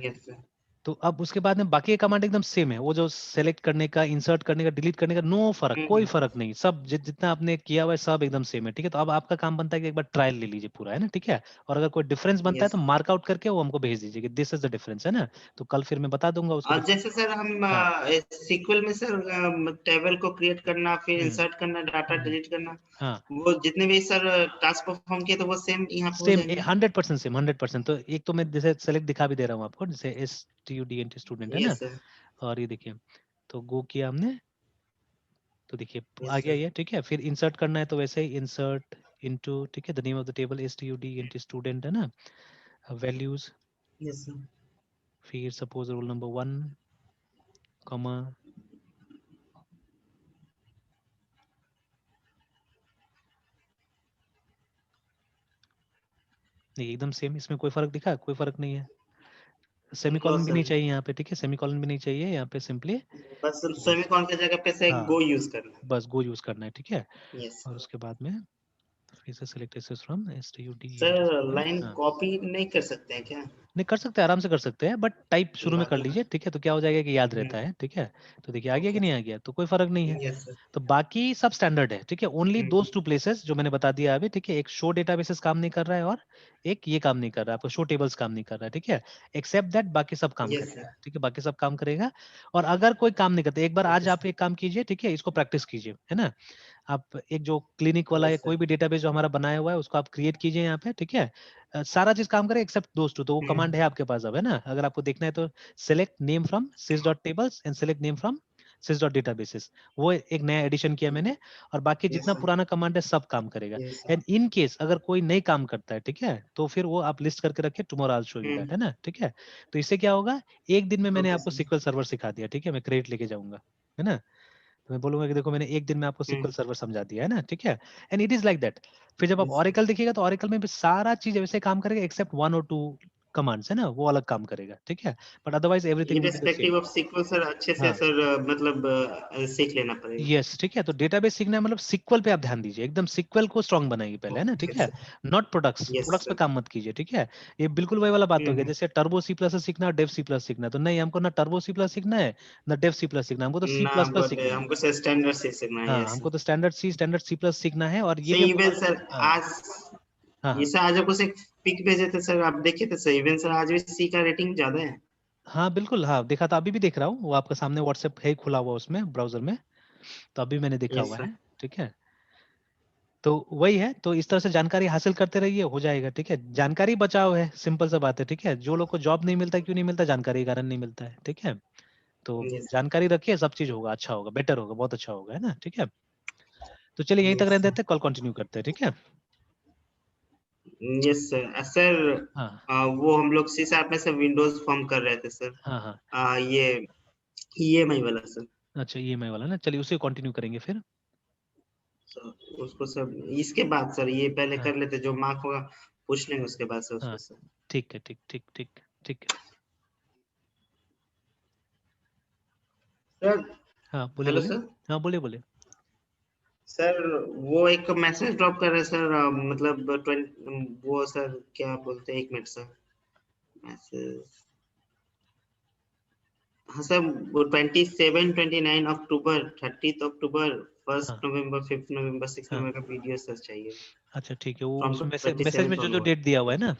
Yes sir. तो अब उसके बाद में बाकी कमांड एकदम सेम है, वो जो सेलेक्ट करने का, इंसर्ट करने का, डिलीट करने का, नो फर्क, कोई फर्क नहीं, सब जितना आपने किया हुआ है सब एकदम सेम है, ठीक है। तो अब आपका काम बनता है कि एक बार ट्रायल ले लीजिए पूरा, है ना, ठीक है। और अगर कोई डिफरेंस बनता है यस तो सर। मार्क आउट करके वो हमको भेज दीजिए कि दिस इज द डिफरेंस, है ना। तो कल फिर मैं बता दूंगा उसको और जैसे सर हम हाँ सीक्वल में सर टेबल को क्रिएट करना, फिर हम्म इंसर्ट करना, डाटा हम्म, डिलीट करना, हाँ वो जितने भी सर टास्क परफॉर्म किए तो वो सेम यहाँ पे हो सेम जाएंगे। 100% सेम 100%। तो एक तो मैं जैसे सेलेक्ट दिखा भी दे रहा हूँ आपको, जैसे STUDENT स्टूडेंट, है ना। Yes sir. और ये देखिए, तो गो किया हमने, तो देखिए आ यस गया सर। ये, ठीक है। फिर इंसर्ट करना है तो वैसे ही इंसर्ट इनटू, ठीक है, the name of the table STUDENT student, है ना। Values, yes sir. फिर सपोज रोल नंबर 1 कॉमा, नहीं एकदम सेम, इसमें कोई फर्क दिखा? कोई फर्क नहीं है। नो सेमीकॉलन भी नहीं सर। चाहिए यहाँ पे, ठीक है, सेमीकॉलन भी नहीं चाहिए यहाँ पे, सिंपली बस गो। सेमीकोलन की जगह पे से हाँ गो यूज करना बस गो यूज करना है, ठीक है। है। यस। और उसके बाद में फिर से select from STUDENT sir student, line हाँ कॉपी नहीं कर सकते हैं क्या? नहीं कर सकते हैं, आराम से कर सकते हैं, बट टाइप शुरू में कर बाद में। लीजिए, ठीक है, तो क्या हो जाएगा कि याद रहता है, ठीक है। तो देखिए आ गया कि ओके। नहीं आ गया, तो कोई फर्क नहीं है। Yes sir. तो बाकी सब स्टैंडर्ड है, ठीक है। ओनली दोज टू प्लेसेस जो मैंने बता दिया अभी, ठीक है, एक शो डेटाबेसेस काम नहीं कर रहा है और एक ये काम नहीं कर रहा है, आपको शो टेबल्स काम नहीं कर रहा है, ठीक है। एक्सेप्ट दैट बाकी सब काम यस करेगा, सर। ठीक है, बाकी सब काम करेगा। और अगर कोई काम नहीं करता, एक बार ओके आज आप सर। एक काम कीजिए, ठीक है, इसको प्रैक्टिस कीजिए, है ना। आप एक जो क्लिनिक वाला या यस कोई सर। भी डेटाबेस जो हमारा बनाया हुआ है उसको आप क्रिएट कीजिए यहाँ पे, ठीक है। सारा चीज काम करे एक्सेप्ट दोज टू, तो वो कमांड है आपके पास अब, है ना। अगर आपको देखना है तो select name from sys dot tables and select name from sys dot databases, वो एक नया एडिशन किया मैंने। और बाकी यस जितना सर। पुराना कमांड है सब काम करेगा। Yes sir. And in case अगर कोई नहीं काम करता है, ठीक है, तो फिर वो आप लिस्ट करके रखिए, tomorrow I will show you that, है ना, ठीक है। तो इससे क्या होगा, एक दिन में मैंने ओके आपको सर। SQL सर्वर सिखा दिया, ठीक है, मैं क्रेडिट लेके जाऊंगा, है ना। तो मैं बोलूंगा कि देखो मैंने एक दिन में आपको SQL सर्वर समझा दिया, है ना, ठीक है। And it is like that. फिर जब आप यस सर। Oracle देखिएगा तो Oracle में भी सारा चीज वैसे काम करेगा एक्सेप्ट 1 और 2 कमांड्स, है ना, वो अलग काम करेगा, ठीक है। But otherwise everything will be the same. Irrespective of sequel sir अच्छे से हाँ सर मतलब सीख लेना पड़ेगा। यस ठीक है। तो डेटाबेस सीखना है मतलब सिक्वल पे आप ध्यान दीजिए, एकदम सिक्वल को स्ट्रांग बनाइए पहले, है ना, ठीक ओके है। Sir. Not products, yes products पे सर। काम मत कीजिए, ठीक है। ये बिल्कुल वही वाला बात हो गया, जैसे टर्बो सी प्लस सीखना और डेव सी प्लस सीखना है। तो नहीं, हमको ना टर्बो सी प्लस सीखना है ना डेव सी प्लस सीखना है, हमको तो सी ना प्लस प्लस बोले सीखना है। हमको सर स्टैंडर्ड से सीखना है। हाँ यस हमको सर। तो स्टैंडर्ड सी प्लस सीखना है। और ये सर भी हमको इवन मालूम। सर हाँ आज हाँ ये हाँ सर आज आपको से पिक भेजे थे सर, आप देखे थे सर, इवन सर आज भी सी का रेटिंग ज्यादा है। हाँ बिल्कुल, हाँ देखा था, अभी भी देख रहा हूँ, वो आपका सामने व्हाट्सएप है खुला हुआ उसमें ब्राउजर में, तो अभी मैंने देखा यस हुआ सर। है, ठीक है। तो वही है, तो इस तरह से जानकारी हासिल करते रहिए, हो जाएगा, ठीक है। जानकारी बचाओ है, सिंपल सा बात है, ठीक है। जो लोग को जॉब नहीं मिलता, क्यों नहीं मिलता? जानकारी के कारण नहीं मिलता है, ठीक है। तो यस जानकारी रखिए, सब चीज होगा, अच्छा होगा, बेटर होगा, बहुत अच्छा होगा, है ना, ठीक है। तो चलिए यहीं तक यस रहने सर। देते हैं, कल कंटिन्यू करते हैं, ठीक है। Yes sir. सर हाँ वो हम लोग सी शार्प में से विंडोज फॉर्म कर रहे थे सर। हाँ हाँ। ये ईएमआई वाला सर। अच्छा EMI वाला ना, चलिए उसे कंटिन्यू करेंगे फिर। सर उसको सर इसके बाद सर ये पहले हाँ कर लेते, जो मार्क होगा पूछ लेंगे उसके बाद सर हाँ उसको सर। ठीक है, ठीक ठीक ठीक ठीक है। सर हाँ बोले हेलो बोले। सर। हाँ बोले बोले। सर वो एक मैसेज ड्रॉप कर रहे हैं सर, मतलब 20 वो सर क्या बोलते हैं, एक मिनट सर, मैसेज, हाँ सर, वो 27, 29 अक्टूबर, 30 अक्टूबर, 1 हाँ नवंबर, 5 नवंबर, 6 हाँ, नवंबर का वीडियो सर चाहिए, अच्छा ठीक है, वो फ्रॉम उस मैसेज मैसेज 27 में जो जो ऑनवर्ड। डेट दिया हुआ है ना,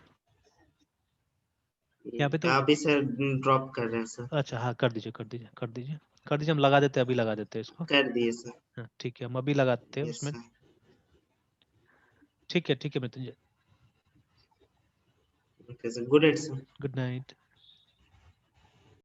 यहाँ पे तो, अभी सर ड्रॉप कर रहे हैं सर, अच्छा हाँ कर दीजिए कर दीजिए कर दीजिए कर दीजिए, हम लगा देते हैं, अभी लगा देते हैं इसको। कर दिए सर। हाँ ठीक है, हम अभी लगाते हैं यस उसमें। सर। ठीक है Mrityunjay, okay sir, good night sir. Good night.